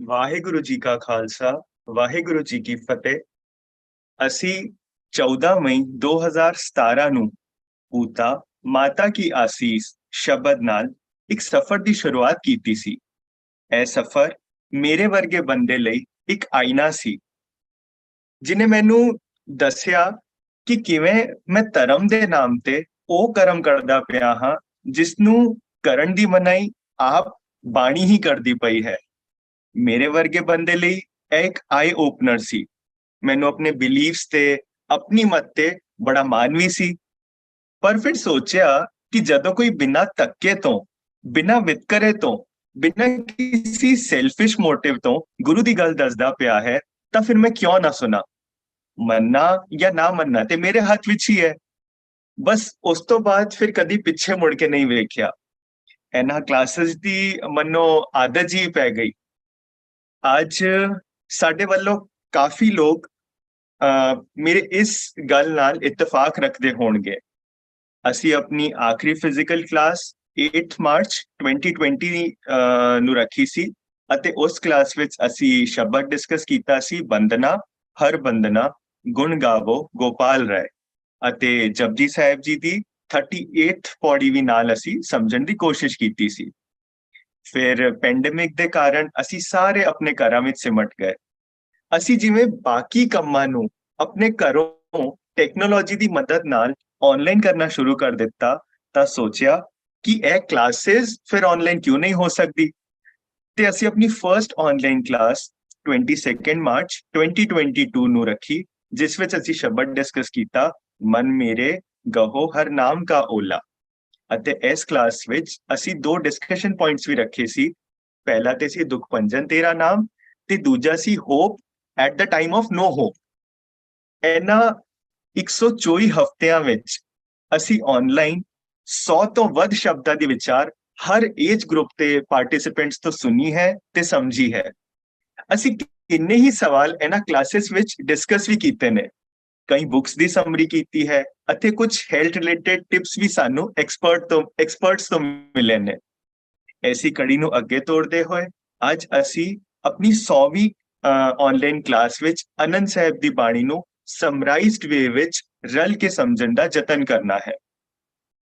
ਵਾਹਿਗੁਰੂ ਜੀ ਕਾ ਖਾਲਸਾ ਵਾਹਿਗੁਰੂ ਜੀ ਕੀ ਫਤਿਹ। ਅਸੀਂ 14 ਮਈ 2017 ਨੂੰ ਪੂਤਾ ਮਾਤਾ ਕੀ ਆਸੀਸ ਸ਼ਬਦ ਨਾਲ ਇੱਕ ਸਫ਼ਰ ਦੀ ਸ਼ੁਰੂਆਤ ਕੀਤੀ ਸੀ। ਇਹ ਸਫ਼ਰ ਮੇਰੇ ਵਰਗੇ ਬੰਦੇ ਲਈ ਇੱਕ ਆਈਨਾ ਸੀ, ਜਿਨੇ ਮੈਨੂੰ ਦੱਸਿਆ ਕਿ ਕਿਵੇਂ ਮੈਂ ਧਰਮ ਦੇ ਨਾਮ ਤੇ ਉਹ ਕਰਮ ਕਰਦਾ ਪਿਆ ਹਾਂ ਜਿਸ ਨੂੰ ਕਰਨ ਦੀ ਮਨਾਈ ਆਪ ਬਾਣੀ ਹੀ ਕਰਦੀ ਪਈ ਹੈ। ਮੇਰੇ ਵਰਗੇ ਬੰਦੇ ਲਈ ਇਹ ਇੱਕ ਆਈ ਓਪਨਰ ਸੀ। ਮੈਨੂੰ ਆਪਣੇ ਬਿਲੀਵਸ ਤੇ ਆਪਣੀ ਮਤ ਤੇ ਬੜਾ ਮਾਣ ਵੀ ਸੀ। ਪਰ ਫਿਰ ਸੋਚਿਆ ਕਿ ਜਦੋਂ ਕੋਈ ਬਿਨਾਂ ਧੱਕੇ ਤੋਂ, ਬਿਨਾਂ ਵਿਤਕਰੇ ਤੋਂ, ਬਿਨਾਂ ਕਿਸੇ ਸੈਲਫਿਸ਼ ਮੋਟਿਵ ਤੋਂ ਗੁਰੂ ਦੀ ਗੱਲ ਦੱਸਦਾ ਪਿਆ ਹੈ, ਤਾਂ ਫਿਰ ਮੈਂ ਕਿਉਂ ਨਾ ਸੁਣਾ। ਮੰਨਣਾ ਜਾਂ ਨਾ ਮੰਨਣਾ ਤੇ ਮੇਰੇ ਹੱਥ ਵਿੱਚ ਹੀ ਹੈ। ਬਸ ਉਸ ਤੋਂ ਬਾਅਦ ਫਿਰ ਕਦੀ ਪਿੱਛੇ ਮੁੜ ਕੇ ਨਹੀਂ ਵੇਖਿਆ। ਇਹਨਾਂ ਕਲਾਸਿਸ ਦੀ ਮੰਨੋ ਆਦਤ ਜੀ ਪੈ ਗਈ। ਅੱਜ ਸਾਡੇ ਵੱਲੋਂ ਕਾਫੀ ਲੋਕ ਮੇਰੇ ਇਸ ਗੱਲ ਨਾਲ ਇਤਫਾਕ ਰੱਖਦੇ ਹੋਣਗੇ। ਅਸੀਂ ਆਪਣੀ ਆਖਰੀ ਫਿਜ਼ੀਕਲ ਕਲਾਸ 8 ਮਾਰਚ 2020 ਨੂੰ ਰੱਖੀ ਸੀ ਅਤੇ ਉਸ ਕਲਾਸ ਵਿੱਚ ਅਸੀਂ ਸ਼ਬਦ ਡਿਸਕਸ ਕੀਤਾ ਸੀ, ਬੰਦਨਾ ਹਰ ਬੰਦਨਾ ਗੁਣ ਗਾਵੋ ਗੋਪਾਲ ਰਾਏ, ਅਤੇ ਜਪਜੀ ਸਾਹਿਬ ਜੀ ਦੀ 38th ਪੌੜੀ ਵੀ ਨਾਲ ਅਸੀਂ ਸਮਝਣ ਦੀ ਕੋਸ਼ਿਸ਼ ਕੀਤੀ ਸੀ। ਫਿਰ ਪੈਂਡੇਮਿਕ ਦੇ ਕਾਰਨ ਅਸੀਂ ਸਾਰੇ ਆਪਣੇ ਘਰਾਂ ਵਿੱਚ ਸਿਮਟ ਗਏ। ਅਸੀਂ ਜਿਵੇਂ ਬਾਕੀ ਕੰਮਾਂ ਨੂੰ ਆਪਣੇ ਘਰੋਂ ਟੈਕਨੋਲੋਜੀ ਦੀ ਮਦਦ ਨਾਲ ਆਨਲਾਈਨ ਕਰਨਾ ਸ਼ੁਰੂ ਕਰ ਦਿੱਤਾ, ਤਾਂ ਸੋਚਿਆ ਕਿ ਇਹ ਕਲਾਸਿਸ ਫਿਰ ਆਨਲਾਈਨ ਕਿਉਂ ਨਹੀਂ ਹੋ ਸਕਦੀ। ਤੇ ਅਸੀਂ ਆਪਣੀ ਫਰਸਟ ਆਨਲਾਈਨ ਕਲਾਸ 22 ਮਾਰਚ 2022 ਨੂੰ ਰੱਖੀ, ਜਿਸ ਵਿੱਚ ਅਸੀਂ ਸ਼ਬਦ ਡਿਸਕਸ ਕੀਤਾ, ਮਨ ਮੇਰੇ ਗਹੋ ਹਰ ਨਾਮ ਕਾ ਓਲਾ। ਅਤੇ ਇਸ ਕਲਾਸ ਵਿੱਚ ਅਸੀਂ ਦੋ ਡਿਸਕਸ਼ਨ ਪੁਆਇੰਟਸ ਵੀ ਰੱਖੇ ਸੀ। ਪਹਿਲਾ ਤੇ ਸੀ ਦੁਖ ਭੰਜਨ ਤੇਰਾ ਨਾਮ, ਤੇ ਦੂਜਾ ਸੀ hope at the time of no hope. ਇਹਨਾਂ 124 ਹਫ਼ਤਿਆਂ ਵਿੱਚ ਅਸੀਂ ਆਨਲਾਈਨ 100 ਤੋਂ ਵੱਧ ਸ਼ਬਦਾਂ ਦੀ ਵਿਚਾਰ ਹਰ ਏਜ ਗਰੁੱਪ ਤੇ ਪਾਰਟਿਸਿਪੈਂਟਸ ਤੋਂ ਸੁਣੀ ਹੈ ਤੇ ਸਮਝੀ ਹੈ। ਅਸੀਂ ਕਿੰਨੇ ਹੀ ਸਵਾਲ ਇਹਨਾਂ ਕਲਾਸਿਸ ਵਿੱਚ ਡਿਸਕਸ ਵੀ ਕੀਤੇ ਨੇ। ਕਈ ਬੁੱਕਸ ਦੀ ਸਮਰੀ ਕੀਤੀ ਹੈ ਅਤੇ ਕੁਝ ਹੈਲਥ ਰਿਲੇਟਡ ਟਿਪਸ ਵੀ ਸਾਨੂੰ ਐਕਸਪਰਟਸ ਤੋਂ ਮਿਲੇ ਨੇ। ਐਸੀ ਕੜੀ ਨੂੰ ਅੱਗੇ ਤੋੜਦੇ ਹੋਏ ਅੱਜ ਅਸੀਂ ਆਪਣੀ 100ਵੀਂ ਆਨਲਾਈਨ ਕਲਾਸ ਵਿੱਚ ਆਨੰਦ ਸਾਹਿਬ ਦੀ ਬਾਣੀ ਨੂੰ ਸਮਰਾਈਜ਼ਡ ਵੇ ਵਿੱਚ ਰਲ ਕੇ ਸਮਝਣ ਦਾ ਯਤਨ ਕਰਨਾ ਹੈ।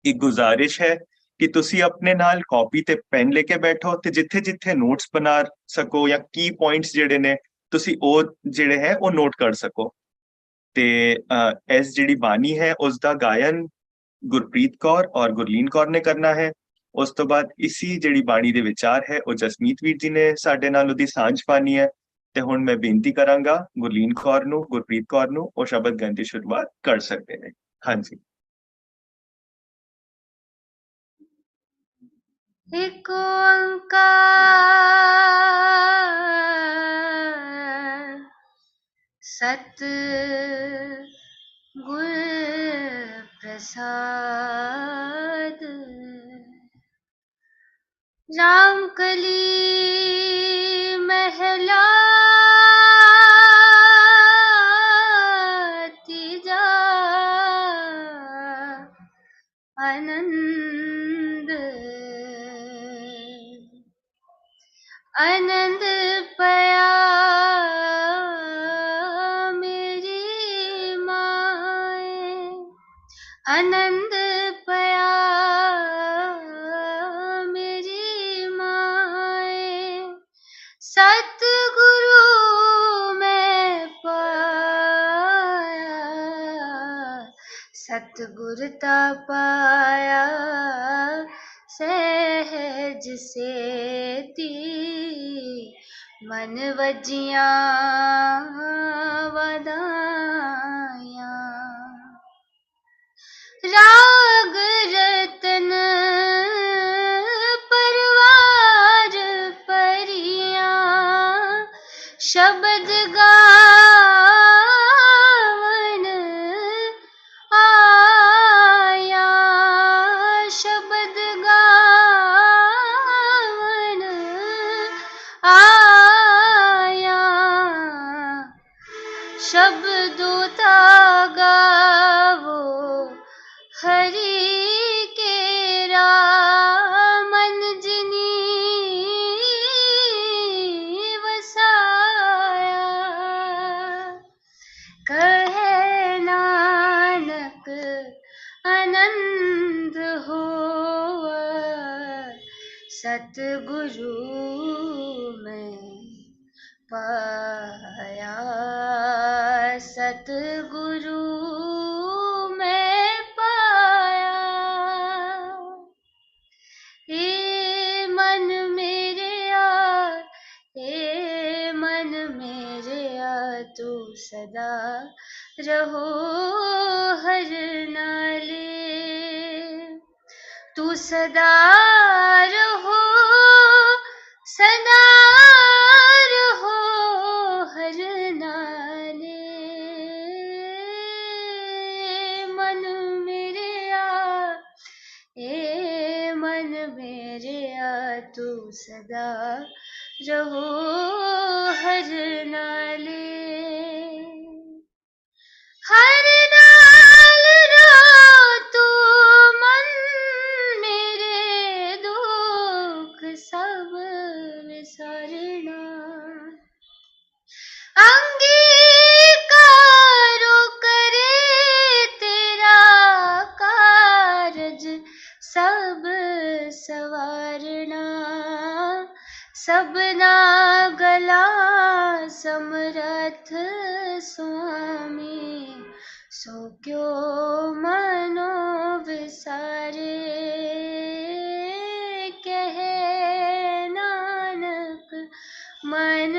ਇੱਕ ਗੁਜ਼ਾਰਿਸ਼ ਹੈ ਕਿ ਤੁਸੀਂ ਆਪਣੇ ਨਾਲ ਕਾਪੀ ਤੇ ਪੈਨ ਲੈ ਕੇ ਬੈਠੋ ਤੇ ਜਿੱਥੇ ਜਿੱਥੇ ਨੋਟਸ ਬਣਾ ਸਕੋ ਜਾਂ ਕੀ ਪੁਆਇੰਟਸ ਜਿਹੜੇ ਨੇ ਤੁਸੀਂ ਉਹ ਜਿਹੜੇ ਹੈ ਉਹ ਨੋਟ ਕਰ ਸਕੋ। ਤੇ ਇਸ ਜਿਹੜੀ ਬਾਣੀ ਹੈ ਉਸ ਦਾ ਗਾਇਨ ਗੁਰਪ੍ਰੀਤ ਕੌਰ ਔਰ ਗੁਰਲੀਨ ਕੌਰ ਨੇ ਕਰਨਾ ਹੈ। ਉਸ ਤੋਂ ਬਾਅਦ ਇਸੀ ਜਿਹੜੀ ਬਾਣੀ ਦੇ ਵਿਚਾਰ ਹੈ ਉਹ ਜਸਮੀਤ ਵੀਰ ਜੀ ਨੇ ਸਾਡੇ ਨਾਲ ਉਹਦੀ ਸਾਂਝ ਪਾਣੀ ਹੈ। ਤੇ ਹੁਣ ਮੈਂ ਬੇਨਤੀ ਕਰਾਂਗਾ ਗੁਰਲੀਨ ਕੌਰ ਨੂੰ, ਗੁਰਪ੍ਰੀਤ ਕੌਰ ਨੂੰ, ਉਹ ਸ਼ਬਦ ਗਾਇਨ ਦੀ ਸ਼ੁਰੂਆਤ ਕਰ ਸਕਦੇ ਨੇ। ਹਾਂਜੀ। ਇੱਕ ਓੰਕਾਰ ਸਤ ਗੁਰ ਪ੍ਰਸਾਦ, ਰਾਮ ਕਲੀ ਮਹਿਲਾ ਤੀਜਾ, ਆਨੰਦ ਆਨੰਦ ਪਿਆ ਮੇਰੀ ਮਾਏ, ਆਨੰਦ ਪਿਆ ਮੇਰੀ ਮਾਏ, ਸਤਿਗੁਰੂ ਮੈਂ ਪਾਇਆ, ਸਤਿਗੁਰ ਤਾ ਪਾਇਆ, ਸਹਿਜ ਸੇਤੀ ਮਨ ਵਜੀਆਂ ਵਧਾਈਆਂ, ਰਾਗ ਰਤਨ ਪਰਵਾਰ ਪਰੀਆਂ, ਸ਼ਬਦ ਗਾਵਨ ਆਇਆ, ਸ਼ਬਦ ਗਾਵਨ ਆਇਆ, ਸ਼ਬਦੋ ਤਾ ਗਾਵੋ ਹਰੀ ਕੇਰਾ, ਮਨ ਜਿਨੀ ਵਸ सतगुरु में पाया, सतगुरु में पाया। हे मन मेरे आ, हे मन मेरे आ, तू सदा रहो हर नाले, तू सदा रहो, सदा रहो हर नाले। मन मेरे आ, ए मन मेरे आ, तू सदा रहो हर नाले। हर नाल रहो तू मन, मेरे दुख सब विसरना। अंगीकारो करे तेरा कारज सब सवारना। सबना गला समरथ स्वामी, सो क्यों मनो विसारे। कहे नानक मन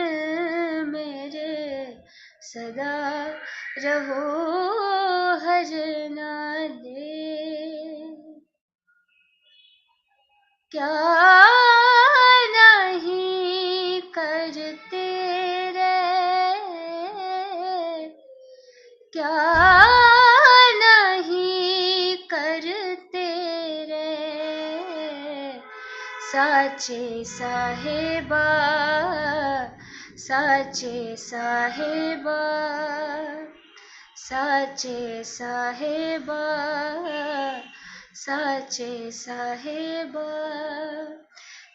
मेरे, सदा रहो हर नाले। क्या नहीं करते रे, क्या नहीं करते रे, साचे साहेबा, साचे साहेबा, साचे साहेबा, साचे साहेबा।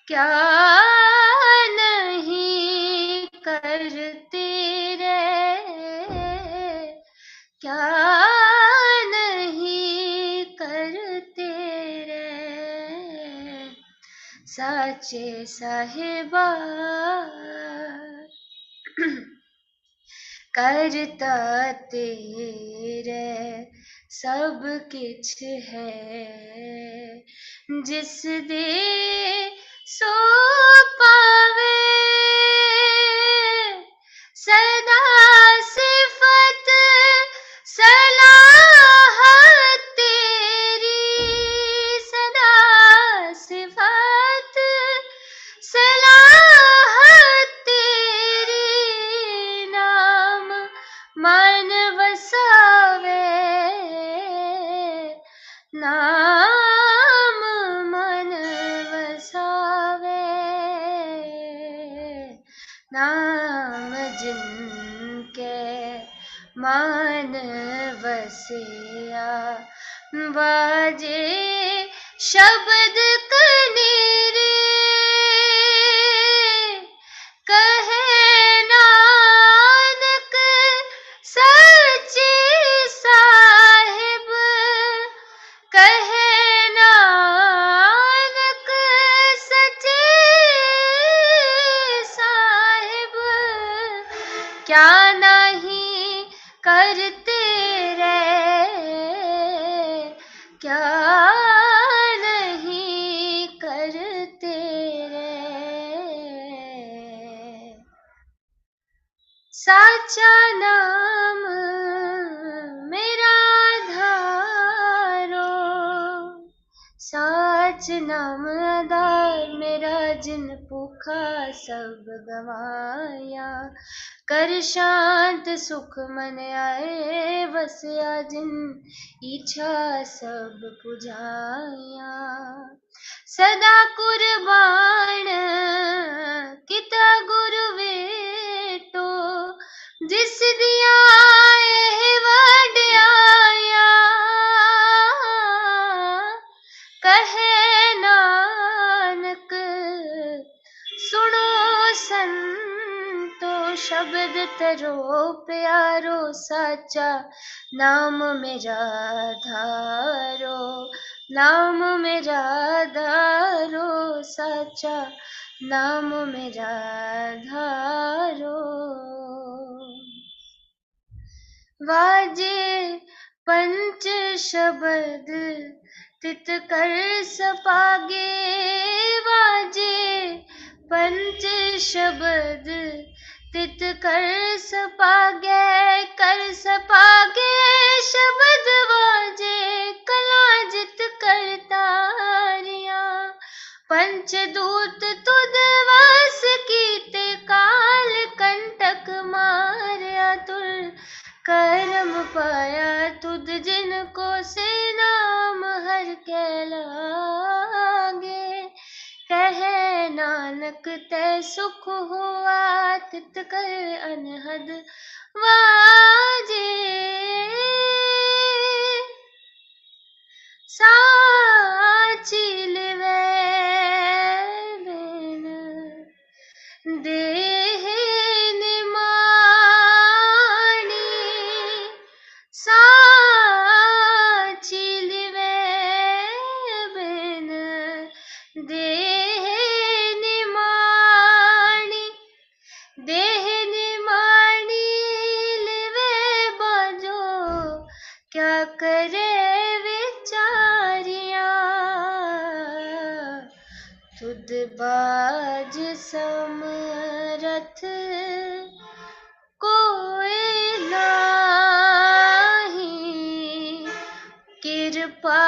क्या नहीं करते रे, क्या नहीं करते रे, साचे साहेबा। करता तेरे सब किछ है, जिस दे सो पावे। सदा सिफत सलाह तेरी, सदा सिफत सलाह तेरी। नाम मन वसावे, नाम मन वसावे। नाम जिनके मान वसिया, बाजे शब्द कनेरे। कहे नानक सच्चे साहिब, कहे नानक सच्चे साहिब। क्या नहीं करते रे, क्या नहीं करते रे, साचा नाम मेरा धारो। साच नाम आधार मेरा, जिन भूखा सब गवाया। कर शांत सुख मन आए, वसया जिन इच्छा सब पुजाया। सदा कुर्बान किता गुरु वेटो, जिस दिया एह वड्याया। कहे नानक सुनो संतो, शब्द तरो प्यारो। साचा नाम मेरा धारो, नाम मेरा धारो। साचा, नाम मेरा धारो। वाजे पंच शब्द तित कर सपागे, वाजे पंच शब्द तित कर सपागे शब्द वाजे कला जित करतारिया। पंचदूत तुद वास कीते, काल कंटक मारया तुर करम पाया। तुद जिनको से नाम हर के लागे, कहे नानक तै सुख हुआ तित कर अनहद वाजे। साची लिवै बिन देह निमाणी, साची लिवै बिन देह निमाणी। देह निमाणी लिवे बाजो, क्या करे विचारिया। तुद बाज समरथ कोई नाही, कृपा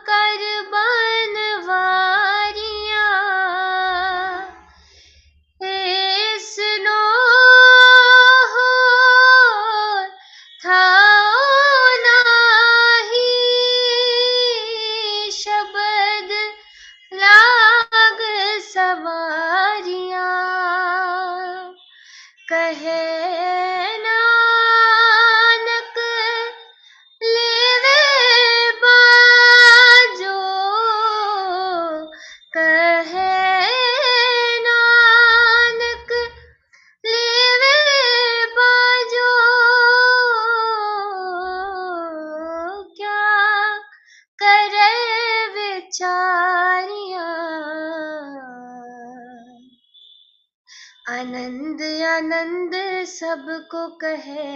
कर बनवारिया। ऐसनो होर थाओ नाही, शब्द लाग सवारिया। कहे नानक लेवे बाजो, कहे नानक लेवे बाजो। क्या करे विचारिया। आनंद आनंद सबको कहे,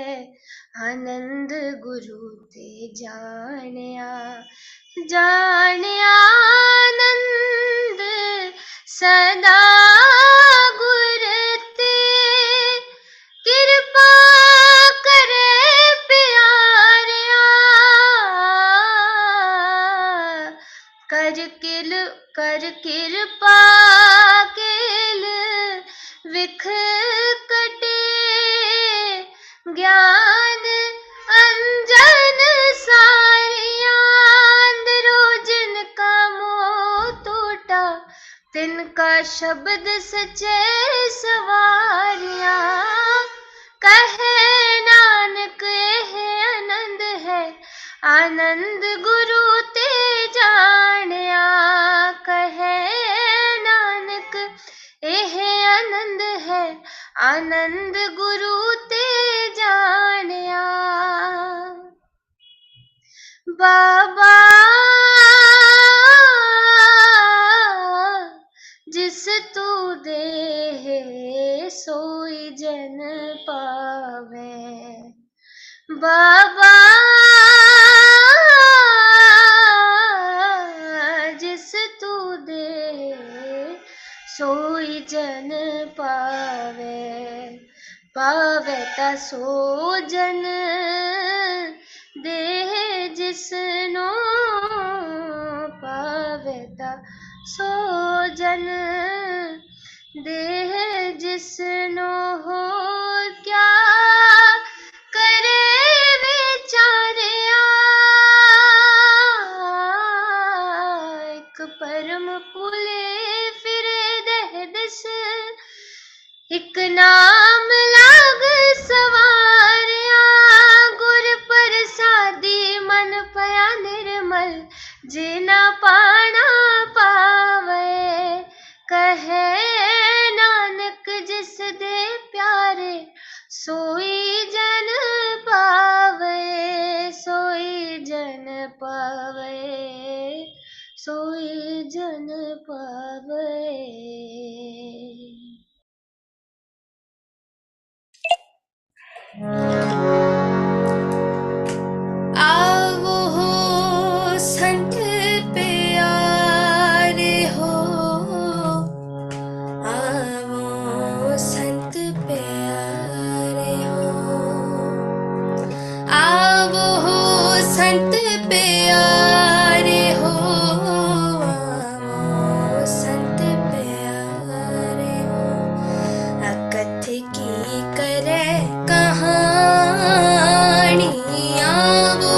आनंद गुरु ते जानिया। जानिया आनंद सदा गुर ते, कृपा करे प्यारिया। कर कृपा केल विख कटे, ज्ञान अंजन सारिया। अंदरो जिनका मोह टूटा, तिनका शब्द सचे सवारिया। कहे नानक यह आनंद है, आनंद गुरु ते जानिया। कहे नानक यह आनंद है, आनंद गुरु ते जानिया। बाबा जिस तू दे सोई जन पावे, बाबा जिस तू दे सोई जन पावे। पावे ता सो जन देह जिसनो, पावे ता सो जन देह जिसनो हो। क्या करे विचारिया। एक परम पुले फिरे देह दिस, एक नाम लाग सवारिया। गुर प्रसादी मन पया निर्मल, जिना पाना पावे। कहे नानक जिस दे प्यारे, सोई जन पावे। सोई जन पावे, सोई जन पावे। आवो हो संत प्यारे हो, आवो संत प्यारे हो, आवो हो संत प्यारे हो, आवो संत प्यारे हो। अकथ की करे कहानी, आवो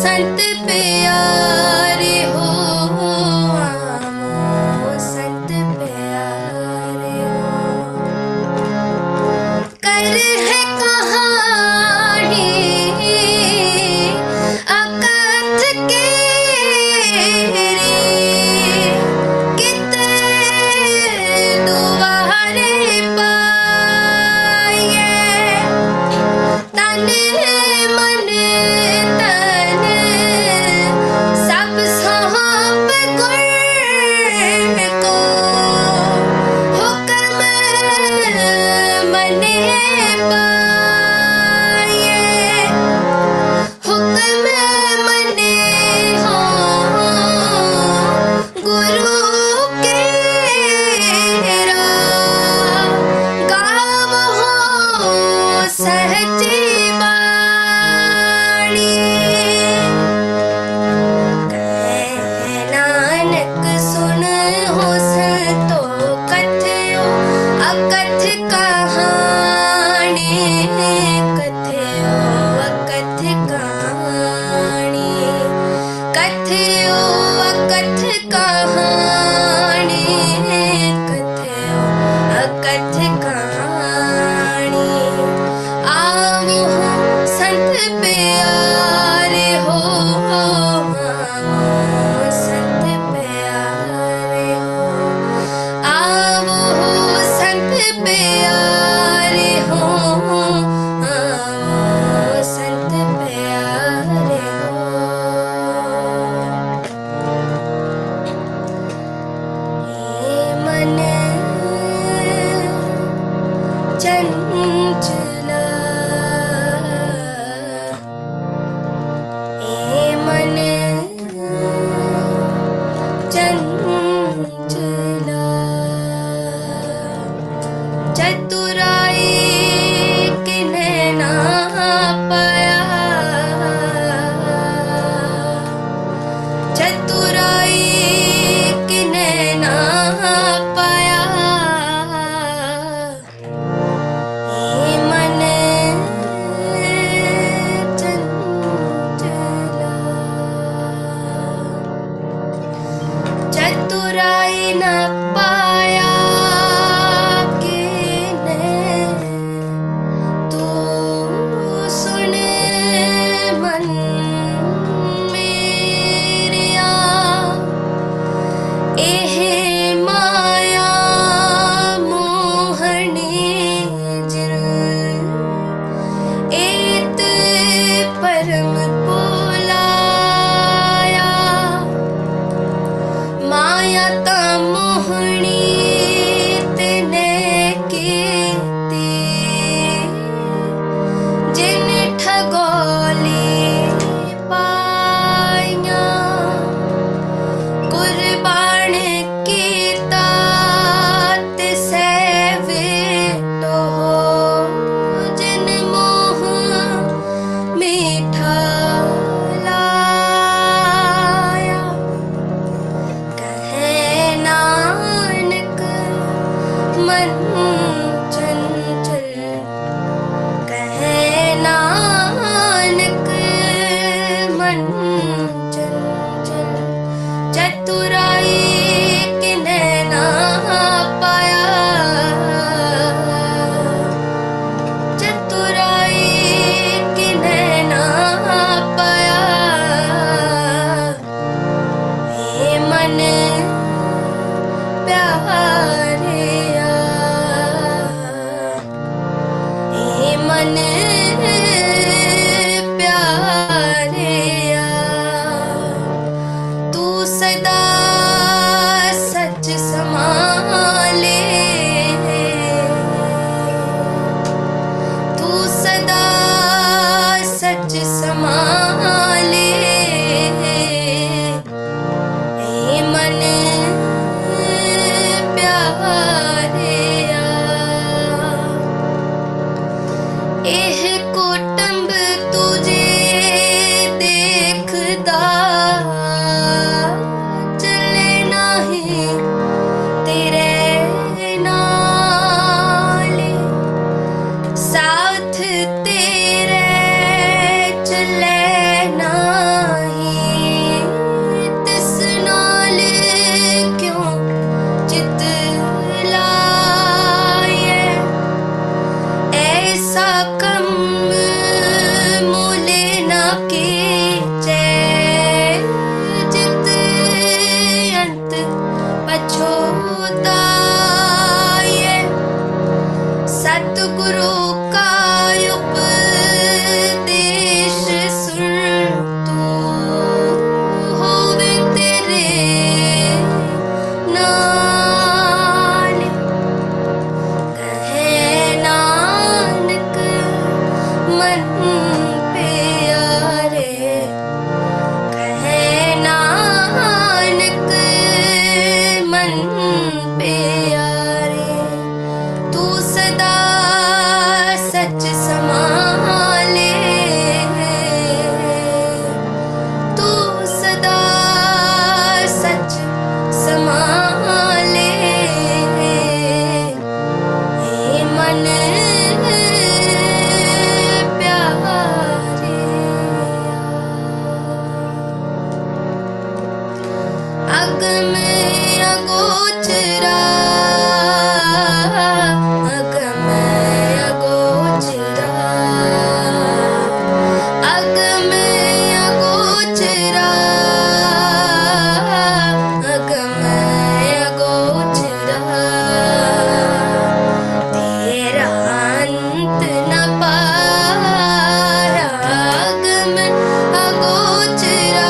संत प्यारे हो, आवो संत प्यारे हो। कर है कहानी अकथ केरी, किते दुआरे पाए, तन मन तन सब सौंप गुर को, हुक्म मने पाए, हुक्म मने हो गुरु केरा, गावो हो सहजी बाणी। कहे नानक सुन हो संतो कथयो अकथ कहानी, कथयो अकथ कहानी, कथयो अकथ कहानी, कथयो अकथ कहानी। आवो हो संत प्यारे हो, आवो संत प्यारे हो, आवो हो संत प्यारे हो, आवो संत प्यारे हो। हे मन चंचला, हे मन चंचला, चतुराई किन्हे ना पाया, चतुराई किन्हे ना पाया। हे मन चंचला, चतुराई न पाया किने, तू सुन मन मेरिया, एह माया मोहनी जिन, एत परम बोलाया, माया ता मोहनी तिने कीती, जिन ठगोली पाइया, कुर्बान कीता तिसै विटो, जिन मोह मीठा लाया। कहे नानक मन चंचल, कहे नानक मन चंचल, चतुराई किन्हे ना पाया, चतुराई किन्हे ना पाया। हे मन प्यारे आ, अगम अगोचरा अगम अगोचरा अगम अगोचरा अगम अगोचरा तेरा अंत न पाया अगम अगोचरा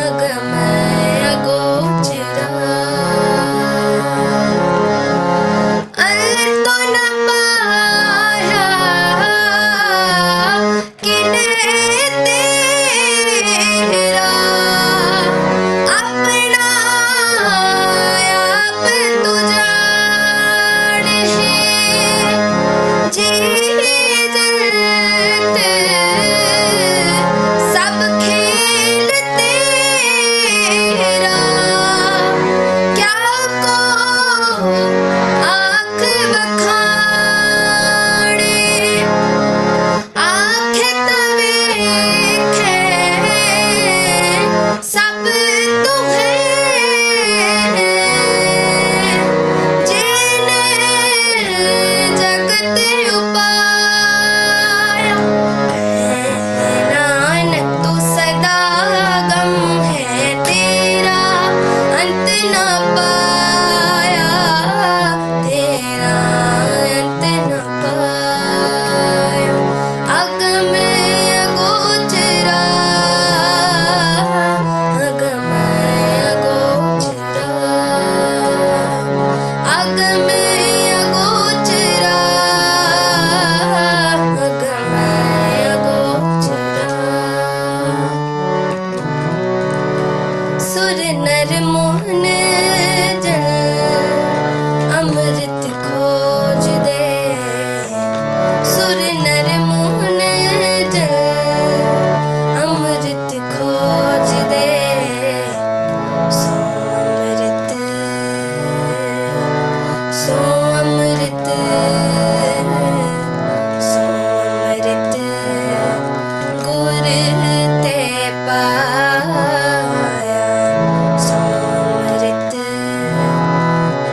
अगम अगोचरा अंत न पाया किन्हे तेरा अपना आप तू जाने जी जगत सब खेल तेरा क्या को आँख बखाने आँखें तवेखे सब तुम्हें जिने जगत उपाया नानक तू सदा गम है तेरा अंत न पाया तेरा अंत न पाया अगम अगोचरा अगम अगोचरा अगम अगोचरा अगम अगोचरा सुर नर मोहन जन अमृत खोज दे सुर नर मोहन जन अमृत खोज दे सो अमृत सो अमृत सो अमृत गुर ते पाया सो अमृत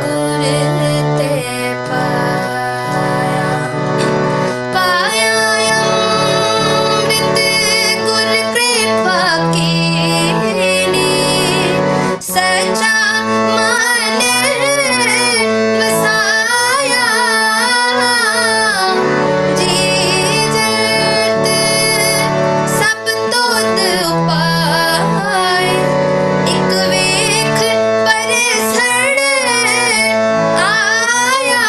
गुर ते पाया पाया अमृत गुर कृपा कीनी सचा मन बसाया जी जगत सब तोत उपाय एक वेख परसण आया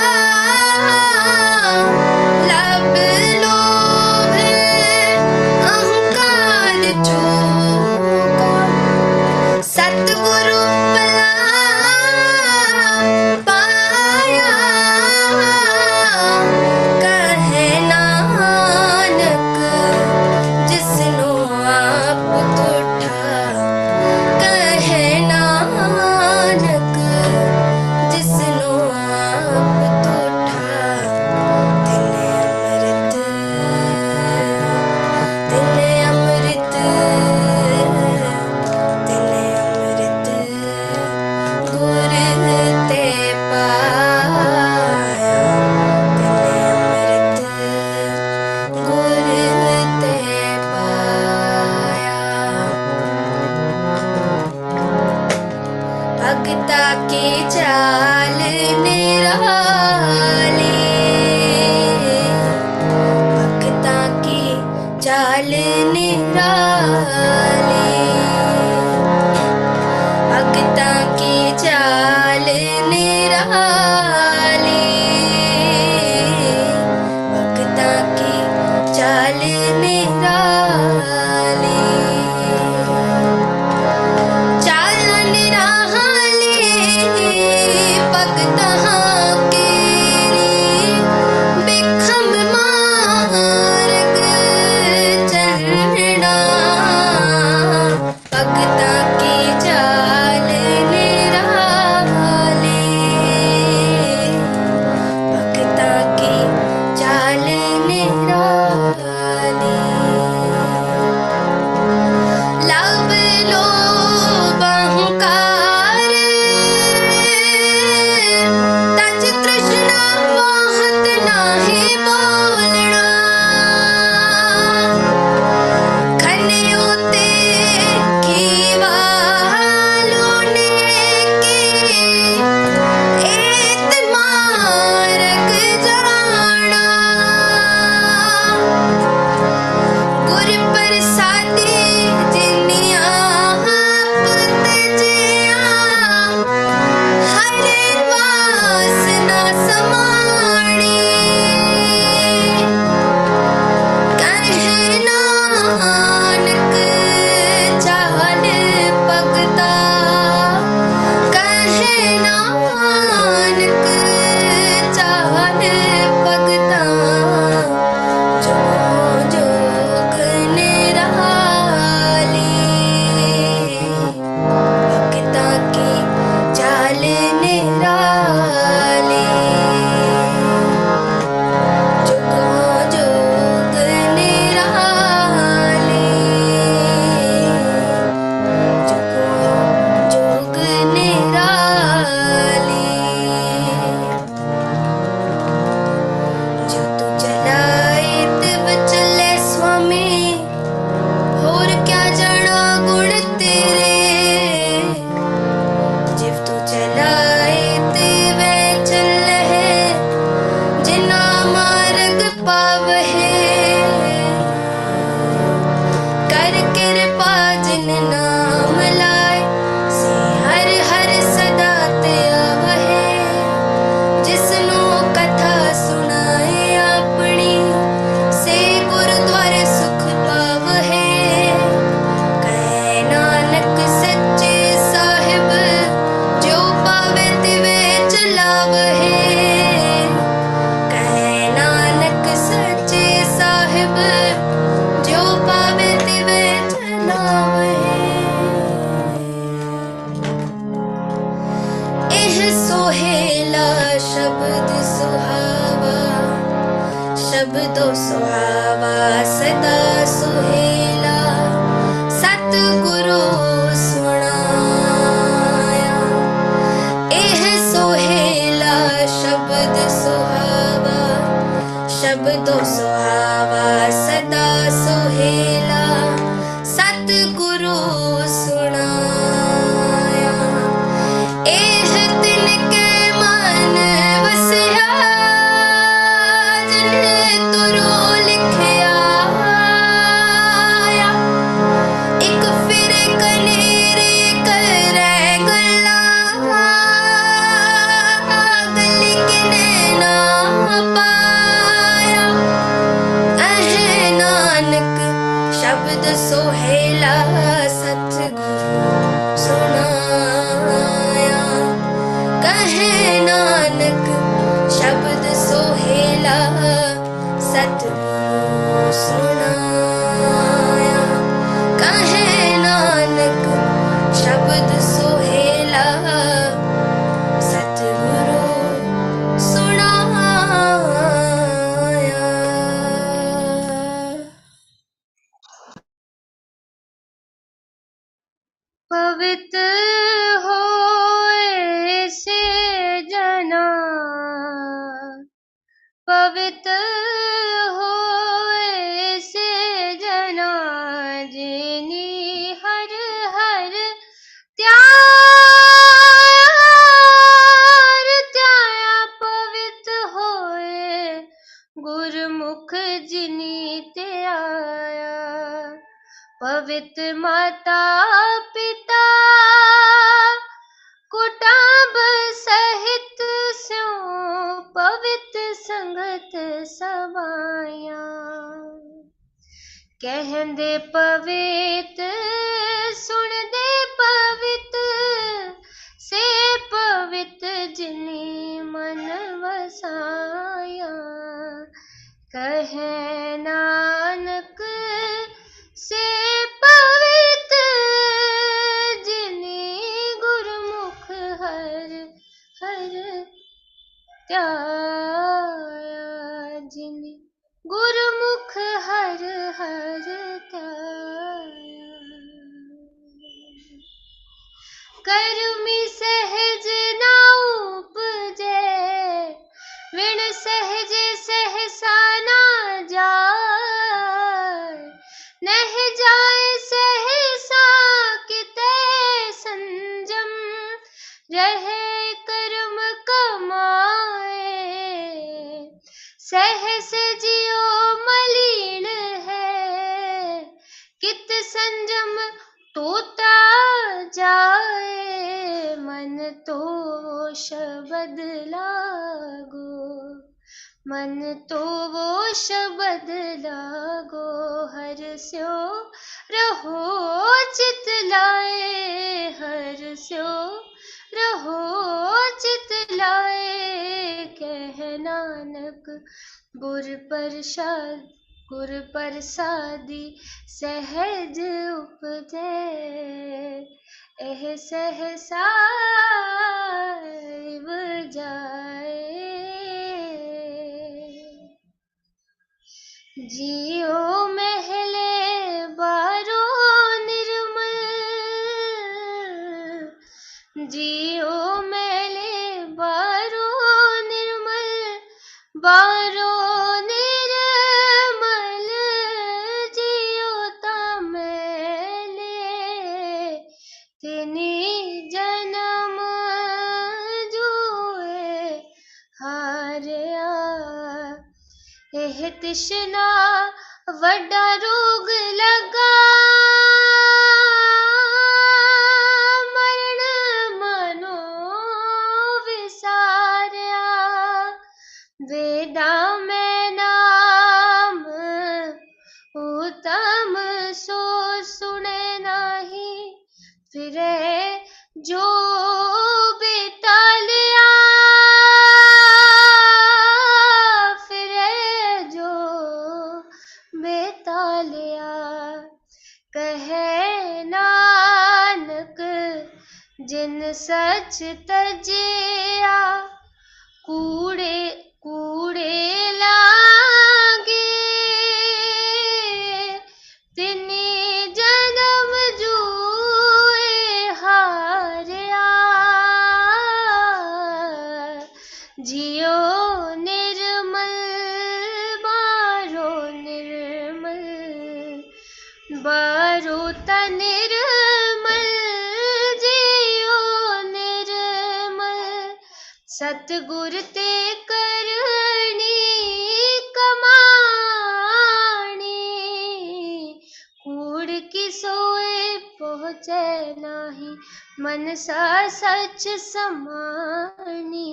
लब लोभ अहंकार चूका सतगुरु भला पाया कहे नानक जिसनु आप तुठा कहे नानक जिसनु आप तुठा तिने अमृत तिने अमृत गुर ते पाया तिने अमृत गुर ते पाया भगता की चाल निराली भगता की चाल निराली भगता की चाल निराली भगता की चाल निराली चाल निराली भगता केरी बिखम मार्ग चलना शब्द सुहावा शब्दों सुहावा सदा सुहेला सतगुरु सुनाया एह सुहेला शब्द सुहावा शब्दों सुहावा सदा सुहेला सतगुरु सुनाया एह तिनके मन वसिया जिन्हे तुरो लिखिया एक फिर कनेरे करे गल्ला गली किने ना पाया अह नानक शब्द सोहेला सतगुरु सुनाया कहे नानक शब्द सोहेला सतगुरु सुनाया कहे नानक शब्द सोहेला सतगुरु सुनाया पवित्र होए से जना पवित्र होए से जना जिनी हर हर त्याया पवित्र होए गुरमुख जिनी ते आया पवित्र माता पिता कुटुंब सहित स्यों पवित्र संगत सवाया कहंदे पवित्र सुनदे पवित्र से पवित्र जिनी मन वसाया कहे नानक से पवित्र जिनी गुरमुख हर हर त्याया जिनी गुरमुख हर हर त्याया कर्मी सहज ना उपजे विण सहज सहसा ना जाय नह जाए सहसा किते संजम रहे कर्म कमाए सहस जियो मलिन है कित संजम तोता जाए मन तो शब्द लागो मन तो वो शब्द लागो हर स्यो रहो चित लाए हर स्यो रहो चित लाए कह नानक गुर प्रसादी सहज उपजे एह सहसा जाए जियो महले बारो निर्मल जियो महले बारो निर्मल बारो निर्मल जियो तमेले तिनी जन्म जुए हारिया एह तृष्णा वड्डा रोग लगा मरण मनो विसारिया वेदा में नाम उत्तम सो सुने नाही फिरे जो बेतालिया फिरे जो बेतालिया कहे नानक जिन सच तजिया कूड़े कूड़े लागे तिनी जन्म जूए हारिया जियो निर्मल बारो निर्मल बारो निर्मल जियो निर्मल सतगुर ते करनी कमानी कूड़ की सोए पहुँचे नाही मनसा सच समानी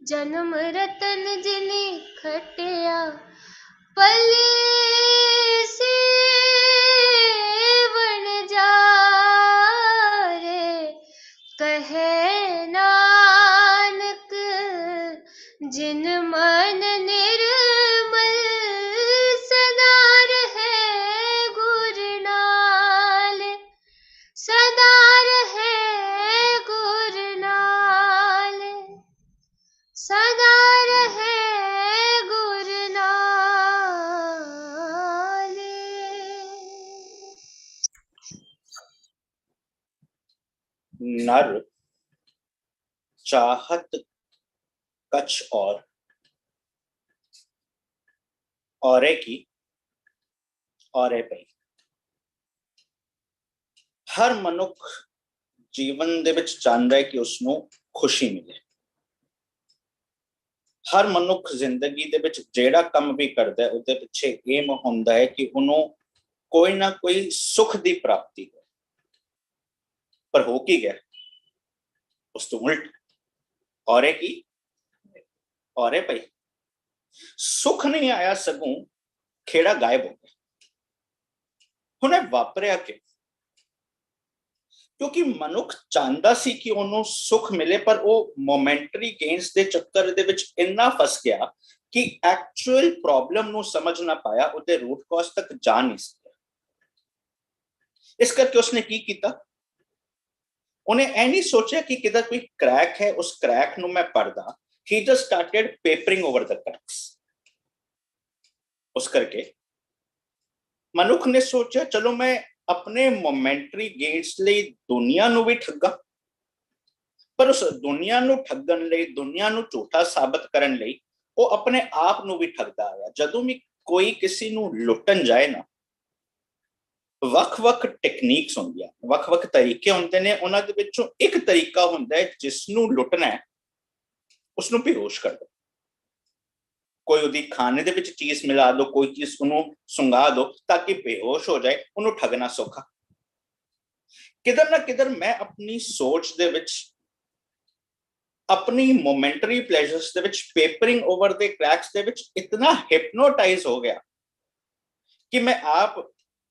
जन्म रतन जिनी खटिया पले सीवन जा रे कहे नानक जिन मन निर्मल सदा रहे गुर नाल सदा रहे गुर नाल सदा रहे गुर नाल। नर चाहत कछ औरे की औरे पई। हर मनुख जीवन ਦੇ ਵਿੱਚ ਚਾਹੁੰਦਾ ਹੈ ਕਿ ਉਸਨੂੰ ਖੁਸ਼ੀ ਮਿਲੇ। ਹਰ ਮਨੁੱਖ ਜ਼ਿੰਦਗੀ ਦੇ ਵਿੱਚ ਜਿਹੜਾ ਕੰਮ ਵੀ ਕਰਦਾ ਹੈ ਉਹਦੇ ਪਿੱਛੇ ਏਮ ਹੁੰਦਾ ਹੈ ਕਿ ਉਹਨੂੰ ਕੋਈ ਨਾ ਕੋਈ ਸੁੱਖ ਦੀ ਪ੍ਰਾਪਤੀ ਹੋ। ਪਰ ਹੋ ਕੀ ਗਿਆ ਉਸ ਤੋਂ ਉਲਟ ਔਰੇ ਕੀ ਔਰੇ ਪਈ। ਸੁੱਖ ਨਹੀਂ ਆਇਆ ਸਗੋਂ ਖੇੜਾ ਗਾਇਬ ਹੋ ਗਿਆ। ਹੁਣ ਇਹ ਵਾਪਰਿਆ ਕਿ ਕਿਉਂਕਿ ਮਨੁੱਖ ਚਾਹੁੰਦਾ ਸੀ ਕਿ ਉਹਨੂੰ ਸੁੱਖ ਮਿਲੇ ਪਰ ਉਹ ਮੋਮੈਂਟਰੀ ਗੇਨਸ ਦੇ ਚੱਕਰ ਦੇ ਵਿੱਚ ਇੰਨਾ ਫਸ ਗਿਆ ਕਿ ਐਕਚੁਅਲ ਪ੍ਰੋਬਲਮ ਨੂੰ ਸਮਝ ਨਾ ਪਾਇਆ, ਉਹਦੇ ਰੂਟ ਕਾਜ਼ ਤੱਕ ਜਾ ਨਹੀਂ ਸਕਿਆ। ਇਸ ਕਰਕੇ ਉਸਨੇ ਕੀ ਕੀਤਾ, ਉਹਨੇ ਇਹ ਨਹੀਂ ਸੋਚਿਆ ਕਿ ਕਿਧਰ ਕੋਈ ਕ੍ਰੈਕ ਹੈ, ਉਸ ਕ੍ਰੈਕ ਨੂੰ ਮੈਂ ਪੜਦਾ। he just started papering over the cracks। ਉਸ ਕਰਕੇ ਮਨੁੱਖ ਨੇ ਸੋਚਿਆ ਚਲੋ ਮੈਂ ਆਪਣੇ ਮੋਮੈਂਟਰੀ ਗੇਨਸ ਲਈ ਦੁਨੀਆ ਨੂੰ ਵੀ ਠੱਗਾ, ਪਰ ਉਸ ਦੁਨੀਆ ਨੂੰ ਠੱਗਣ ਲਈ, ਦੁਨੀਆ ਨੂੰ ਝੂਠਾ ਸਾਬਤ ਕਰਨ ਲਈ ਉਹ ਆਪਣੇ ਆਪ ਨੂੰ ਵੀ ਠੱਗਦਾ ਆਇਆ। ਜਦੋਂ ਵੀ ਕੋਈ ਕਿਸੇ ਨੂੰ ਲੁੱਟਣ ਜਾਏ ਨਾ, ਵੱਖ-ਵੱਖ ਟੈਕਨੀਕਸ ਹੁੰਦੀਆਂ, ਵੱਖ-ਵੱਖ ਤਰੀਕੇ ਹੁੰਦੇ ਨੇ। ਉਹਨਾਂ ਦੇ ਵਿੱਚੋਂ ਇੱਕ ਤਰੀਕਾ ਹੁੰਦਾ ਹੈ ਜਿਸ ਨੂੰ ਲੁੱਟਣਾ ਹੈ ਉਸਨੂੰ ਬੇਹੋਸ਼ ਕਰ ਦੋ। ਕੋਈ ਉਹਦੀ ਖਾਣੇ ਦੇ ਵਿੱਚ ਚੀਜ਼ ਮਿਲਾ ਦੋ, ਕੋਈ ਚੀਜ਼ ਉਹਨੂੰ ਸੁੰਘਾ ਦੋ ਤਾਂ ਕਿ ਬੇਹੋਸ਼ ਹੋ ਜਾਏ। ਉਹਨੂੰ ਠੱਗਣਾ ਸੌਖਾ। ਕਿਧਰ ਨਾ ਕਿਧਰ ਮੈਂ ਆਪਣੀ ਸੋਚ ਦੇ ਵਿੱਚ, ਆਪਣੀ ਮੋਮੈਂਟਰੀ ਪਲੇਜ਼ਰਸ ਦੇ ਵਿੱਚ, ਪੇਪਰਿੰਗ ਓਵਰ ਦੇ ਕ੍ਰੈਕਸ ਦੇ ਵਿੱਚ ਇਤਨਾ ਹਿਪਨੋਟਾਈਜ਼ ਹੋ ਗਿਆ ਕਿ ਮੈਂ ਆਪ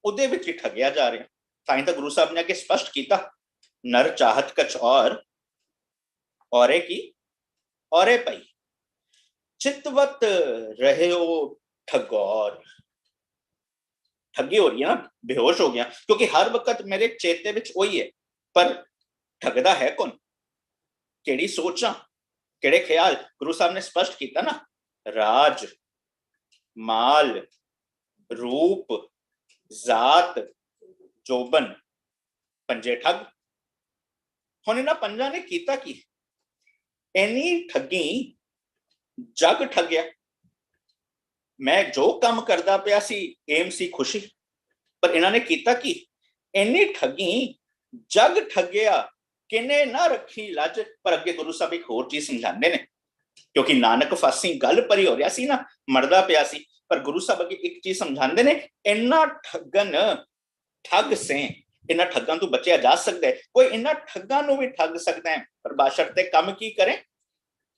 ਉਹਦੇ ਵਿੱਚ ਹੀ ਠੱਗਿਆ ਜਾ ਰਿਹਾ। ਤਾਂ ਹੀ ਤਾਂ ਗੁਰੂ ਸਾਹਿਬ ਨੇ ਅੱਗੇ ਸਪਸ਼ਟ ਕੀਤਾ, ਨਰ ਚਾਹਤ ਕਛ ਔਰੇ ਕੀ ਔਰੇ ਪਈ चितवत रहे हो ठगौर। ठगी हो रही है ना, बेहोश हो गया क्योंकि हर वक्त मेरे चेते विच वही है, पर ठगदा है कौन, केड़ी सोचा, केड़े ख्याल। गुरु साहब ने स्पष्ट किया ना, राज, माल, रूप, जात, जोबन, पंजे ठग। हुण इन्हां पंजां ने कीता की, इन्नी ठगी जग ठगया। मैं जो काम करदा पिया सी एम सी खुशी, पर इन्हां ने कीता की, इन्नी ठगी जग ठगया किने ना रखी लज। पर अगे गुरु साहब एक होर चीज समझाते ने, क्योंकि नानक फासी गल परी हो रहा सी ना, मरदा पिया सी। पर गुरु साहब अगे एक चीज समझाते ने, इन्ना ठगन ठग से, इन्हां ठगां तो बचिया जा सकता है। कोई इन्हां ठगां नूं भी ठग सकता है, पर बाशर्ते काम की करे,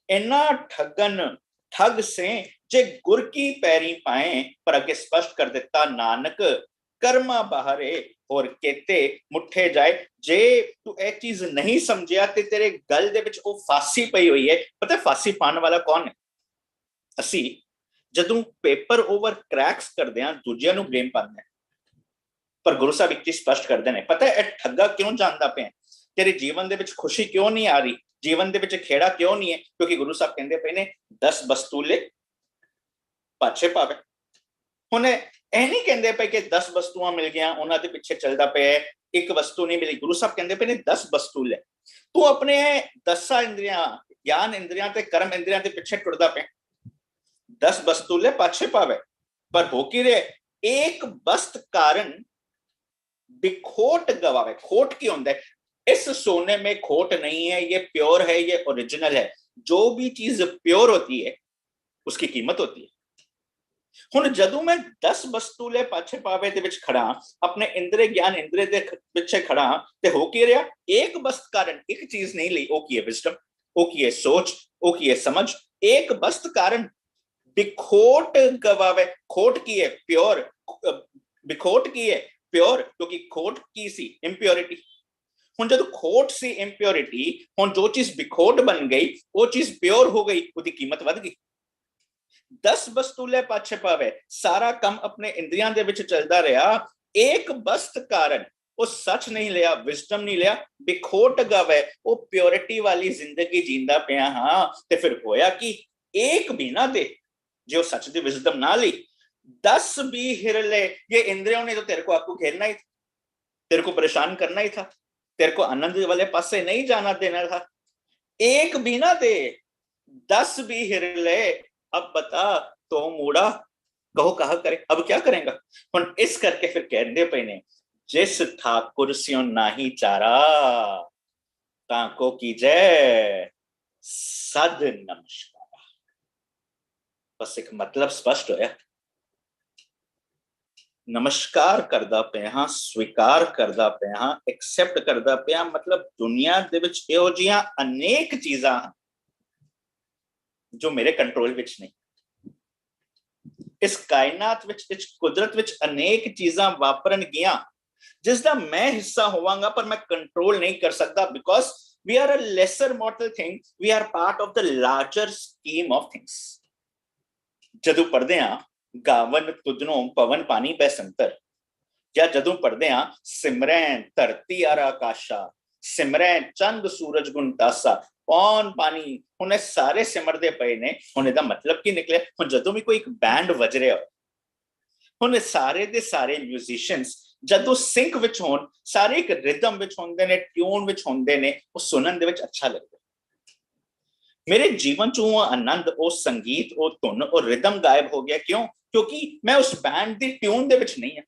इन्ना ठगन ठग से जे गुर की पैरी पाए। पर अगे स्पष्ट कर दिता, नानक कर्मा बाहरे और केते मुठे जाए। जे तू ए चीज नहीं समझिया ते तेरे गल दे विच ओ फांसी पई हुई है। पता फांसी पाने वाला कौन है? असी जदों पेपर ओवर क्रैक्स करदे हां, दूजियां नूं ब्लेम पांदे हां। पर गुरु साहब एक चीज स्पष्ट करदे ने, पता है ठग्गा क्यों जानदा पे, तेरे जीवन दे विच खुशी क्यों नहीं आ रही? ਜੀਵਨ ਦੇ ਵਿੱਚ ਖੇੜਾ ਕਿਉਂ ਨਹੀਂ ਹੈ? ਕਿਉਂਕਿ ਗੁਰੂ ਸਾਹਿਬ ਕਹਿੰਦੇ ਪਏ ਨੇ 10 ਬਸਤੂਲੇ ਪਾਛੇ ਪਾਵੇ। ਹੁਣ ਇਹ ਨਹੀਂ ਕਹਿੰਦੇ ਪਏ ਕਿ 10 ਵਸਤੂਆਂ ਮਿਲ ਗਈਆਂ ਉਹਨਾਂ ਦੇ ਪਿੱਛੇ ਚੱਲਦਾ ਪਿਆ, ਇੱਕ ਵਸਤੂ ਨਹੀਂ ਮਿਲੀ। ਗੁਰੂ ਸਾਹਿਬ ਕਹਿੰਦੇ ਪਏ ਨੇ 10 ਬਸਤੂਲੇ। ਤੂੰ ਆਪਣੇ 10 ਇੰਦਰੀਆਂ, ਗਿਆਨ ਇੰਦਰੀਆਂ ਤੇ ਕਰਮ ਇੰਦਰੀਆਂ ਦੇ ਪਿੱਛੇ ਟੁਰਦਾ ਪਿਆ। 10 बस्तूले पाछे पावे, पर हो की रे एक बस्त कारण बिखोट गवावे। खोट की होता है? इस सोने में खोट नहीं है, ये प्योर है, ये ओरिजिनल है। जो भी चीज प्योर होती है उसकी कीमत होती है। हुण जदों मैं 10 बस्तूले पाछे पावे दे विच खड़ा, अपने इंद्रिय ज्ञान इंद्रिय दे पिछे खड़ा, ते हो की रहा एक बस्त कारण एक चीज नहीं ली, ओ की है विजडम, ओ की है सोच, ओ की है समझ। एक बस्त कारण बिखोट गवावे। खोट की है प्योर, बिखोट की है प्योर, क्योंकि खोट की सी इंप्योरिटी। हुण जदों खोट सी इंप्योरिटी, हुण जो चीज बिखोट बन गई वो चीज प्योर हो गई, उसकी कीमत वध गई। 10 बस्तूले पाछे पावे, सारा काम अपने इंद्रियां दे विच चलदा रहा, एक बस्त कारण वो सच नहीं लिया, विजडम नहीं लिया, बिखोट गवे, वो प्योरिटी वाली जिंदगी जींदा पिया। हाँ, ते फिर होया कि एक भी ना दे जो सच दी विजडम ना ली, 10 भी हिर ले। ये इंद्रियों ने तो तेरे को आपको घेरना ही था, तेरे को परेशान करना ही था, तेरे को आनंद वाले पासे नहीं जाना देना था। एक भी ना दे, 10 भी हिर ले, अब बता तो मूड़ा कहो कहा करे, अब क्या करेगा? पर इस करके फिर कहते पे ने, जिस ठाकुर स्यों नाही चारा, ताको की जय सद नमस्कार। बस एक मतलब स्पष्ट होया, नमस्कार करदा पे हां, स्वीकार करदा पे हां, एक्सेप्ट करदा पे हां। मतलब दुनिया दे विच इहो जिहां अनेक चीज़ां जो मेरे कंट्रोल विच नहीं। इस कायनात विच, इस कुदरत विच अनेक चीज़ां वापरन गियां जिसदा मैं हिस्सा होवांगा, पर मैं कंट्रोल नहीं कर सकता, because we are a lesser mortal thing, we are part of the larger scheme of things. जदों पढ़दे हां गावन तुजनो पवन पानी पै संतर, या जदों पढ़दे हां सिमरैं धरती अर आकाशा, सिमरैं चंद सूरज गुण तासा, पौन पानी, हुण सारे सिमरदे पए ने। हुण इहदा मतलब की निकले? हुण जदों भी कोई एक बैंड वज रिहा, हुण सारे दे सारे म्यूजिशियंस जदों सिंक विच होण, सारे एक रिदम विच होंदे ने, ट्यून विच होंदे ने, वो सुनन दे विच अच्छा लगदा। मेरे जीवन चों वो आनंद, वो संगीत, वो धुन, वो रिदम गायब हो गया। क्यों? क्योंकि मैं उस बैंड दी ट्यून दे विच नहीं है।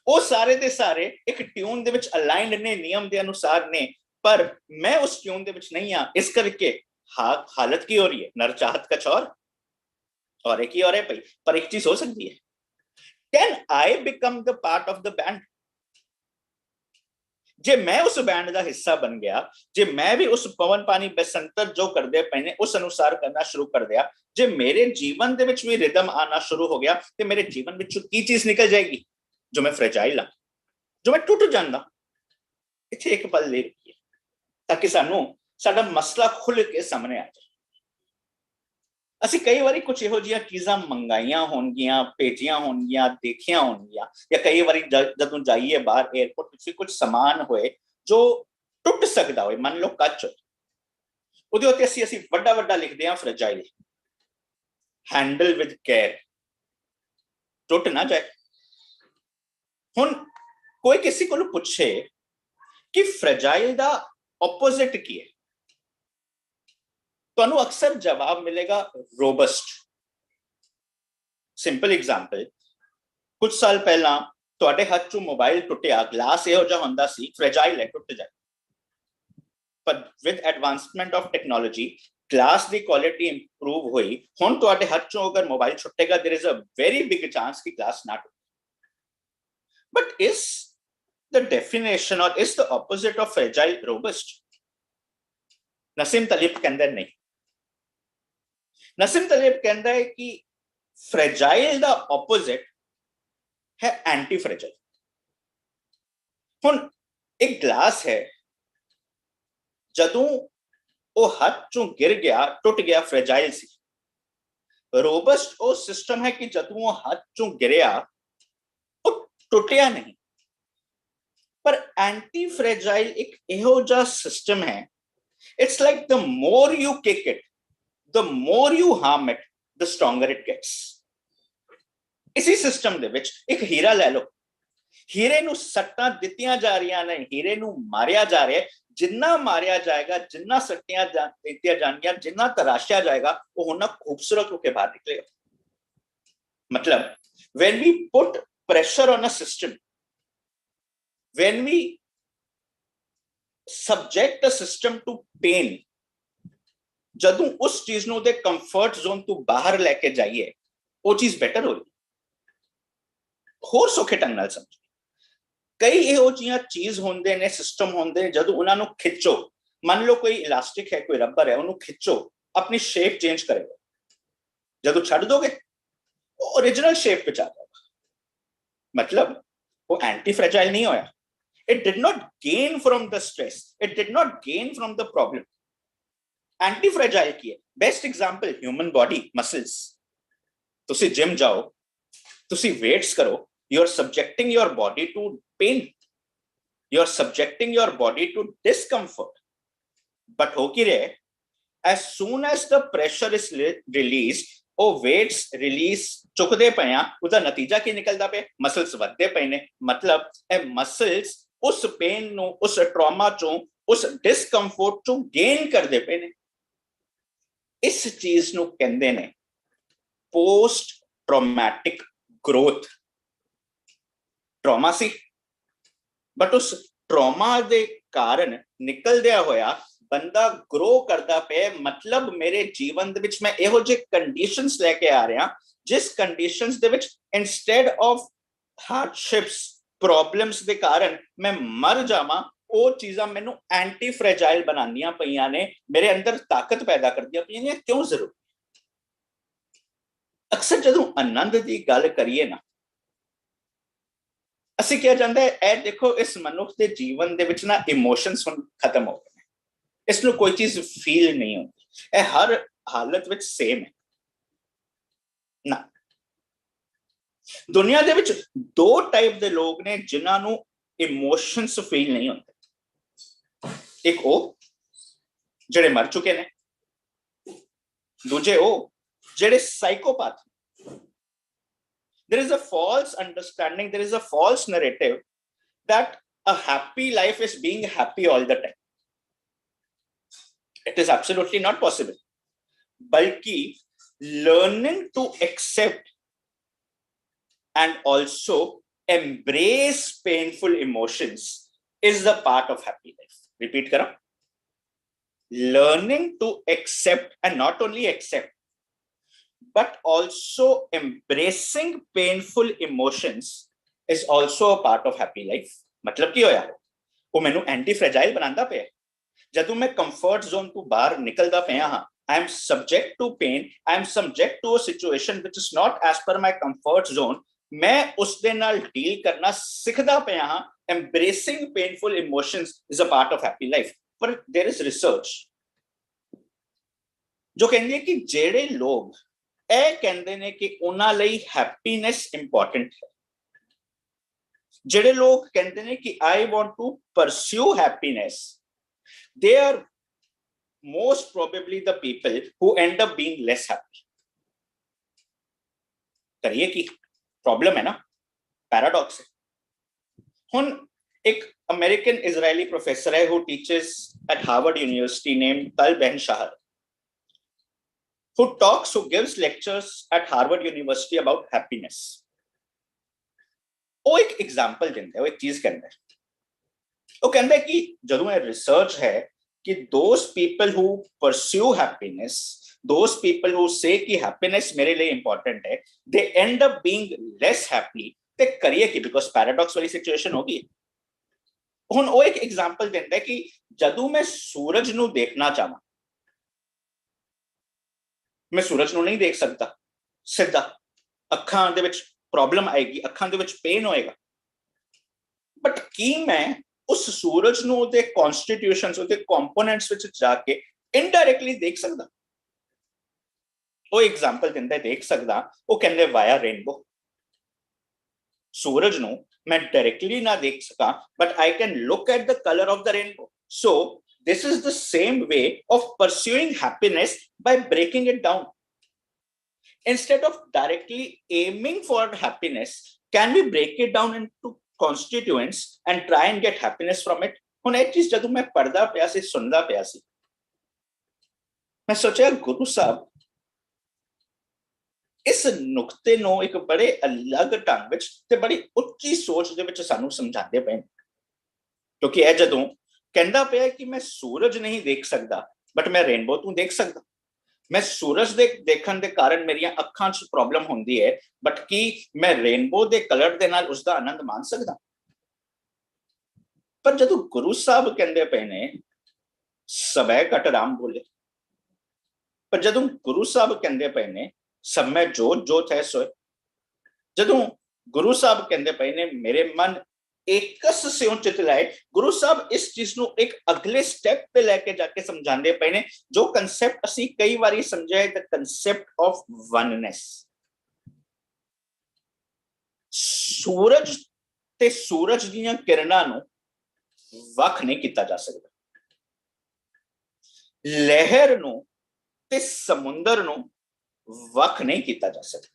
वो सारे दे सारे एक ट्यून दे विच अलाइंड ने, नियम दे अनुसार ने, पर मैं उस ट्यून दे विच नहीं हां। इस करके हालत की हो रही है, नर चाहत कछ और एक ही और है भाई। पर एक चीज हो सकती है, can I become the part of the band? जे मैं उस बैंड का हिस्सा बन गया, जे मैं भी उस पवन पानी बसंतर जो करते पे ने उस अनुसार करना शुरू कर दिया, जे मेरे जीवन दे विच भी रिदम आना शुरू हो गया, तो मेरे जीवन विच की चीज निकल जाएगी? जो मैं फ्रेजाइल हाँ, जो मैं टूट जाना। इत्थे एक पल ले रखिए ताकि सानू साडा मसला खुल के सामने आ जाए। ਅਸੀਂ कई बारी कुछ ਇਹੋ ਜਿਹੀਆਂ ਚੀਜ਼ਾਂ ਮੰਗਾਈਆਂ ਹੋਣਗੀਆਂ, ਭੇਜੀਆਂ ਹੋਣਗੀਆਂ, ਦੇਖੀਆਂ ਹੋਣਗੀਆਂ, ਜਾਂ ਕਈ ਵਾਰੀ ਜਦੋਂ ਜਾਈਏ ਬਾਹਰ 에어ਪੋਰਟ ਵਿੱਚ ਕੁਝ ਸਮਾਨ ਹੋਏ ਜੋ ਟੁੱਟ ਸਕਦਾ ਹੋਏ, ਮੰਨ ਲਓ ਕੱਚ, ਉਹਦੇ ਉੱਤੇ ਅਸੀਂ ਵੱਡਾ ਵੱਡਾ ਲਿਖਦੇ ਹਾਂ ਫ੍ਰੈਜਾਈਲ, हैंडल विद केयर, टुट ना जाए। हुण कोई किसी को पूछे कि फ्रैजाइल दा ऑपोजिट की है, तो अक्सर जवाब मिलेगा रोबस्ट। सिंपल एग्जाम्पल, कुछ साल पहला तुहाडे हाथ चों मोबाइल टुटिया, ग्लास इहो जिहा हुंदा सी, फ्रैजाइल है, टुट जाए। पर with advancement of technology glass की क्वालिटी इंप्रूव हुई। हुण तुहाडे हाथ चों अगर मोबाइल छुटेगा, there is a very big chance कि ग्लास ना टुटे। बट इज द डेफिनेशन और is the opposite of fragile robust? Nassim Taleb कहंदा नहीं। नसीम तलीब कहता है कि फ्रैजाइल दा ऑपोजिट है एंटी फ्रैजाइल। हुण एक ग्लास है, जदों वो हाथ चों गिर गया, टुट गया, फ्रैजाइल सी। रोबस्ट वो सिस्टम है कि जदों वो हाथ चों गिरया वो टुटिया नहीं। पर एंटी फ्रैजाइल एक इहो जिहा सिस्टम है It's like the more you kick it, the more you harm it, the stronger it gets. इसी सिस्टम ਦੇ ਵਿੱਚ ਇੱਕ ਹੀਰਾ ਲੈ ਲਓ, ਹੀਰੇ ਨੂੰ ਸੱਟਾਂ ਦਿੱਤੀਆਂ ਜਾ ਰਹੀਆਂ ਨੇ, ਹੀਰੇ ਨੂੰ ਮਾਰਿਆ ਜਾ ਰਿਹਾ ਹੈ, ਜਿੰਨਾ ਮਾਰਿਆ ਜਾਏਗਾ, ਜਿੰਨਾ ਸੱਟੀਆਂ ਦਿੱਤੀਆਂ ਜਾਣਗੀਆਂ, ਜਿੰਨਾ ਤਰਾਸ਼ਿਆ ਜਾਏਗਾ, ਉਹ ਉਹਨਾਂ ਖੂਬਸੂਰਤ ਹੋ ਕੇ ਬਾਹਰ ਨਿਕਲੇਗਾ। ਮਤਲਬ when we put pressure on a system, when we subject a system to pain, ਜਦੋਂ ਉਸ ਚੀਜ਼ ਨੂੰ ਉਹਦੇ ਕੰਫਰਟ ਜ਼ੋਨ ਤੋਂ ਬਾਹਰ ਲੈ ਕੇ ਜਾਈਏ, ਉਹ ਚੀਜ਼ ਬੈਟਰ ਹੋਈ। ਹੋਰ ਸੌਖੇ ਢੰਗ ਨਾਲ ਸਮਝੋ, ਕਈ ਇਹੋ ਜਿਹੀਆਂ ਚੀਜ਼ ਹੁੰਦੇ ਨੇ, ਸਿਸਟਮ ਹੁੰਦੇ ਨੇ, ਜਦੋਂ ਉਹਨਾਂ ਨੂੰ ਖਿੱਚੋ, ਮੰਨ ਲਓ ਕੋਈ ਇਲਾਸਟਿਕ ਹੈ, ਕੋਈ ਰਬਰ ਹੈ, ਉਹਨੂੰ ਖਿੱਚੋ, ਆਪਣੀ ਸ਼ੇਪ ਚੇਂਜ ਕਰੇਗਾ, ਜਦੋਂ ਛੱਡ ਦੋਗੇ ਉਹ ओरिजिनल ਸ਼ੇਪ ਵਿੱਚ ਆ ਜਾਏਗਾ। ਮਤਲਬ ਉਹ ਐਂਟੀ ਫ੍ਰੈਜਾਈਲ ਨਹੀਂ ਹੋਇਆ। It did not gain from the stress, it did not gain from the problem. Antifragile की है। Best example human body, muscles. तुसी जिम जाओ, तुसी वेट्स करो, you are subjecting your body to pain, you are subjecting your body to discomfort, but हो की रहे, as soon as the pressure is released, ਉਹ weights release ਚੁੱਕਦੇ ਪਏ ਆ, ਉਹਦਾ ਨਤੀਜਾ ਕੀ ਨਿਕਲਦਾ ਪਿਆ? ਮਸਲਸ ਵੱਧਦੇ ਪਏ ਨੇ। ਮਤਲਬ ਇਹ ਮਸਲਸ ਉਸ ਪੇਨ ਨੂੰ, ਉਸ ਟਰਾਮਾ ਚੋਂ, ਉਸ ਡਿਸਕੰਫਰਟ ਚੋਂ ਗੇਨ ਕਰਦੇ ਪਏ ਨੇ। ਇਸ ਚੀਜ਼ ਨੂੰ ਕਹਿੰਦੇ ਨੇ ਪੋਸਟ ਟਰਾਮੈਟਿਕ ਗਰੋਥ। ਟਰਾਮਾ ਸੀ, ਬਟ ਉਸ ਟਰਾਮਾ ਦੇ ਕਾਰਨ ਨਿਕਲਦਿਆ ਹੋਇਆ ਬੰਦਾ ਗਰੋ ਕਰਦਾ ਪਿਆ। ਮਤਲਬ ਮੇਰੇ ਜੀਵਨ ਦੇ ਵਿੱਚ ਮੈਂ ਇਹੋ ਜਿਹੇ ਕੰਡੀਸ਼ਨਸ ਲੈ ਕੇ ਆ ਰਿਹਾ, ਜਿਸ ਕੰਡੀਸ਼ਨਸ ਦੇ ਵਿੱਚ ਇਨਸਟੈਡ ਆਫ ਹਾਰਡਸ਼ਿਪਸ, ਪ੍ਰੋਬਲਮਸ ਦੇ ਕਾਰਨ ਮੈਂ ਮਰ ਜਾਵਾਂ, ਉਹ ਚੀਜ਼ਾਂ ਮੈਨੂੰ ਐਂਟੀ ਫ੍ਰੈਜਾਈਲ ਬਣਾਉਂਦੀਆਂ ਪਈਆਂ ਨੇ, ਮੇਰੇ ਅੰਦਰ ਤਾਕਤ ਪੈਦਾ ਕਰਦੀਆਂ ਪਈਆਂ ਨੇ। ਕਿਉਂ ਜ਼ਰੂਰੀ? ਅਕਸਰ ਜਦੋਂ ਆਨੰਦ ਦੀ ਗੱਲ ਕਰੀਏ ਨਾ, ਅਸੀਂ ਕਿਹਾ ਜਾਂਦਾ ਹੈ ਇਹ ਦੇਖੋ ਇਸ ਮਨੁੱਖ ਦੇ ਜੀਵਨ ਦੇ ਵਿੱਚ ਨਾ ਇਮੋਸ਼ਨਸ ਹੁਣ ਖਤਮ ਹੋ ਗਏ, ਇਸ ਨੂੰ ਕੋਈ ਚੀਜ਼ ਫੀਲ ਨਹੀਂ ਹੁੰਦੀ, ਇਹ ਹਰ ਹਾਲਤ ਵਿੱਚ ਸੇਮ ਹੈ ਨਾ। ਦੁਨੀਆ ਦੇ ਵਿੱਚ ਦੋ ਟਾਈਪ ਦੇ ਲੋਕ ਨੇ ਜਿਨ੍ਹਾਂ ਨੂੰ ਇਮੋਸ਼ਨਸ ਫੀਲ ਨਹੀਂ ਹੁੰਦੇ। ਇੱਕ ਉਹ ਜਿਹੜੇ ਮਰ ਚੁੱਕੇ ਨੇ, ਦੂਜੇ ਉਹ ਜਿਹੜੇ psychopath. There is a false understanding, there is a false narrative that a happy life is being happy all the time. It is absolutely not possible. Balki learning to accept and also embrace painful emotions is the part of happy life. Repeat karo. Learning to accept, and not only accept, but also embracing painful emotions is also a part of happy life. मतलब ਕੀ ਹੋਇਆ? ਉਹ ਮੈਨੂੰ anti ਫ੍ਰੈਜਾਈਲ ਬਣਾਉਂਦਾ ਪਿਆ। ਜਦੋਂ ਮੈਂ comfort zone ਤੋਂ ਬਾਹਰ ਨਿਕਲਦਾ ਪਿਆ ਹਾਂ, I am subject to pain, I am subject to a situation which is not as per my comfort zone, ਮੈਂ ਉਸ ਦੇ ਨਾਲ ਡੀਲ ਕਰਨਾ ਸਿੱਖਦਾ ਪਿਆ ਹਾਂ। Embracing painful emotions is a part of happy life. But there is research ਜੋ ਕਹਿੰਦੀ ਹੈ ਕਿ ਜਿਹੜੇ ਲੋਕ ਇਹ ਕਹਿੰਦੇ ਨੇ ਕਿ ਉਹਨਾਂ ਲਈ ਹੈਪੀਨੈਸ ਇੰਪੋਰਟੈਂਟ ਹੈ, ਜਿਹੜੇ ਲੋਕ ਕਹਿੰਦੇ ਨੇ ਕਿ I want to pursue happiness, they are most probably the people who end up being less happy. करिए कि प्रॉब्लम है ना, पैराडॉक्स है। ਹੁਣ ਇੱਕ अमेरिकन इजरायली प्रोफेसर है who teaches at Harvard University named Tal Ben-Shahar, who gives lectures at Harvard University about happiness. ਉਹ ਇੱਕ एग्जाम्पल ਦਿੰਦਾ ਹੈ, ਉਹ ਇੱਕ ਚੀਜ਼ ਕਹਿੰਦਾ ਹੈ। ਉਹ ਕਹਿੰਦਾ ਹੈ ਕਿ ਜਦੋਂ ਇਹ ਰਿਸਰਚ ਹੈ ਕਿ those people who pursue happiness, those people who say कि happiness मेरे लिए important है, they end up being less happy। ਤੇ ਕਰੀਏ ਕਿ because paradox ਵਾਲੀ ਸਿਚੁਏਸ਼ਨ ਹੋ ਗਈ। ਹੁਣ ਉਹ ਇੱਕ एग्जाम्पल ਦਿੰਦਾ ਹੈ ਕਿ ਜਦੋਂ ਮੈਂ ਸੂਰਜ ਨੂੰ ਦੇਖਣਾ ਚਾਹਾਂ, ਮੈਂ ਸੂਰਜ ਨੂੰ ਨਹੀਂ ਦੇਖ ਸਕਦਾ ਸਿੱਧਾ, ਅੱਖਾਂ ਦੇ ਵਿੱਚ ਪ੍ਰੋਬਲਮ ਆਏਗੀ, ਅੱਖਾਂ ਦੇ ਵਿੱਚ ਪੇਨ ਹੋਏਗਾ। ਬਟ ਕੀ ਮੈਂ ਉਸ ਸੂਰਜ ਨੂੰ ਉਹਦੇ ਕਨਸਟੀਟਿਊਸ਼ਨਸ, ਉਹਦੇ ਕੰਪੋਨੈਂਟਸ ਵਿੱਚ ਜਾ ਕੇ ਇਨਡਾਇਰੈਕਟਲੀ ਦੇਖ ਸਕਦਾ? ਉਹ ਐਗਜ਼ਾਮਪਲ ਦਿੰਦਾ ਦੇਖ ਸਕਦਾ। ਉਹ ਕਹਿੰਦੇ ਵਾਇਆ ਰੇਨਬੋ। ਸੂਰਜ ਨੂੰ ਮੈਂ ਡਾਇਰੈਕਟਲੀ ਨਾ ਦੇਖ ਸਕਾਂ, but I can look at the colour of the rainbow. So this is the same way of pursuing happiness by breaking it down. Instead of directly aiming for happiness, can we break it down into constituents and try and get happiness from it? ਹੁਣ ਇਹ ਚੀਜ਼ ਜਦੋਂ ਮੈਂ ਪੜਦਾ ਪਿਆ ਸੀ, ਸੁਣਦਾ ਪਿਆ ਸੀ, ਮੈਂ ਸੋਚਿਆ ਗੁਰੂ ਸਾਹਿਬ ਇਸ ਨੁਕਤੇ ਨੂੰ ਇੱਕ ਬੜੇ ਅਲੱਗ ਢੰਗ ਵਿੱਚ ਤੇ ਬੜੀ ਉੱਚੀ ਸੋਚ ਦੇ ਵਿੱਚ ਸਾਨੂੰ ਸਮਝਾਉਂਦੇ ਪਏ, ਕਿਉਂਕਿ ਇਹ ਜਦੋਂ ਕਹਿੰਦਾ ਪਿਆ ਕਿ ਮੈਂ ਸੂਰਜ ਨਹੀਂ ਦੇਖ ਸਕਦਾ ਬਟ ਮੈਂ ਰੇਨਬੋ ਤੋਂ ਦੇਖ ਸਕਦਾ, ਮੈਂ ਸੂਰਜ ਦੇ ਦੇਖਣ ਦੇ ਕਾਰਨ ਮੇਰੀਆਂ ਅੱਖਾਂ 'ਚ ਪ੍ਰੋਬਲਮ ਹੁੰਦੀ ਹੈ ਬਟ ਕੀ ਮੈਂ ਰੇਨਬੋ ਦੇ ਕਲਰ ਦੇ ਨਾਲ ਉਸਦਾ ਆਨੰਦ ਮਾਣ ਸਕਦਾ? ਪਰ ਜਦੋਂ ਗੁਰੂ ਸਾਹਿਬ ਕਹਿੰਦੇ ਪਏ ਨੇ ਸਭੈ ਘਟ ਰਾਮ ਬੋਲੇ, ਪਰ ਜਦੋਂ ਗੁਰੂ ਸਾਹਿਬ ਕਹਿੰਦੇ ਪਏ ਨੇ ਸਭ ਮੈਂ ਜੋਤ ਜੋਤ ਹੈ ਸੋਏ, ਜਦੋਂ ਗੁਰੂ ਸਾਹਿਬ ਕਹਿੰਦੇ ਪਏ ਨੇ ਮੇਰੇ ਮਨ एकस स्यों चित लाए, गुरु साहब इस चीज ਨੂੰ ਇੱਕ ਅਗਲੇ ਸਟੈਪ ਤੇ ਲੈ ਕੇ ਜਾ ਕੇ ਸਮਝਾਉਂਦੇ ਪਏ ਨੇ, ਜੋ ਕਨਸੈਪਟ ਅਸੀਂ ਕਈ ਵਾਰੀ ਸਮਝਿਆ ਹੈ, ਦ ਕਨਸੈਪਟ ਆਫ ਵਨਨੈਸ। ਸੂਰਜ ਤੇ ਸੂਰਜ ਦੀਆਂ ਕਿਰਨਾਂ ਨੂੰ ਵੱਖ ਨਹੀਂ ਕੀਤਾ ਜਾ ਸਕਦਾ, ਲਹਿਰ ਨੂੰ ਤੇ ਸਮੁੰਦਰ ਨੂੰ ਵੱਖ ਨਹੀਂ ਕੀਤਾ ਜਾ ਸਕਦਾ।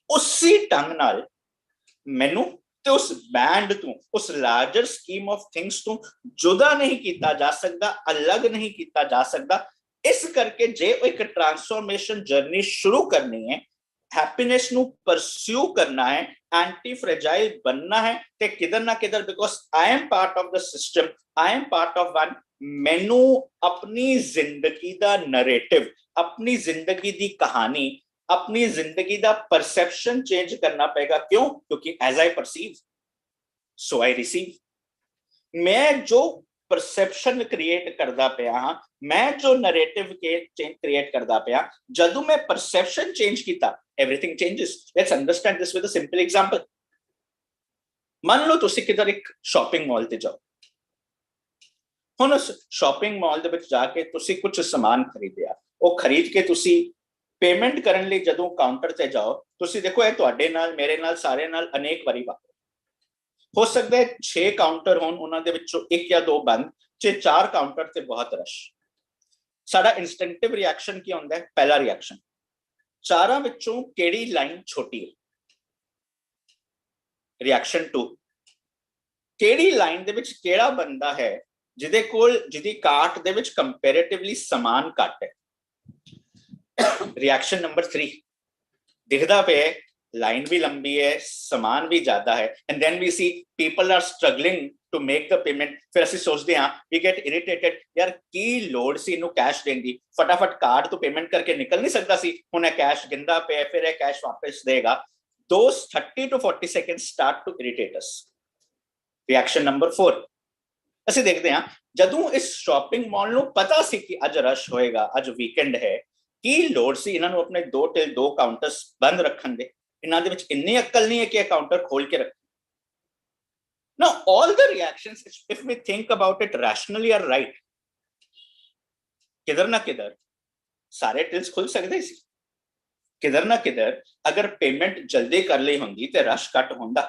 ਉਸੇ ਢੰਗ ਨਾਲ ਮੈਨੂੰ ਤੇ ਉਸ ਬੈਂਡ ਤੋਂ, ਉਸ ਲਾਰਜਰ ਸਕੀਮ ਆਫ ਥਿੰਗਸ ਤੋਂ ਜੁਦਾ ਨਹੀਂ ਕੀਤਾ ਜਾ ਸਕਦਾ, ਅਲੱਗ ਨਹੀਂ ਕੀਤਾ ਜਾ ਸਕਦਾ। ਇਸ ਕਰਕੇ ਜੇ ਇੱਕ ਟ੍ਰਾਂਸਫੋਰਮੇਸ਼ਨ ਜਰਨੀ ਸ਼ੁਰੂ ਕਰਨੀ ਹੈ, हैप्पीनेस ਨੂੰ ਪਰਸਿਊ ਕਰਨਾ ਹੈ, ਐਂਟੀ ਫ੍ਰੈਜਾਈਲ ਬਣਨਾ ਹੈ, ਤੇ ਕਿਧਰ ਨਾ ਕਿਧਰ because I am part of the system, I am part of one, ਮੈਨੂੰ ਆਪਣੀ ਜ਼ਿੰਦਗੀ ਦਾ ਨਰੇਟਿਵ, ਆਪਣੀ ਜ਼ਿੰਦਗੀ ਦੀ ਕਹਾਣੀ, अपनी जिंदगी का परसेप्शन चेंज करना पड़ेगा। क्यों? क्योंकि as I perceive so I receive. मैं जो परसेप्शन क्रिएट करता पाया हाँ, मैं जो नरेटिव क्रिएट करता पाया, जदों मैं परसेप्शन चेंज किया everything changes. Let's understand this with a simple example. मान लो तुसी किधर एक शॉपिंग मॉल ते जाओ, हुण उस शॉपिंग मॉल दे विच जाके तुसी कुछ सामान खरीदिया, वो खरीद के तुसी पेमेंट करने लिए जदों काउंटर ते जाओ, तुसी देखो ये तुहाडे नाल, मेरे नाल, सारे नाल अनेक बारी वापरे हो सकता है 6 काउंटर होण, उन्हां दे विचों 1 या 2 बंद, 4 काउंटर ते बहुत रश। साडा इंस्टिंक्टिव रिएक्शन की हुंदा है? पहला रिएक्शन, चारां विचों केड़ी लाइन छोटी है? रिएक्शन 2, केड़ी लाइन दे विच केड़ा बंदा है जिहदे कोल, जिहदी कार्ट दे विच कंपैरेटिवली समान घट है? रिएक्शन नंबर 3, दिखदा पे लाइन भी लंबी है, सामान भी ज्यादा है, and then we see people are struggling to make the payment. फिर ਅਸੀਂ सोचते हैं, वी गेट इरिटेटेड, यार की लोड़ सी इनू कैश देने दी, फटाफट कार्ड तो पेमेंट करके निकल नहीं सकता सी, हुण कैश गिंदा पे, फिर कैश वापस देगा। Those 30 to 40 seconds start to irritate us। Reaction number 4, ਅਸੀਂ ਦੇਖਦੇ ਹਾਂ ਜਦੋਂ ਇਸ ਸ਼ਾਪਿੰਗ ਮਾਲ ਨੂੰ ਪਤਾ ਸੀ ਕਿ ਅੱਜ ਰਸ਼ ਹੋਏਗਾ, ਅੱਜ ਵੀਕਐਂਡ ਹੈ, ਕੀ ਲੋੜ ਸੀ ਇਹਨਾਂ ਨੂੰ ਆਪਣੇ 2 till 2 ਕਾਊਂਟਰਸ ਬੰਦ ਰੱਖਣ ਦੇ? ਇਹਨਾਂ ਦੇ ਵਿੱਚ ਇੰਨੀ ਅਕਲ ਨਹੀਂ ਹੈ ਕਿ ਇਹ ਕਾਊਂਟਰ ਖੋਲ ਕੇ ਰੱਖ। Now all the reactions, if we think about it rationally, are right। किधर ना किधर सारे टिल्स खुल सकते सी, किधर ना किधर अगर पेमेंट जल्दी कर ली होंगी तो रश घट होंदा।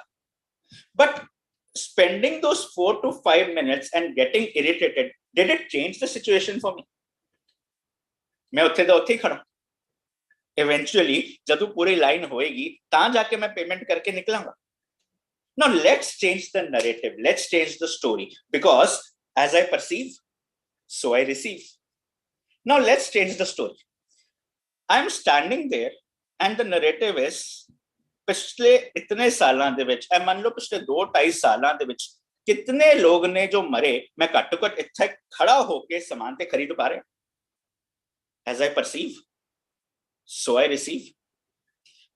But spending those 4 to 5 minutes and getting irritated, did it change the situation for me? मैं उत्थे दा उत्थे ही खड़ा, इवेंचुअली जदों पूरी लाइन होएगी तां जाके मैं पेमेंट करके निकलांगा। Now let's change the narrative, let's change the story, because as I perceive so I receive। Now let's change the story। I'm standing there and the narrative is, पिछले इतने सालां दे विच, मान लो पिछले 2-2.5 सालां दे विच कितने लोग ने जो मरे, मैं घट घट इत्थे खड़ा होके सामान ते खरीद पा रहा। As I perceive so I receive।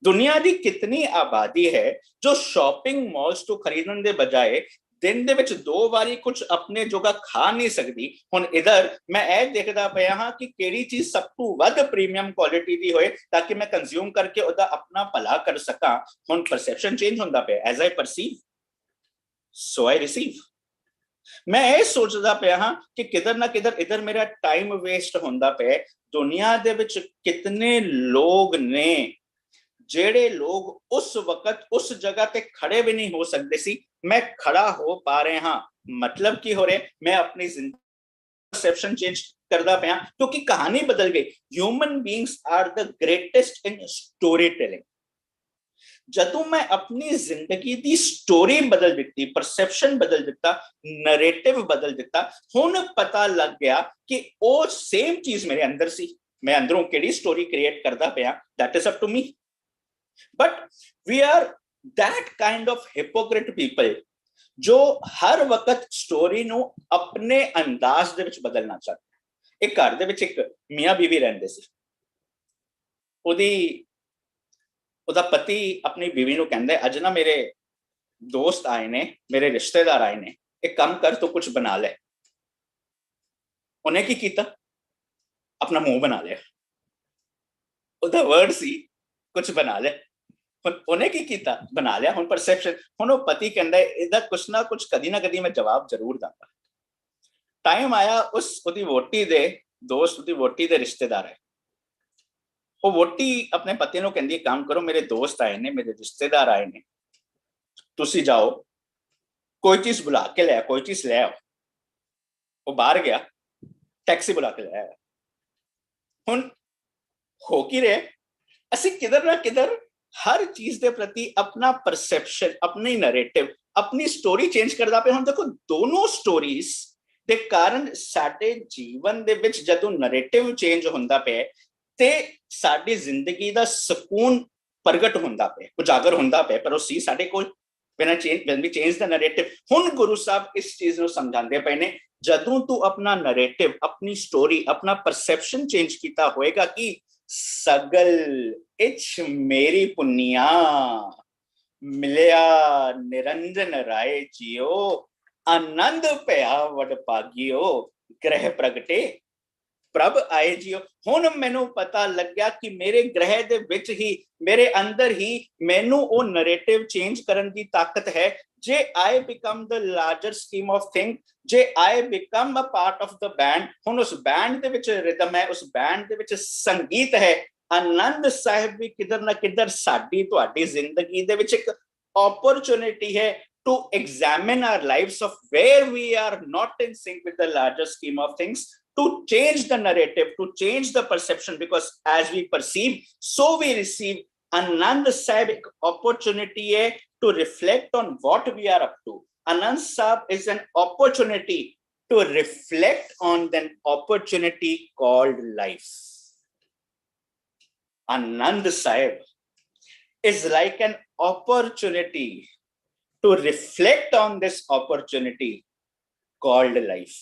दुनिया दी कितनी आबादी है जो शॉपिंग मॉल्स तो खरीदने दे बजाय दिन दे विच 2 वारी कुछ अपने जोगा खा नहीं सकती। हुण इधर मैं ए देखदा पिया हां कि केड़ी चीज सब तो वध प्रीमियम क्वालिटी दी होए ताकि मैं कंज्यूम करके ओदा अपना भला कर सका। हुण परसेप्शन चेंज हुंदा पिया। As I perceive so I receive. मैं ये सोचदा पिया हां कि किधर ना किधर इधर मेरा टाइम वेस्ट हुंदा पिया। दुनिया दे विच कितने लोग ने ਜਿਹੜੇ ਲੋਕ ਉਸ ਵਕਤ ਉਸ ਜਗ੍ਹਾ ਤੇ ਖੜੇ ਵੀ ਨਹੀਂ ਹੋ ਸਕਦੇ ਸੀ, ਮੈਂ ਖੜਾ ਹੋ ਪਾ ਰਹੇ ਹਾਂ। मतलब ਕੀ ਹੋ ਰਿਹਾ, ਮੈਂ ਆਪਣੀ ਜ਼ਿੰਦਗੀ परसेप्शन चेंज करदा पिया, क्योंकि कहानी बदल गई। Human beings are the greatest in storytelling. जदों मैं अपनी जिंदगी दी स्टोरी बदल दिती, परसेप्शन बदल दिता, नरेटिव बदल दिता, हुण पता लग गया कि वो सेम चीज मेरे अंदर सी, मैं अंदरों केड़ी स्टोरी क्रिएट करदा पिया, that is up to me. But we are that kind of hypocrite people जो हर वक्त स्टोरी ਨੂੰ ਆਪਣੇ ਅੰਦਾਜ਼ ਦੇ ਵਿੱਚ ਬਦਲਣਾ ਚਾਹੁੰਦੇ। ਇੱਕ ਘਰ ਦੇ ਵਿੱਚ ਇੱਕ ਮੀਆਂ ਬੀਵੀ ਰਹਿੰਦੇ ਸੀ। ਉਹਦਾ ਪਤੀ ਆਪਣੀ ਬੀਵੀ ਨੂੰ ਕਹਿੰਦਾ, ਅੱਜ ਨਾ ਮੇਰੇ ਦੋਸਤ ਆਏ ਨੇ, ਮੇਰੇ ਰਿਸ਼ਤੇਦਾਰ ਆਏ ਨੇ, ਇੱਕ ਕੰਮ ਕਰ, ਤੂੰ ਕੁਝ ਬਣਾ ਲੈ। ਉਹਨੇ ਕੀ ਕੀਤਾ, ਆਪਣਾ ਮੂੰਹ ਬਣਾ ਲਿਆ। ਉਹਦਾ ਵਰਡ ਸੀ ਕੁਝ ਬਣਾ ਲੈ। ਉਹਨੇ ਕੀ ਕੀਤਾ, ਬਣਾ ਲਿਆ। ਹੁਣ ਪਰਸੈਪਸ਼ਨ, ਹੁਣ ਉਹ ਪਤੀ ਕਹਿੰਦਾ ਇਹਦਾ ਕੁਛ ਨਾ ਕੁਛ ਕਦੀ ਨਾ ਕਦੀ ਮੈਂ ਜਵਾਬ ਜ਼ਰੂਰ ਦਾਂਗਾ। ਟਾਈਮ ਆਇਆ, ਉਹਦੀ ਵੋਟੀ ਦੇ ਦੋਸਤ, ਉਹਦੀ ਵੋਟੀ ਦੇ ਰਿਸ਼ਤੇਦਾਰ ਹੈ। ਉਹ ਵੋਟੀ ਆਪਣੇ ਪਤੀ ਨੂੰ ਕਹਿੰਦੀ, ਕੰਮ ਕਰੋ, ਮੇਰੇ ਦੋਸਤ ਆਏ ਨੇ, ਮੇਰੇ ਰਿਸ਼ਤੇਦਾਰ ਆਏ ਨੇ, ਤੁਸੀਂ ਜਾਓ ਕੋਈ ਚੀਜ਼ ਬੁਲਾ ਕੇ ਲੈ, ਕੋਈ ਚੀਜ਼ ਲੈ ਆਓ। ਉਹ ਬਾਹਰ ਗਿਆ, ਟੈਕਸੀ ਬੁਲਾ ਕੇ ਲੈ ਆਇਆ। ਹੁਣ ਹੋ ਕੀ ਰਿਹਾ, ਅਸੀਂ ਕਿਧਰ ਨਾ ਕਿਧਰ हर चीज के प्रति अपना परसेप्शन, अपनी नैरेटिव, अपनी स्टोरी चेंज करदा पे। हम देखो दोनों स्टोरीज दे कारण साडे जीवन दे विच जदों नैरेटिव चेंज हुंदा पे ते साडी जिंदगी दा सुकून प्रगट हुंदा पे, उजागर हुंदा पे। पर उसी साडे कोल when we change the narrative, हुण गुरु साहब इस चीज नु समझांदे पे ने, जदों तू अपना नैरेटिव, अपनी स्टोरी, अपना परसेप्शन चेंज कीता होएगा कि सगल इच मेरी पुनिया मिलिया निरंजन राय जियो, आनंद पया वड भागियो, ग्रह प्रगटे प्रभ आए जियो। हुण मैनू पता लग गया कि मेरे ग्रह दे विच ही, मेरे अंदर ही मैनू वो नैरेटिव चेंज करन दी ताकत है। जे I become the larger scheme of thing, जे I become a part of the band, हुण उस बैंड दे विच रिदम है, उस बैंड दे विच संगीत है। आनंद साहिब भी किधर ना किधर साडी तुहाडी जिंदगी दे विच एक अपॉर्चुनिटी है to examine our lives of where we are not in sync with the larger scheme of things, to change the narrative, to change the perception, because as we perceive, so we receive। Anand Sahib ek opportunity hai to reflect on what we are up to। Anand Sahib is an opportunity to reflect on an opportunity called life। Anand Sahib is like an opportunity to reflect on this opportunity called life।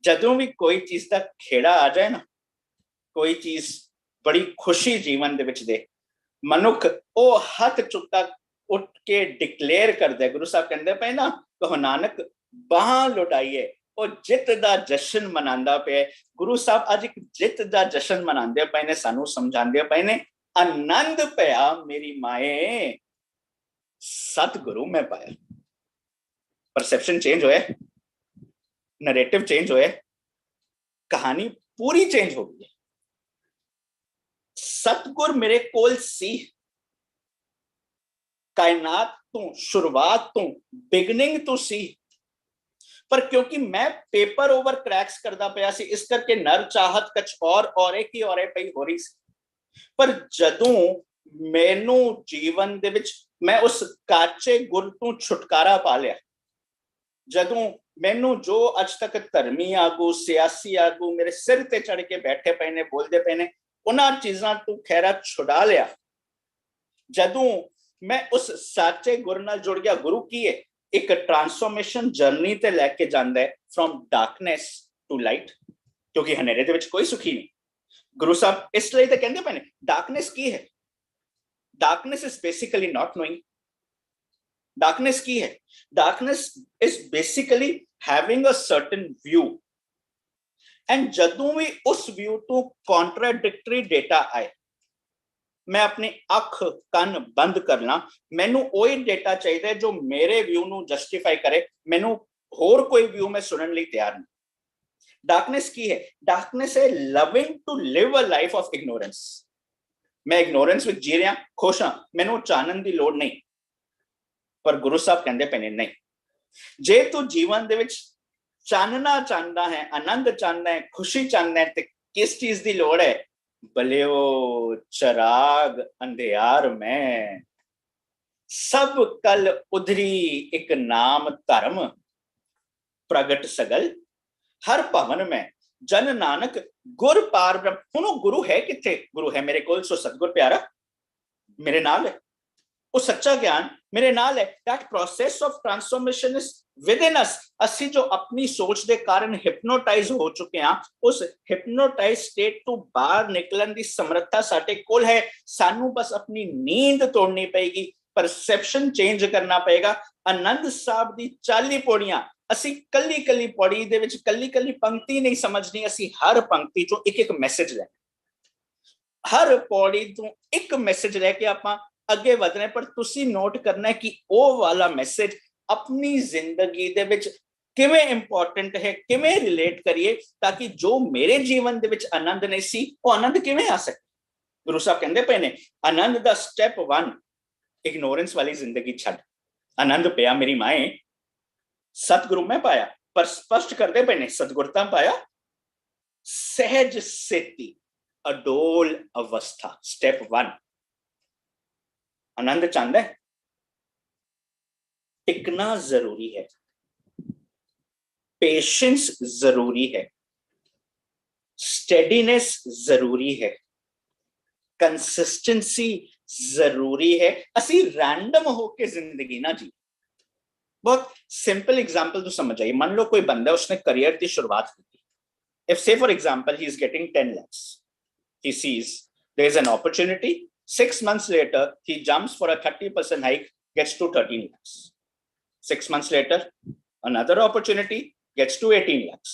जदों भी कोई चीज का खेड़ा आ जाए ना, कोई चीज बड़ी खुशी जीवन दे विच दे, मनुख ओ हथ चुका उठ के डिक्लेयर कर दे। गुरु साहब कहंदे पे ना, कहो नानक बाहां लुटाइए, ओ जित दा जश्न मनांदा पे। गुरु साहब अज एक जित दा जश्न मनांदे पे ने, सानू समझांदे पे ने, आनंद पया मेरी माए सतगुरु में पाया। परसेप्शन चेंज होया, नैरेटिव चेंज होया, कहानी पूरी चेंज हो गई। सतगुर मेरे कोल सी, कायनात तो, शुरुआत तो, बिगनिंग तो सी। पर क्योंकि मैं पेपर ओवर क्रैक्स करदा पिया सी, इस करके नर चाहत कछ और एक ही और पई हो रही सी। पर जदों मैनू जीवन दे विच मैं उस काचे गुर तो छुटकारा पा लिया, जदों मैनू जो अज तक धर्मी आगू, सियासी आगू मेरे सिर ते चढ़ के बैठे पे ने, बोलते पे ने, उन्हां चीजां तो खैरा छुड़ा लिया। जदों मैं उस साचे गुर नाल जुड़ गया। गुरु की है एक ट्रांसफॉर्मेशन जर्नी ते लेके जांदा है फ्रॉम डार्कनेस टू लाइट, क्योंकि हनेरे दे विच कोई सुखी नहीं। गुरु साहब इसलिए तो कहंदे पे ने, डार्कनेस की है, darkness is basically not knowing। darkness की है, darkness is basically having a certain view, and जदों भी उस व्यू तो contradictory data आए, मैं अपनी अख कान बंद करना, मैनू वही डेटा चाहिए जो मेरे व्यू नू जस्टिफाई करे, मैनू होर कोई व्यू मैं सुनने लिए तैयार नहीं। डार्कनेस की है, डार्कनेस है loving to live a life of ignorance. मैं ਇਗਨੋਰੈਂਸ ਵਿੱਚ ਜੀ ਰਿਹਾ, ਖੁਸ਼ ਹਾਂ, ਮੈਨੂੰ ਚਾਨਣ ਦੀ ਲੋੜ ਨਹੀਂ। ਪਰ ਗੁਰੂ ਸਾਹਿਬ ਕਹਿੰਦੇ ਪਏ ਨੇ ਨਹੀਂ, ਜੇ ਤੂੰ ਜੀਵਨ ਦੇ ਵਿੱਚ ਚਾਨਣਾ ਚਾਹੁੰਦਾ ਹੈ, ਆਨੰਦ ਚਾਹੁੰਦਾ ਹੈ, ਖੁਸ਼ੀ ਚਾਹੁੰਦਾ ਹੈ, ਤੇ ਕਿਸ ਚੀਜ਼ ਦੀ ਲੋੜ ਹੈ? ਬਲਿਓ ਚਰਾਗ ਅੰਧਿਆਰ ਮੈਂ ਸਭ ਕਲ ਉਧਰੀ ਇੱਕ ਨਾਮ ਧਰਮ ਪ੍ਰਗਟ ਸਗਲ ਹਰ ਭਵਨ ਮੈਂ ਜਨ ਨਾਨਕ ਗੁਰ ਪਾਰ ਬ੍ਰਹਮ। ਹੁਣ ਉਹ ਗੁਰੂ ਹੈ ਕਿੱਥੇ? ਗੁਰੂ ਹੈ ਮੇਰੇ ਕੋਲ, ਸੋ ਸਤਿਗੁਰ ਪਿਆਰਾ ਮੇਰੇ ਨਾਲ ਹੈ, ਉਹ ਸੱਚਾ ਗਿਆਨ ਮੇਰੇ ਨਾਲ ਹੈ। that process of transformation is within us। ਅਸੀਂ ਜੋ ਆਪਣੀ ਸੋਚ ਦੇ ਕਾਰਨ ਹਿਪਨੋਟਾਈਜ਼ ਹੋ ਚੁੱਕੇ ਹਾਂ, ਉਸ ਹਿਪਨੋਟਾਈਜ਼ ਸਟੇਟ ਤੋਂ ਬਾਹਰ ਨਿਕਲਣ ਦੀ ਸਮਰੱਥਾ ਸਾਡੇ ਕੋਲ ਹੈ। ਸਾਨੂੰ ਬਸ ਆਪਣੀ ਨੀਂਦ ਤੋੜਨੀ ਪਏਗੀ, ਪਰਸੈਪਸ਼ਨ ਚੇਂਜ ਕਰਨਾ ਪਏਗਾ। ਆਨੰਦ ਸਾਹਿਬ ਦੀ 40 ਪੌੜੀਆਂ ਅਸੀਂ ਕੱਲੀ ਕੱਲੀ ਪੌੜੀ ਦੇ ਵਿੱਚ ਕੱਲੀ ਕੱਲੀ ਪੰਕਤੀ ਨਹੀਂ ਸਮਝਣੀ, ਅਸੀਂ ਹਰ ਪੰਕਤੀ ਚੋਂ ਇੱਕ ਇੱਕ ਮੈਸੇਜ ਲੈ, ਹਰ ਪੌੜੀ ਤੋਂ ਇੱਕ ਮੈਸੇਜ ਲੈ ਕੇ ਆਪਾਂ ਅੱਗੇ ਵਧਣਾ। ਪਰ ਤੁਸੀਂ ਨੋਟ ਕਰਨਾ ਕਿ ਉਹ ਵਾਲਾ ਮੈਸੇਜ ਆਪਣੀ ਜ਼ਿੰਦਗੀ ਦੇ ਵਿੱਚ ਕਿਵੇਂ ਇੰਪੋਰਟੈਂਟ ਹੈ, ਕਿਵੇਂ ਰਿਲੇਟ ਕਰੀਏ, ਤਾਂ ਕਿ ਜੋ ਮੇਰੇ ਜੀਵਨ ਦੇ ਵਿੱਚ ਆਨੰਦ ਨਹੀਂ ਸੀ, ਉਹ ਆਨੰਦ ਕਿਵੇਂ ਆ ਸਕੇ। ਗੁਰੂ ਸਾਹਿਬ ਕਹਿੰਦੇ ਪਏ ਨੇ ਆਨੰਦ ਦਾ ਸਟੈਪ 1 ਇਗਨੋਰੈਂਸ ਵਾਲੀ ਜ਼ਿੰਦਗੀ ਛੱਡ। ਆਨੰਦ ਪਿਆ ਮੇਰੀ ਮਾਏ, ਸਤਿਗੁਰੂ ਮੈਂ ਪਾਇਆ, ਪਰ ਸਪਸ਼ਟ ਕਰਦੇ ਪਏ ਨੇ ਸਤਿਗੁਰਤਾ ਪਾਇਆ ਸਹਿਜ ਸੇਤੀ ਅਡੋਲ ਅਵਸਥਾ। ਸਟੈਪ 1 आनंद चाहता है, टिकना जरूरी है, पेशेंस जरूरी है, स्टेडीनेस जरूरी है, कंसिस्टेंसी जरूरी है। असी रैंडम होके जिंदगी ना जी। बहुत सिंपल एग्जांपल तो समझ आइए। मान लो कोई बंदा, उसने करियर की शुरुआत की, इफ से for example he is getting 10 lakhs, he sees there is an opportunity, 6 months later he jumps for a 30% hike, gets to 13 lakhs. 6 months later another opportunity, gets to 18 lakhs.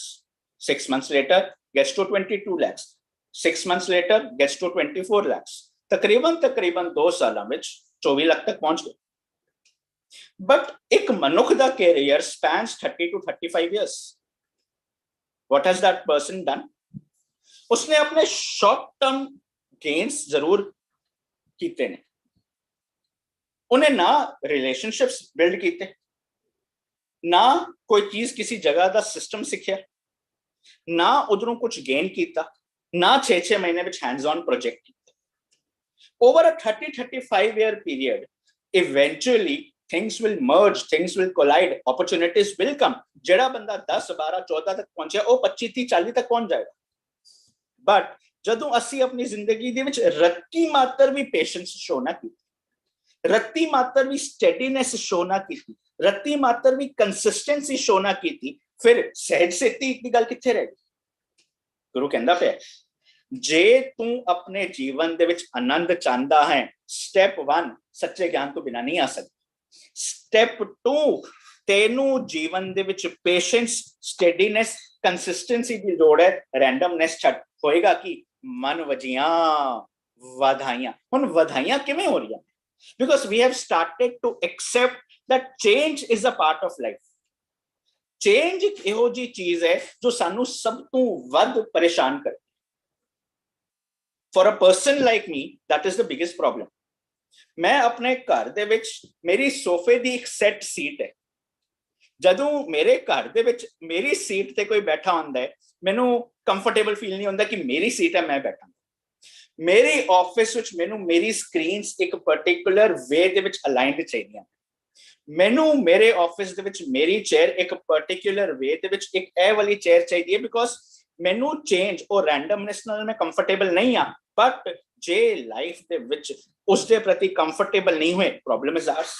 6 months later gets to 22 lakhs. 6 months later gets to 24 lakhs. तकरीबन 2 ਸਾਲਾਂ ਵਿੱਚ 24 ਲੱਖ ਤੱਕ ਪਹੁੰਚ ਗਏ। But एक मनुख ਦਾ career spans 30 to 35 years. What has that person done? उसने अपने short term gains जरूर ਕੀਤੇ ਨੇ, ਉਹਨੇ ਨਾ ਰਿਲੇਸ਼ਨਸ਼ਿਪਸ ਬਿਲਡ ਕੀਤੇ, ਨਾ ਕੋਈ ਚੀਜ਼ ਕਿਸੇ ਜਗ੍ਹਾ ਦਾ ਸਿਸਟਮ ਸਿੱਖਿਆ, ਨਾ ਉਧਰੋਂ ਕੁਝ ਗੇਨ ਕੀਤਾ, ਨਾ 6 ਮਹੀਨੇ ਵਿੱਚ ਹੈਂਡਸ ਔਨ ਪ੍ਰੋਜੈਕਟ ਕੀਤਾ। Over a 30-35 year period eventually things will merge, things will collide, opportunities will come। ਜਿਹੜਾ ਬੰਦਾ 10 12 14 ਤੱਕ ਪਹੁੰਚਿਆ, ਉਹ 25 30 40 ਤੱਕ ਪਹੁੰਚ ਜਾਏਗਾ। ਬਟ ਜਦੋਂ ਅਸੀਂ ਆਪਣੀ ਜ਼ਿੰਦਗੀ ਦੇ ਵਿੱਚ ਰੱਤੀ ਮਾਤਰ ਵੀ ਪੇਸ਼ੈਂਸ ਸ਼ੋ ਨਾ ਕੀਤੀ, ਰੱਤੀ ਮਾਤਰ ਵੀ ਸਟੈਡੀਨੈਸ ਸ਼ੋ ਨਾ ਕੀਤੀ, ਰੱਤੀ ਮਾਤਰ ਵੀ ਕੰਸਿਸਟੈਂਸੀ ਸ਼ੋ ਨਾ ਕੀਤੀ, ਫਿਰ ਸਹਿਜ ਸੇਤੀ ਦੀ ਗੱਲ ਕਿੱਥੇ ਰਹਿ ਗਈ? ਗੁਰੂ ਕਹਿੰਦਾ ਪਿਆ ਜੇ ਤੂੰ ਆਪਣੇ ਜੀਵਨ ਦੇ ਵਿੱਚ ਆਨੰਦ ਚਾਹੁੰਦਾ ਹੈ, ਸਟੈਪ 1 ਸੱਚੇ ਗਿਆਨ ਤੋਂ ਬਿਨਾਂ ਨਹੀਂ ਆ ਸਕਦਾ। ਸਟੈਪ 2 ਤੈਨੂੰ ਜੀਵਨ ਦੇ ਵਿੱਚ ਪੇਸ਼ੈਂਸ, ਸਟੈਡੀਨੈਸ, ਕੰਸਿਸਟੈਂਸੀ ਦੀ ਲੋੜ ਹੈ। ਰੈਂਡਮਨੈਸ ਛੱਡ। ਹੋਏਗਾ ਕਿ ਮਨ ਵਜੀਆਂ ਵਧਾਈਆਂ। ਹੁਣ ਵਧਾਈਆਂ ਕਿਵੇਂ ਹੋ ਰਹੀਆਂ? Because we have started to accept that change is a part of life। change ਇੱਕ ਇਹੋ ਜਿਹੀ ਚੀਜ਼ ਹੈ ਜੋ ਸਾਨੂੰ ਸਭ ਤੋਂ ਵੱਧ ਪਰੇਸ਼ਾਨ ਕਰੇ। for a person like me that is the biggest problem। ਮੈਂ ਆਪਣੇ ਘਰ ਦੇ ਵਿੱਚ ਮੇਰੀ ਸੋਫੇ ਦੀ ਇੱਕ ਸੈੱਟ ਸੀਟ ਹੈ। ਜਦੋਂ ਮੇਰੇ ਘਰ ਦੇ ਵਿੱਚ ਮੇਰੀ ਸੀਟ ਤੇ ਕੋਈ ਬੈਠਾ ਹੁੰਦਾ ਹੈ, ਮੈਨੂੰ ਕੰਫਰਟੇਬਲ ਫੀਲ ਨਹੀਂ ਹੁੰਦਾ ਕਿ ਮੇਰੀ ਸੀਟ ਹੈ, ਮੈਂ ਬੈਠਾ। ਮੇਰੀ ਆਫਿਸ ਵਿੱਚ ਮੈਨੂੰ ਮੇਰੀ ਸਕਰੀਨਸ ਇੱਕ ਪਾਰਟਿਕੂਲਰ ਵੇ ਦੇ ਵਿੱਚ ਅਲਾਈਨਡ ਚਾਹੀਦੀਆਂ। ਮੈਨੂੰ ਮੇਰੇ ਆਫਿਸ ਦੇ ਵਿੱਚ ਮੇਰੀ ਚੇਅਰ ਇੱਕ ਪਾਰਟਿਕੂਲਰ ਵੇ ਦੇ ਵਿੱਚ ਇੱਕ ਇਹ ਵਾਲੀ ਚੇਅਰ ਚਾਹੀਦੀ ਹੈ। ਬਿਕੋਜ਼ ਮੈਨੂੰ ਚੇਂਜ ਔਰ ਰੈਂਡਮਨੈਸ ਨਾਲ ਮੈਂ ਕੰਫਰਟੇਬਲ ਨਹੀਂ ਆ। ਬਟ ਜੇ ਲਾਈਫ ਦੇ ਵਿੱਚ ਉਸ ਦੇ ਪ੍ਰਤੀ ਕੰਫਰਟੇਬਲ ਨਹੀਂ ਹੋਏ, problem is ours.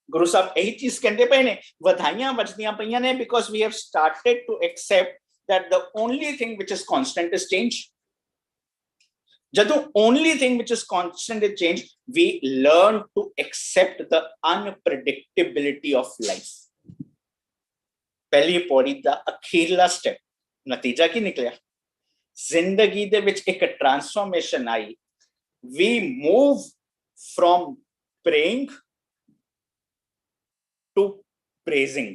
Guru Sahib ਇਹੀ ਚੀਜ਼ ਕਹਿੰਦੇ ਪਏ ਨੇ, ਵਧਾਈਆਂ ਵੱਜਦੀਆਂ ਪਈਆਂ ਨੇ because we have started to accept that the only thing which is constant is change। ਜਦੋਂ only thing which is constant is change, we learn to accept the unpredictability of life। ਪਹਿਲੀ ਪੌੜੀ ਦਾ ਅਖੀਰਲਾ ਸਟੈਪ ਨਤੀਜਾ ਕੀ ਨਿਕਲਿਆ? ਜ਼ਿੰਦਗੀ ਦੇ ਵਿੱਚ ਇੱਕ transformation I. we move from praying to praising।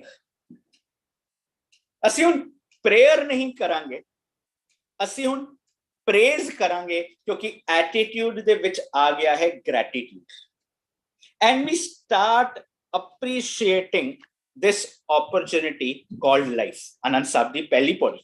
ਅਸੀਂ ਹੁਣ प्रेयर नहीं करांगे, ਅਸੀਂ ਹੁਣ प्रेज करांगे क्योंकि एटीट्यूड दे विच आ गया है gratitude, and we start appreciating this opportunity called life. Anand Sahib दी पहली पौड़ी,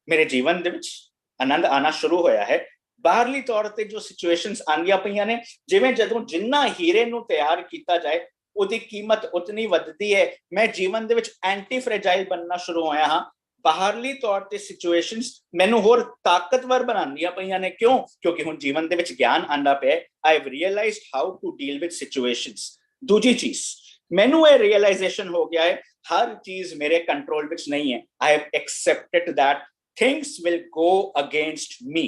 मेरे जीवन दे विच आनंद आना शुरू होया है बाहरली तौर ते जो सिचुएशंस आंदियां पईयां ने, जिवें जदों जिन्ना हीरे नूं तैयार कीता जाए ਉਹਦੀ ਕੀਮਤ ਉਤਨੀ ਵੱਧਦੀ ਹੈ। ਮੈਂ ਜੀਵਨ ਦੇ ਵਿੱਚ ਐਂਟੀ ਫ੍ਰੈਜਾਈਲ ਬਣਨਾ ਸ਼ੁਰੂ ਹੋਇਆ ਹਾਂ। ਬਾਹਰਲੀ ਤੌਰ ਤੇ ਸਿਚੁਏਸ਼ਨਸ ਮੈਨੂੰ ਹੋਰ ਤਾਕਤਵਰ ਬਣਾਉਂਦੀਆਂ ਪਈਆਂ ਨੇ। ਕਿਉਂ? ਕਿਉਂਕਿ ਹੁਣ ਜੀਵਨ ਦੇ ਵਿੱਚ ਗਿਆਨ ਆਂਦਾ ਪਿਆ। I have realised how to deal with situations. ਦੂਜੀ ਚੀਜ਼, ਮੈਨੂੰ ਇਹ ਰੀਅਲਾਈਜ਼ੇਸ਼ਨ ਹੋ ਗਿਆ ਹੈ ਹਰ ਚੀਜ਼ ਮੇਰੇ ਕੰਟਰੋਲ ਵਿੱਚ ਨਹੀਂ ਹੈ। I have accepted that things will go against me,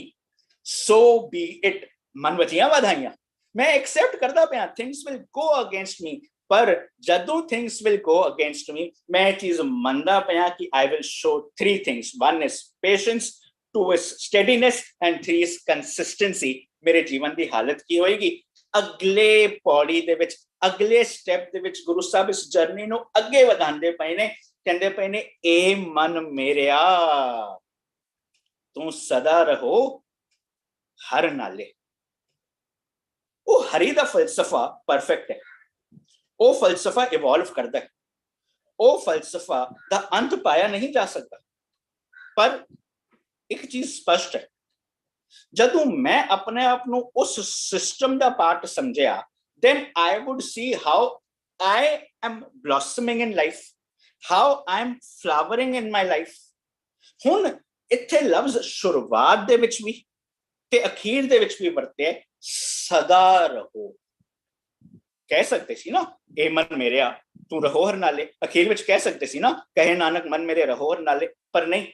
so B it. मन वजियां ਵਧਾਈਆਂ, मैं एक्सेप्ट करता पिया things will go against me, पर जदों things will go against me मैं चीज मनदा पिया कि I will show 3 things. 1 is patience, 2 is steadiness and 3 is consistency. मेरे जीवन की हालत की होएगी? अगले पौड़ी दे विच, अगले स्टेप दे विच गुरु साहब इस जर्नी नु अगे वधांदे पए ने, कहंदे पए ने ए मन मेरेया तू सदा रहो हर नाले। वो हरी दा फलसफा परफेक्ट है, वो फलसफा इवॉल्व करता है, वो फलसफा दा अंत पाया नहीं जा सकता। पर एक चीज स्पष्ट है, जदों मैं अपने आप को उस सिस्टम दा part समझिया, then I would see how I am blossoming in life, how I am flowering in my life। हुन इत्थे लफ्ज शुरुआत दे विच भी ते अखीर दे विच भी वरते सदा रहो। कह सकते सी ना ए मन मेरेया तू रहो हर नाले, अखीर विच कह सकते सी ना कहे नानक मन मेरे रहो हर नाले, पर नहीं।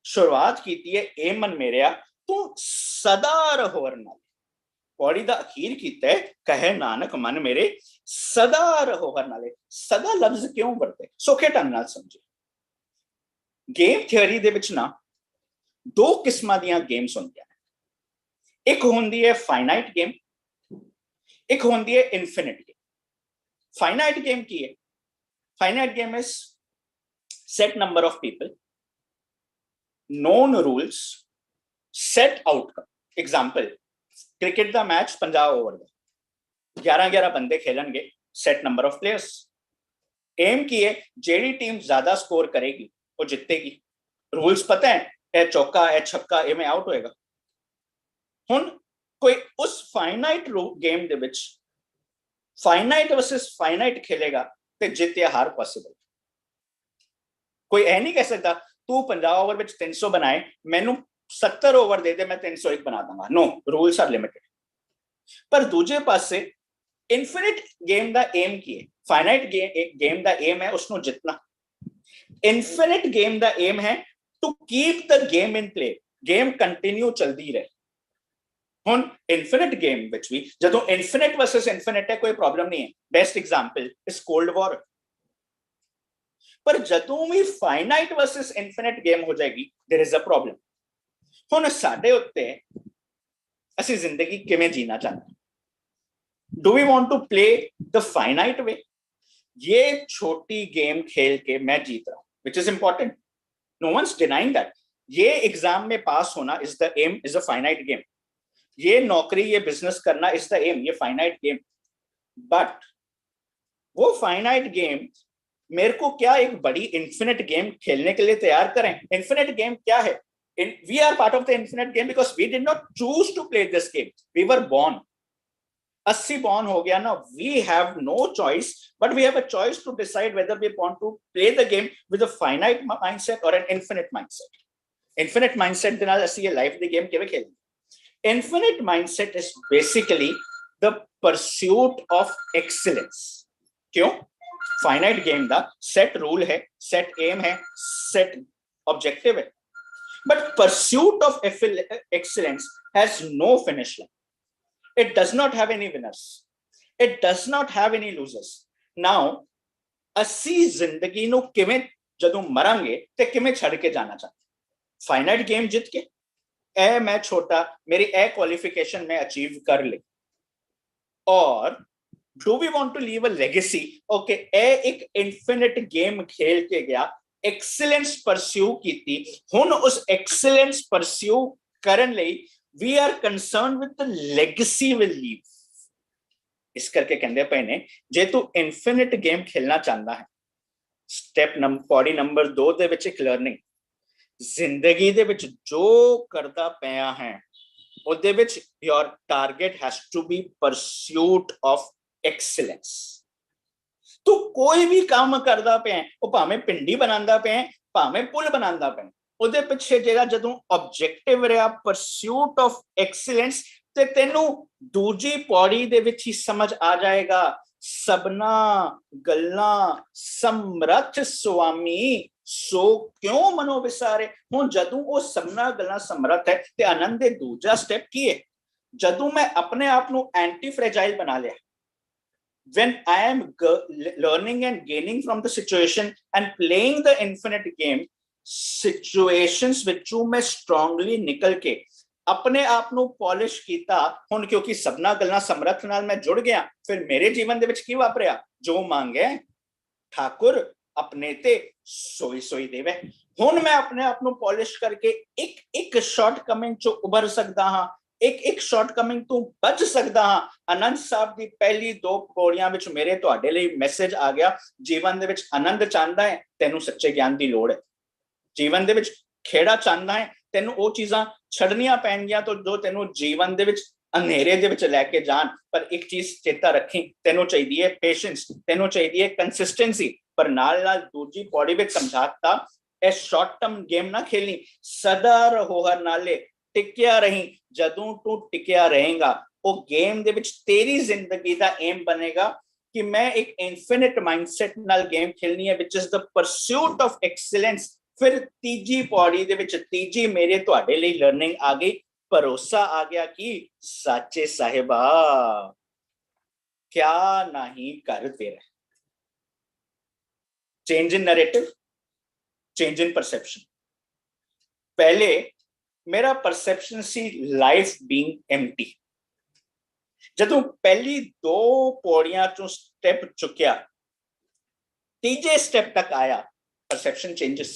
शुरुआत कीती है ए मन मेरेया तू सदा रहो हर नाले। पौड़ी दा अखीर कीता है कहे नानक मन मेरे सदा रहो हर नाले। सदा लफ्ज क्यों वरते? सौखे ढंग नाल समझे। गेम थियोरी दे विच ना 2 किस्मां दियां गेम्स होंदियां। एक होंदी है फाइनाइट गेम, एक होंदी है इनफिनिट गेम। फाइनाइट गेम की है? Finite game is set number of people, known rules, set outcome. Example, cricket का मैच 50 ओवर का, 11-11 बंदे खेलणगे, set number of players. Aim की है जेडी टीम ज्यादा स्कोर करेगी वो जितेगी। रूल्स पता है, ए चौका ए छक्का ए में आउट होएगा। हुन कोई उस फाइनाइट गेम दे विच फाइनाइट वर्सेस फाइनाइट खेलेगा ते जित या हार पॉसिबल। कोई ऐ नहीं कह सकता तू 50 ओवर विच 300 बनाए, मैनू 70 ओवर दे दे मैं 301 बना दूंगा। No, rules are limited. पर दूजे पासे इनफिनिट गेम दा एम की है? फाइनाइट गेम दा एम है उसको जितना। इनफिनिट गेम दा एम है to keep the game in play, game continue चलती रहे। हुन इनफिनिट गेम विच भी जदों इनफिनिट वर्सेस इनफिनिट है कोई प्रॉब्लम नहीं है। Best example is cold war. पर जदों भी फाइनाइट वर्सेस इनफिनिट गेम हो जाएगी देयर इज अ प्रॉब्लम। हुन साडे उत्ते असीं जिंदगी किवें जीना चाहते हैं? Do we want to play the finite way? ये छोटी गेम खेल के मैं जीत रहा हूं, which is important, no one's denying that. ये एग्जाम में पास होना is the aim, is a finite game. ये नौकरी ये बिजनेस करना इज द एम, ये फाइनाइट गेम। बट वो फाइनाइट गेम मेरे को क्या एक बड़ी इन्फिनिट गेम खेलने के लिए तैयार करें? इन्फिनिट गेम क्या है? We are part of the infinite game because we did not choose to play this game, we were born. 80 born हो गया ना, we have no choice, but we have a choice to decide whether we want to play the game with a finite mindset और an infinite mindset. Infinite mindset दे नाल ਅਸੀਂ ਇਹ life ਦੀ game ਕਿਵੇਂ ਖੇਲਣੀ? Infinite mindset is basically the pursuit of excellence. क्यों? Finite game दा set rule है, set aim है, set objective है, but pursuit of excellence has no finish line. It does not have any winners, it does not have any losers. Now ਅਸੀਂ ਜ਼ਿੰਦਗੀ ਨੂੰ ਕਿਵੇਂ ਜਦੋਂ ਮਰਾਂਗੇ ਤੇ ਕਿਵੇਂ ਛੱਡ ਕੇ ਜਾਣਾ ਚਾਹते? फाइनाइट गेम जित के ए मैं छोटा, मेरी ए क्वालिफिकेशन में अचीव कर ले, और do we want to leave a legacy? Okay, ए एक इन्फिनिट गेम खेल के गया, एक्सीलेंस परस्यू कीती, हुण उस एक्सीलेंस परस्यू करन लई we are concern with the legacy will leave. इस करके कहंदे पए ने जे तू इनफिनिट गेम खेलना चाहता है, स्टेप पौड़ी नंबर 2 ਦੇ ਵਿੱਚ ਇੱਕ ਲਰਨਿੰਗ, ਜ਼ਿੰਦਗੀ ਦੇ ਵਿੱਚ ਜੋ ਕਰਦਾ ਪਿਆ ਹੈ ਉਹਦੇ ਵਿੱਚ your target has to be pursuit of excellence। ਤੂੰ ਕੋਈ ਵੀ ਕੰਮ ਕਰਦਾ ਪਿਆ, ਉਹ ਭਾਵੇਂ ਪਿੰਡੀ ਬਣਾਉਂਦਾ ਪਿਆ, ਭਾਵੇਂ ਪੁਲ ਬਣਾਉਂਦਾ ਪਿਆ, ਉਹਦੇ ਪਿੱਛੇ ਜਿਹੜਾ ਜਦੋਂ ਆਬਜੈਕਟਿਵ ਰਿਹਾ pursuit of excellence, ਤੇ ਤੈਨੂੰ ਦੂਜੀ ਪੌੜੀ ਦੇ ਵਿੱਚ ਹੀ ਸਮਝ ਆ ਜਾਏਗਾ सबना गल्ला समरथ स्वामी सो क्यों मनो विसारे। हुण जदों वो सबना गल्ला समरथ है ते आनंद दे दूजा स्टेप की है, जदों मैं अपने आप नू एंटी फ्रेजाइल बना लिया, when I am learning and gaining from the situation and playing the infinite game, situations विचों मैं strongly निकल के अपने आप ਨੂੰ ਪੋਲਿਸ਼ ਕੀਤਾ। ਹੁਣ ਕਿਉਂਕਿ ਸਭਨਾ ਗੱਲਾਂ ਸਮਰੱਥ ਨਾਲ ਮੈਂ ਜੁੜ ਗਿਆ, ਫਿਰ ਮੇਰੇ ਜੀਵਨ ਦੇ ਵਿੱਚ ਕੀ ਵਾਪਰਿਆ, ਜੋ ਮੰਗੇ ਠਾਕੁਰ ਆਪਣੇ ਤੇ ਸੋਈ ਸੋਈ ਦੇਵੇ। ਹੁਣ ਮੈਂ ਆਪਣੇ ਆਪ ਨੂੰ ਪੋਲਿਸ਼ ਕਰਕੇ ਇੱਕ ਇੱਕ ਸ਼ਾਰਟਕਮਿੰਗ ਚੋਂ ਉਭਰ ਸਕਦਾ ਹਾਂ, ਇੱਕ ਇੱਕ ਸ਼ਾਰਟਕਮਿੰਗ ਤੋਂ ਬਚ ਸਕਦਾ ਹਾਂ। ਆਨੰਦ ਸਾਹਿਬ ਦੀ ਪਹਿਲੀ 2 ਪੌੜੀਆਂ ਵਿੱਚ ਮੇਰੇ ਤੁਹਾਡੇ ਲਈ ਮੈਸੇਜ ਆ ਗਿਆ, ਜੀਵਨ ਦੇ ਵਿੱਚ ਆਨੰਦ ਚਾਹੁੰਦਾ ਹੈ, ਤੈਨੂੰ ਸੱਚੇ ਗਿਆਨ ਦੀ ਲੋੜ ਹੈ। ਜੀਵਨ ਦੇ ਵਿੱਚ ਖੇੜਾ ਚਾਹੁੰਦਾ ਹੈ, ਤੈਨੂੰ ਉਹ ਚੀਜ਼ਾਂ ਛੱਡਣੀਆਂ ਪੈਣਗੀਆਂ ਤੋਂ ਜੋ ਤੈਨੂੰ ਜੀਵਨ ਦੇ ਵਿੱਚ ਅੰਧੇਰੇ ਦੇ ਵਿੱਚ ਲੈ ਕੇ ਜਾਣ। ਪਰ ਇੱਕ ਚੀਜ਼ ਚੇਤਾ ਰੱਖੀ, ਤੈਨੂੰ ਚਾਹੀਦੀ ਹੈ ਪੇਸ਼ੈਂਸ, ਤੈਨੂੰ ਚਾਹੀਦੀ ਹੈ ਕੰਸਿਸਟੈਂਸੀ। ਪਰ ਨਾਲ ਨਾਲ ਦੂਜੀ ਪੌੜੀ ਵਿੱਚ ਸਮਝਾਤਾ, ਇਹ ਸ਼ਾਰਟ ਟਰਮ ਗੇਮ ਨਾ ਖੇਲਣੀ, ਸਦਾ ਰਹੋ ਹਰ ਨਾਲੇ ਟਿਕਿਆ ਰਹੀਂ। ਜਦੋਂ ਤੂੰ ਟਿਕਿਆ ਰਹੇਗਾ ਉਹ ਗੇਮ ਦੇ ਵਿੱਚ ਤੇਰੀ ਜ਼ਿੰਦਗੀ ਦਾ ਏਮ ਬਣੇਗਾ ਕਿ ਮੈਂ ਇੱਕ ਇਨਫਿਨਿਟ ਮਾਈਂਡਸੈਟ ਨਾਲ ਗੇਮ ਖੇਲਣੀ ਹੈ, which is the pursuit of excellence. फिर तीजी पौड़ी दे विच तीजी मेरे तुहाडे लई लर्निंग आ गई, भरोसा आ गया कि साचे साहिबा क्या नहीं कर तेरा। Change in narrative, change in perception. पहले मेरा परसेप्शन सी लाइफ बीइंग एम्प्टी, जदों पहली 2 पौड़ियां चों स्टेप चुकिया, तीजे स्टेप तक आया, perception changes.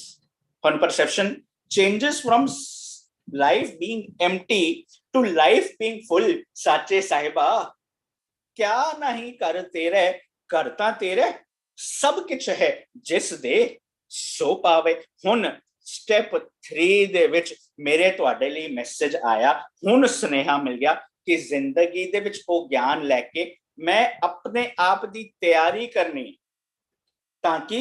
When perception changes from life being empty to life being full, साचे साहिबा क्या नहीं कर तेरे, करता तेरे सब कुछ है जिस दे सो पावे। हुन स्टेप 3 ਦੇ ਵਿੱਚ ਮੇਰੇ ਤੁਹਾਡੇ ਲਈ ਮੈਸੇਜ ਆਇਆ, ਹੁਣ ਸੁਨੇਹਾ ਮਿਲ ਗਿਆ ਕਿ ਜ਼ਿੰਦਗੀ ਦੇ ਵਿੱਚ ਉਹ ਗਿਆਨ ਲੈ ਕੇ ਮੈਂ ਆਪਣੇ ਆਪ ਦੀ ਤਿਆਰੀ ਕਰਨੀ, ताकि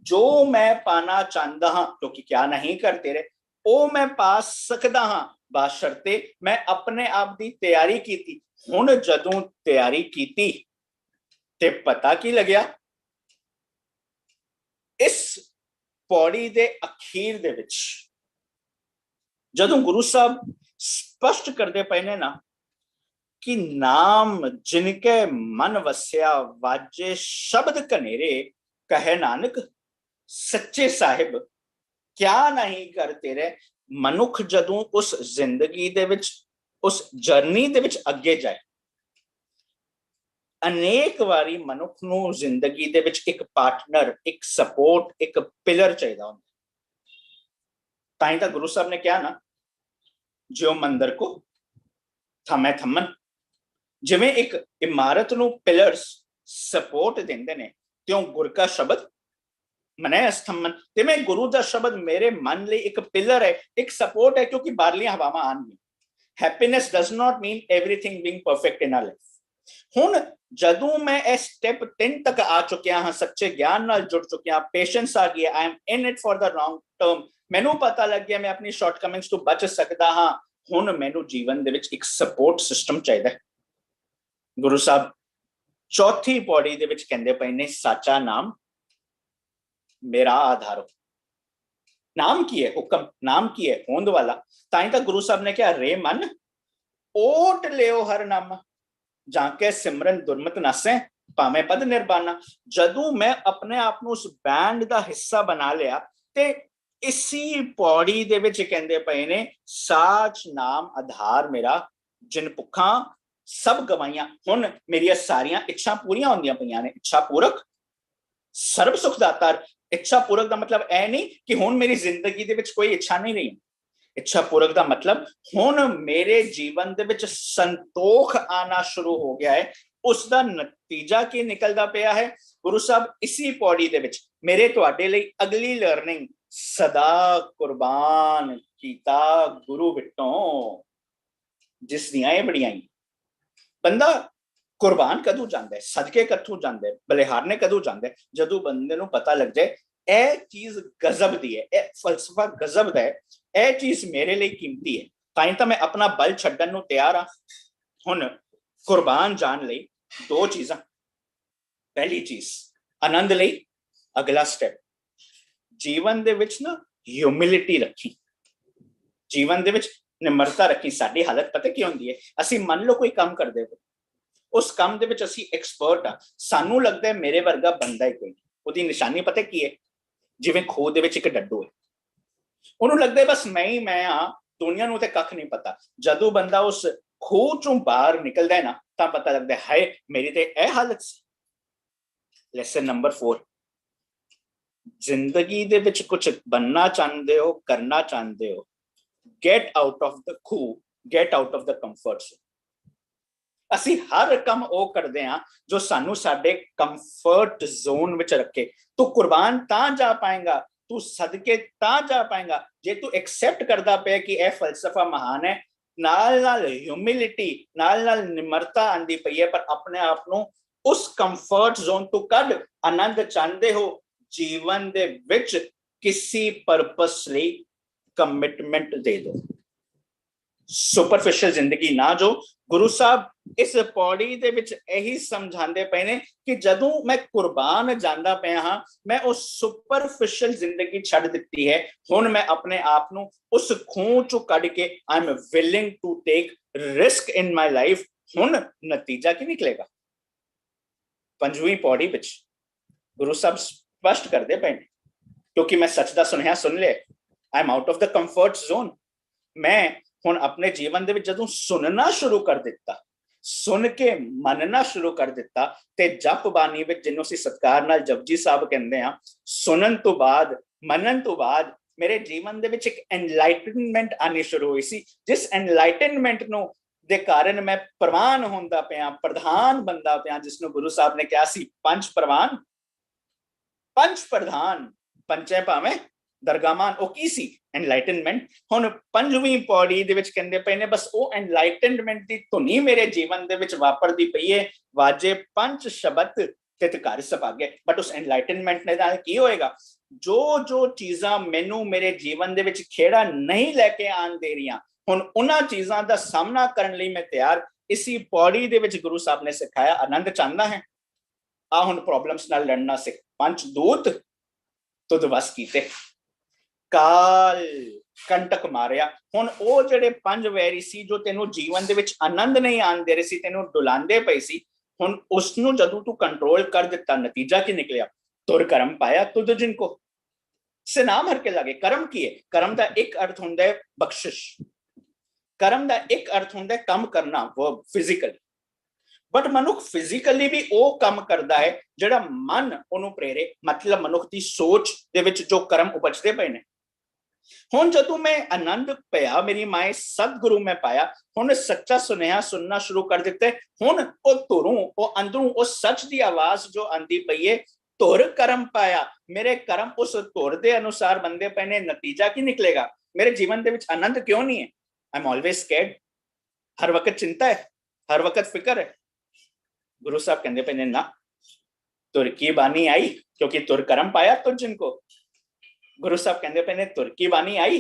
जो मैं पाना चाहता हाँ, क्योंकि क्या नहीं करते रहे, वो मैं पा सकता हाँ, बशर्ते मैं अपने आप की तैयारी की थी। हुण जदों तैयारी की थी ते पता की लग्या, इस पौड़ी दे अखीर दे विच जदों गुरु साहब स्पष्ट करते पे ने ना कि नाम जिनके मन वस्या वाजे शब्द कनेरे, कहे नानक सच्चे साहिब क्या नहीं कर तेरे। मनुख जदों उस जिंदगी दे विच उस जर्नी दे विच अगे जाए, अनेक वारी मनुख नूं जिंदगी दे विच एक पार्टनर, एक सपोर्ट, एक पिलर चाहिए होंदा। ताई तां गुरु साहब ने कहा ना, जो मंदिर को थमे थमन, जिवें एक इमारत नूं पिलर्स सपोर्ट देंदे ने, त्यों गुर का शब्द मने स्तंभन। ते मैं गुरु का शब्द मेरे मन लिए एक पिलर है, एक सपोर्ट है, क्योंकि बाहरलियां हवावां आउणगीਆਂ। Happiness does not mean everything being perfect in our life. हुण जदों मैं इस स्टेप 3 तक आ चुकिया हाँ, सच्चे ज्ञान नाल जुड़ चुकिया, पेशेंस आ गई, I am in it for the long term, मैनू पता लग गया मैं अपनी शॉर्टकमिंग्स तो बच सकता हाँ। हुण मैनू जीवन दे विच एक सपोर्ट सिस्टम चाहिए। गुरु साहब चौथी पौड़ी दे विच कहंदे पए ने, साचा नाम मेरा आधार हो। नाम की है हुक्म, नाम की है होंद वाला। ताई तां गुरु साहब ने कहा, रे मन ओट लियो हर नाम, जाके सिमरन दुरमत नासे भावें पद निर्बाना। जदों मैं अपने आप नूं उस बैंड दा हिस्सा बना लिया ते इसी पौड़ी दे विच कहंदे पए ने, साच नाम आधार मेरा, जिन भुखा सब गवाइयां। हुण मेरिया सारियां इच्छा पूरियां होंदियां पईयां ने, इच्छा पूरक सर्व सुखदाता। ਇੱਛਾ ਪੂਰਕ ਦਾ ਮਤਲਬ ਇਹ ਨਹੀਂ ਕਿ ਹੁਣ ਮੇਰੀ ਜ਼ਿੰਦਗੀ ਦੇ ਵਿੱਚ ਕੋਈ ਇੱਛਾ ਨਹੀਂ ਰਹੀ। ਇੱਛਾ ਪੂਰਕ ਦਾ ਮਤਲਬ ਹੁਣ ਮੇਰੇ ਜੀਵਨ ਦੇ ਵਿੱਚ ਸੰਤੋਖ ਆਣਾ ਸ਼ੁਰੂ ਹੋ ਗਿਆ ਹੈ। ਉਸ ਦਾ ਨਤੀਜਾ ਕੀ ਨਿਕਲਦਾ ਪਿਆ ਹੈ? ਗੁਰੂ ਸਾਹਿਬ ਇਸੀ ਪੌੜੀ ਦੇ ਵਿੱਚ ਮੇਰੇ ਤੁਹਾਡੇ ਲਈ ਅਗਲੀ ਲਰਨਿੰਗ, ਸਦਾ ਕੁਰਬਾਨ ਕੀਤਾ ਗੁਰੂ ਵਿਟੋਂ ਜਿਸ ਦੀਆਂ ਇਹ ਬੜੀਆਂ। ਬੰਦਾ ਕੁਰਬਾਨ ਕਦੋਂ ਜਾਂਦਾ ਹੈ, ਸਦਕੇ ਕਦੋਂ ਜਾਂਦਾ ਹੈ, ਬਲਿਹਾਰਨੇ ਕਦੋਂ ਜਾਂਦਾ ਹੈ? ਜਦੋਂ ਬੰਦੇ ਨੂੰ ਪਤਾ ਲੱਗ ਜਾਏ ਇਹ ਚੀਜ਼ ਗਜ਼ਬ ਦੀ ਹੈ, ਇਹ ਫਲਸਫਾ ਗਜ਼ਬ ਦਾ ਹੈ, ਇਹ ਚੀਜ਼ ਮੇਰੇ ਲਈ ਕੀਮਤੀ ਹੈ, ਤਾਂ ਹੀ ਤਾਂ ਮੈਂ ਆਪਣਾ ਬਲ ਛੱਡਣ ਨੂੰ ਤਿਆਰ ਹਾਂ। ਹੁਣ ਕੁਰਬਾਨ ਜਾਣ ਲਈ ਦੋ ਚੀਜ਼ਾਂ। ਪਹਿਲੀ ਚੀਜ਼ ਆਨੰਦ ਲਈ ਅਗਲਾ ਸਟੈਪ, ਜੀਵਨ ਦੇ ਵਿੱਚ ਨਾ ਹਿਊਮਿਲਿਟੀ ਰੱਖੀ, ਜੀਵਨ ਦੇ ਵਿੱਚ ਨਿਮਰਤਾ ਰੱਖੀ। ਸਾਡੀ ਹਾਲਤ ਪਤਾ ਕੀ ਹੁੰਦੀ ਹੈ? ਅਸੀਂ ਮੰਨ ਲਓ ਕੋਈ ਕੰਮ ਕਰਦੇ ਹੋ, ਉਸ ਕੰਮ ਦੇ ਵਿੱਚ ਅਸੀਂ ਐਕਸਪਰਟ ਆ, ਸਾਨੂੰ ਲੱਗਦਾ ਹੈ ਮੇਰੇ ਵਰਗਾ ਬੰਦਾ ਹੀ ਕੋਈ। ਉਹਦੀ ਨਿਸ਼ਾਨੀ ਪਤਾ ਕੀ ਹੈ? ਜਿਵੇਂ ਖੂਹ ਦੇ ਵਿੱਚ ਇੱਕ ਡੱਡੂ ਹੈ, ਉਹਨੂੰ ਲੱਗਦਾ ਬਸ ਮੈਂ ਹੀ ਮੈਂ ਆ, ਦੁਨੀਆ ਨੂੰ ਤੇ ਕੱਖ ਨਹੀਂ ਪਤਾ। ਜਦੋਂ ਬੰਦਾ ਉਸ ਖੂਹ ਚੋਂ ਬਾਹਰ ਨਿਕਲਦਾ ਹੈ ਨਾ, ਤਾਂ ਪਤਾ ਲੱਗਦਾ ਹੈ ਮੇਰੀ ਤੇ ਇਹ ਹਾਲਤ ਸੀ। ਲੈਸਨ ਨੰਬਰ 4, ਜ਼ਿੰਦਗੀ ਦੇ ਵਿੱਚ ਕੁਝ ਬਣਨਾ ਚਾਹੁੰਦੇ ਹੋ, ਕਰਨਾ ਚਾਹੁੰਦੇ ਹੋ, get out of the ਖੂਹ, get out of the comfort zone। ਅਸੀਂ ਹਰ ਕੰਮ ਉਹ ਕਰਦੇ ਹਾਂ ਜੋ ਸਾਨੂੰ ਸਾਡੇ ਕੰਫਰਟ ਜ਼ੋਨ ਵਿੱਚ ਰੱਖੇ। ਤੂੰ ਕੁਰਬਾਨ ਤਾਂ ਜਾ ਪਾਏਗਾ, ਤੂੰ ਸਦਕੇ ਤਾਂ ਜਾ ਪਾਏਗਾ ਜੇ ਤੂੰ ਐਕਸੈਪਟ ਕਰਦਾ ਪਿਆ ਕਿ ਇਹ ਫਲਸਫਾ ਮਹਾਨ ਹੈ। ਨਾਲ ਨਾਲ ਹਿਊਮਿਲਿਟੀ, ਨਾਲ ਨਾਲ ਨਿਮਰਤਾ ਆਂਦੀ ਪਈ ਹੈ, ਪਰ ਆਪਣੇ ਆਪ ਨੂੰ ਉਸ ਕੰਫਰਟ ਜ਼ੋਨ ਤੋਂ ਕੱਢ। ਆਨੰਦ ਚਾਹੁੰਦੇ ਹੋ ਜੀਵਨ ਦੇ ਵਿੱਚ, ਕਿਸੇ ਪਰਪਸ ਲਈ ਕਮਿਟਮੈਂਟ ਦੇ ਦੋ। ਸੁਪਰਫਿਸ਼ਲ ਜ਼ਿੰਦਗੀ ਨਾ ਜੋ। ਗੁਰੂ ਸਾਹਿਬ ਇਸ ਪੌੜੀ ਦੇ ਵਿੱਚ ਇਹੀ ਸਮਝਾਉਂਦੇ ਪਏ ਨੇ ਕਿ ਜਦੋਂ ਮੈਂ ਕੁਰਬਾਨ ਜਾਂਦਾ ਪਿਆ ਹਾਂ, ਮੈਂ ਉਹ ਸੁਪਰਫਿਸ਼ਲ ਜ਼ਿੰਦਗੀ ਛੱਡ ਦਿੱਤੀ ਹੈ। ਹੁਣ ਮੈਂ ਆਪਣੇ ਆਪ ਨੂੰ ਉਸ ਖੂਹ ਚੋਂ ਕੱਢ ਕੇ I am willing to take risk in my life. ਹੁਣ ਨਤੀਜਾ ਕੀ ਨਿਕਲੇਗਾ? ਪੰਜਵੀਂ ਪੌੜੀ ਵਿੱਚ ਗੁਰੂ ਸਾਹਿਬ ਸਪਸ਼ਟ ਕਰਦੇ ਪਏ ਨੇ, ਕਿਉਂਕਿ ਮੈਂ ਸੱਚ ਦਾ ਸੁਨੇਹਾ ਸੁਣ ਲਿਆ। I am out of the comfort zone. ਮੈਂ ਹੁਣ ਆਪਣੇ ਜੀਵਨ ਦੇ ਵਿੱਚ ਜਦੋਂ ਸੁਣਨਾ ਸ਼ੁਰੂ ਕਰ ਦਿੱਤਾ, ਸੁਣ ਕੇ ਮੰਨਣਾ ਸ਼ੁਰੂ ਕਰ ਦਿੱਤਾ, ਤੇ ਜਪ ਬਾਣੀ ਵਿੱਚ ਜਿਹਨੂੰ ਅਸੀਂ ਸਤਿਕਾਰ ਨਾਲ ਜਪਜੀ ਸਾਹਿਬ ਕਹਿੰਦੇ ਆ, ਸੁਣਨ ਤੋਂ ਬਾਅਦ, ਮੰਨਣ ਤੋਂ ਬਾਅਦ ਮੇਰੇ ਜੀਵਨ ਦੇ ਵਿੱਚ ਇੱਕ ਐਨਲਾਈਟਨਮੈਂਟ ਆਣੀ ਸ਼ੁਰੂ ਹੋਈ ਸੀ। ਜਿਸ ਐਨਲਾਈਟਨਮੈਂਟ ਨੂੰ ਦੇ ਕਾਰਨ ਮੈਂ ਪ੍ਰਵਾਨ ਹੁੰਦਾ ਪਿਆ, ਪ੍ਰਧਾਨ ਬੰਦਾ ਪਿਆ, ਜਿਸਨੂੰ ਗੁਰੂ ਸਾਹਿਬ ਨੇ ਕਿਹਾ ਸੀ ਪੰਜ ਪ੍ਰਵਾਨ, ਪੰਜ ਪ੍ਰਧਾਨ, ਪੰਚੇ ਭਾਵੇਂ ਦਰਗਾਮਾਨ। ਉਹ ਕੀ ਸੀ? ਐਨਲਾਈਟਨਮੈਂਟ। ਹੁਣ ਪੰਜਵੀਂ ਪੌੜੀ ਦੇ ਵਿੱਚ ਕਹਿੰਦੇ ਪਏ ਨੇ ਬਸ ਉਹ ਐਨਲਾਈਟਨਮੈਂਟ ਦੀ ਧੁਨੀ ਮੇਰੇ ਜੀਵਨ ਦੇ ਵਿੱਚ ਵਾਪਰਦੀ ਪਈ ਹੈ। ਵਾਜੇ ਪੰਜ ਸ਼ਬਦ ਤਿਤ ਘਰ ਸੁਭਾਗੇ। ਬਟ ਉਸ ਐਨਲਾਈਟਨਮੈਂਟ ਨਾਲ ਕੀ ਹੋਏਗਾ? ਜੋ ਜੋ ਚੀਜ਼ਾਂ ਮੈਨੂੰ ਮੇਰੇ ਜੀਵਨ ਦੇ ਵਿੱਚ ਖੇੜਾ ਨਹੀਂ ਲੈ ਕੇ ਆਣ ਦੇ ਰਹੀਆਂ, ਹੁਣ ਉਹਨਾਂ ਚੀਜ਼ਾਂ ਦਾ ਸਾਹਮਣਾ ਕਰਨ ਲਈ ਮੈਂ ਤਿਆਰ। ਇਸੀ ਪੌੜੀ ਦੇ ਵਿੱਚ ਗੁਰੂ ਸਾਹਿਬ ਨੇ ਸਿਖਾਇਆ, ਆਨੰਦ ਚਾਹੁੰਦਾ ਹੈ ਆ ਹੁਣ ਪ੍ਰੋਬਲਮਸ ਨਾਲ ਲੜਨਾ ਸਿੱਖ। ਪੰਜ ਦੂਤ ਤੁਧ ਵਸ ਕੀਤੇ, ਕਾਲ ਕੰਟਕ ਮਾਰਿਆ। ਹੁਣ ਉਹ ਜਿਹੜੇ ਪੰਜ ਵੈਰੀ ਸੀ ਜੋ ਤੈਨੂੰ ਜੀਵਨ ਦੇ ਵਿੱਚ ਆਨੰਦ ਨਹੀਂ ਆਣ ਦੇ ਰਹੇ ਸੀ, ਤੈਨੂੰ ਡੁਲਾਉਂਦੇ ਪਏ ਸੀ, ਹੁਣ ਉਸ ਨੂੰ ਜਦੋਂ ਤੂੰ ਕੰਟਰੋਲ ਕਰ ਦਿੱਤਾ, ਨਤੀਜਾ ਕੀ ਨਿਕਲਿਆ? ਤੁਰ ਕਰਮ ਪਾਇਆ ਤੁਧ ਜਿਨ ਕੋ ਸੇ ਨਾਮ ਹਰ ਕੇ ਲਾਗੇ। ਕਰਮ ਕੀ ਹੈ? ਕਰਮ ਦਾ ਇੱਕ ਅਰਥ ਹੁੰਦਾ ਹੈ ਬਖਸ਼ਿਸ਼, ਕਰਮ ਦਾ ਇੱਕ ਅਰਥ ਹੁੰਦਾ ਹੈ ਕੰਮ ਕਰਨਾ, ਵਰਬ, ਫਿਜ਼ੀਕਲੀ। ਬਟ ਮਨੁੱਖ ਫਿਜ਼ੀਕਲੀ ਵੀ ਉਹ ਕੰਮ ਕਰਦਾ ਹੈ ਜਿਹੜਾ ਮਨ ਉਹਨੂੰ ਪ੍ਰੇਰੇ, ਮਤਲਬ ਮਨੁੱਖ ਦੀ ਸੋਚ ਦੇ ਵਿੱਚ ਜੋ ਕਰਮ ਉਪਜਦੇ ਪਏ ਨੇ। ਹੁਣ ਜਦੋਂ ਮੈਂ ਆਨੰਦ ਪਿਆ, ਮੇਰੀ ਮਾਏ ਸਤਿਗੁਰੂ ਮੈਂ ਪਾਇਆ, ਹੁਣ ਸੱਚਾ ਸੁਨੇਹਾ ਸੁਣਨਾ ਸ਼ੁਰੂ ਕਰ ਦਿੱਤੇ। ਹੁਣ ਉਹ ਧੁਰੋਂ, ਉਹ ਅੰਦਰੋਂ ਉਹ ਸੱਚ ਦੀ ਆਵਾਜ਼ ਜੋ ਆਂਦੀ ਪਈ ਹੈ, ਧੁਰ ਕਰਮ ਪਾਇਆ, ਮੇਰੇ ਕਰਮ ਉਸ ਧੁਰ ਦੇ ਅਨੁਸਾਰ ਬੰਦੇ ਪਏ ਨੇ। ਨਤੀਜਾ ਕੀ ਨਿਕਲੇਗਾ? ਮੇਰੇ ਜੀਵਨ ਦੇ ਵਿੱਚ ਆਨੰਦ ਕਿਉਂ ਨਹੀਂ ਹੈ? I am always ਸਕੈਰਡ। ਹਰ ਵਕਤ ਚਿੰਤਾ ਹੈ, ਹਰ ਵਕਤ ਫਿਕਰ ਹੈ। ਗੁਰੂ ਸਾਹਿਬ ਕਹਿੰਦੇ ਪਏ ਨੇ ਨਾ, ਤੁਰ ਕੀ ਬਾਣੀ ਆਈ ਕਿਉਂਕਿ ਤੁਰ ਕਰਮ ਪਾਇਆ ਤੁਰ ਜਿनको। ਗੁਰੂ ਸਾਹਿਬ ਕਹਿੰਦੇ ਪਏ ਨੇ ਤੁਰ ਕੀ ਬਾਣੀ ਆਈ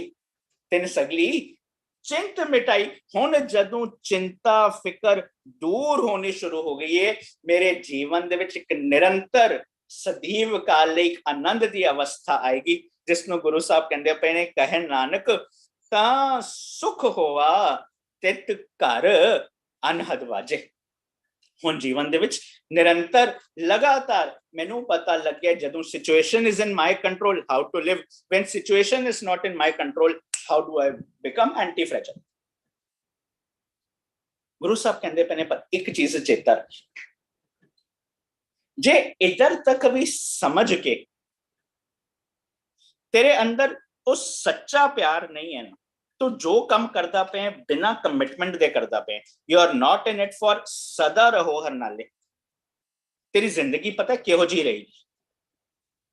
ਤਿੰਨ ਸਗਲੀ ਚਿੰਤ ਮਿਟਾਈ। ਹੁਣ ਜਦੋਂ ਚਿੰਤਾ ਫਿਕਰ ਦੂਰ ਹੋਣੀ ਸ਼ੁਰੂ ਹੋ ਗਈ ਹੈ, ਮੇਰੇ ਜੀਵਨ ਦੇ ਵਿੱਚ ਇੱਕ ਨਿਰੰਤਰ ਸਦੀਵ ਕਾਲ ਲਈ ਇੱਕ ਆਨੰਦ ਦੀ ਅਵਸਥਾ ਆਏਗੀ, ਜਿਸ ਨੂੰ ਗੁਰੂ ਸਾਹਿਬ ਕਹਿੰਦੇ ਪਏ ਨੇ, ਕਹੇ ਨਾਨਕ ਤਾਂ ਸੁਖ ਹੋਵਾ ਤਿਤ ਘਰ ਅਨਹਦ ਵਾਜੇ। ਹੁਣ ਜੀਵਨ ਦੇ ਵਿੱਚ ਨਿਰੰਤਰ ਲਗਾਤਾਰ ਮੈਨੂੰ ਪਤਾ ਲੱਗਿਆ, ਜਦੋਂ situation is in my control, how to live. When situation is not in my control, how do I become antifragile. Guru Sahib ਕਹਿੰਦੇ ਪਏ ਨੇ ਪਰ ਇੱਕ ਚੀਜ਼ ਚੇਤਾ ਰੱਖੀ, ਜੇ ਇਧਰ ਤੱਕ ਵੀ ਸਮਝ ਕੇ तेरे अंदर वो सच्चा प्यार नहीं है ना, तो जो कम करता पे बिना कमिटमेंट दे करता पे, you are not in it for सदा रहो हर नाले, तेरी जिंदगी पता किहो जी रहेगी।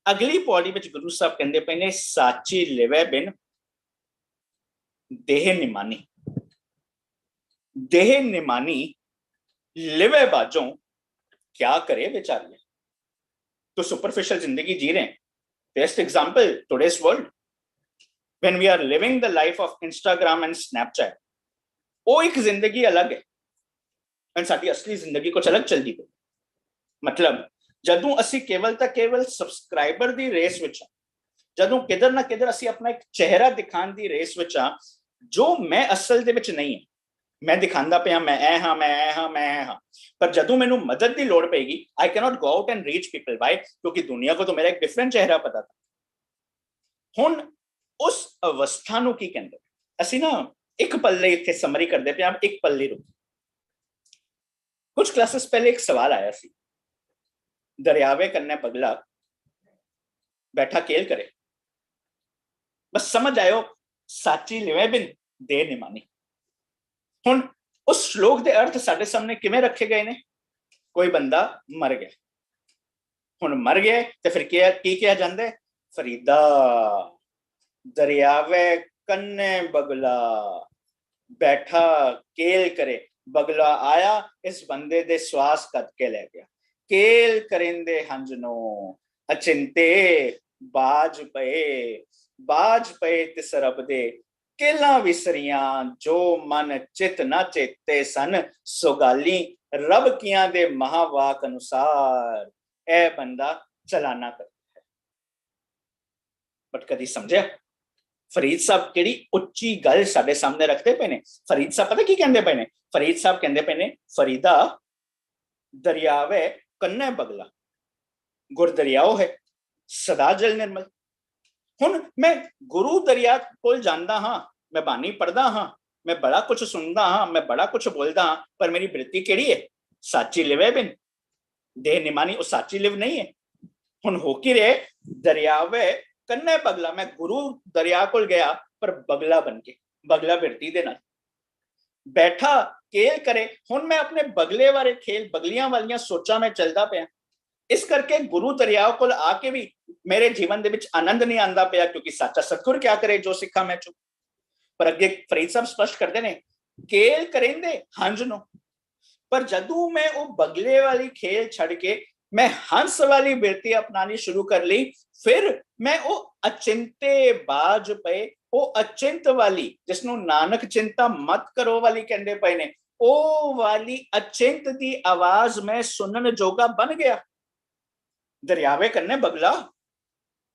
अगली पौड़ी में गुरु साहब कहते पे ने साची लिवे बिन देह निमानी, देह निमानी लिवे बाजों क्या करे बेचारे। तो सुपरफिशियल जिंदगी जी रहे हैं। Best example today's world, when we are living the life of Instagram and Snapchat, वो एक जिंदगी अलग है और साडी असली जिंदगी कुछ अलग चलदी पई। मतलब जदों ਅਸੀਂ केवल ਤਾਂ केवल ਸਬਸਕ੍ਰਾਈਬਰ ਦੀ ਰੇਸ ਵਿੱਚ ਆ, ਜਦੋਂ ਕਿਧਰ ਨਾ ਕਿਧਰ ਅਸੀਂ ਆਪਣਾ ਇੱਕ ਚਿਹਰਾ ਦਿਖਾਉਣ ਦੀ ਰੇਸ ਵਿੱਚ ਆ, ਜੋ ਮੈਂ ਅਸਲ ਦੇ ਵਿੱਚ ਨਹੀਂ ਹਾਂ। ਮੈਂ ਦਿਖਾਉਂਦਾ ਪਿਆ ਮੈਂ ਐ ਹਾਂ, ਮੈਂ ਐ ਹਾਂ, ਮੈਂ ਐ ਹਾਂ, ਪਰ ਜਦੋਂ ਮੈਨੂੰ ਮਦਦ ਦੀ ਲੋੜ ਪਏਗੀ I cannot go out and reach people. Why? क्योंकि दुनिया को तो मेरा एक डिफरेंट चेहरा पता था। हुण उस अवस्था ਨੂੰ ਕੀ ਕਹਿੰਦੇ? ਅਸੀਂ ਨਾ ਇੱਕ ਪੱਲੇ ਇੱਥੇ ਸਮਰੀ ਕਰਦੇ ਪਏ ਆ, ਇੱਕ ਪੱਲੇ ਰੁਕ। कुछ क्लासेस पहले एक सवाल आया सी, दरियावे कन्ने पगला बैठा केल करे, बस समझ आयो साची लिवे बिन दे निमानी। हुण उस श्लोक दे अर्थ साडे सामने किवें रखे गए ने? कोई बंदा मर गया, हुण मर गया ते फिर की किया जांदा है? फरीदा दरियावे कन्ने बगला बैठा केल करे, बगला आया इस बंदे दे श्वास कट के ले गया। केल करेंदे हंजनो अचिंते बाज पे तिस रब दे केला विसरियां, जो मन चित न चेते सन सुगाली रब कियां दे महावाक अनुसार। ए बंदा चलाना करता है। बट कदी समझिया फरीद साहब केड़ी उच्ची गल साडे सामने रखते पे ने? फरीद साहब पता की कहंदे पे ने? फरीद साहब कहंदे पे ने फरीदा दरियावे कन्ने बगला, गुर दरियाओ है सदा जल निर्मल। हुण मैं गुरु दरिया कोल जांदा हां, मैं बानी पढ़दा हां, मैं बड़ा कुछ सुनदा हां, मैं बड़ा कुछ बोलदा हां, पर मेरी वृत्ति केड़ी है? साची लिवे बिन देह निमानी। वो साची लिव नहीं है। हुण हो की रे दरियावे कन्ने बगला, मैं गुरु दरिया कोल गया पर बगला बन के, बगला वृत्ति दे नाल बैठा केल करे। हुण मैं अपने बगले वाले खेल बगलियां वालियां सोचा में चलदा पिया, इस करके गुरु दरिया कोल आके भी मेरे जीवन दे विच आनंद नहीं आंदा पिया, क्योंकि सच्चा सतगुर क्या करे जो सिखा मैं चुप। पर अगे फरीद साहब स्पष्ट करते ने केल करेंदे हंज नो, पर जदू मैं वो बगले वाली खेल छड़ के मैं हंस वाली वृत्ति अपनानी शुरू कर ली, फिर मैं वो अचिंते बाज पे, वो अचिंत वाली जिसनों नानक चिंता मत करो वाली कहंदे पए ने, ओ वाली अचिंत दी आवाज में सुनन जोगा बन गया। दरियावे कन्ने बगला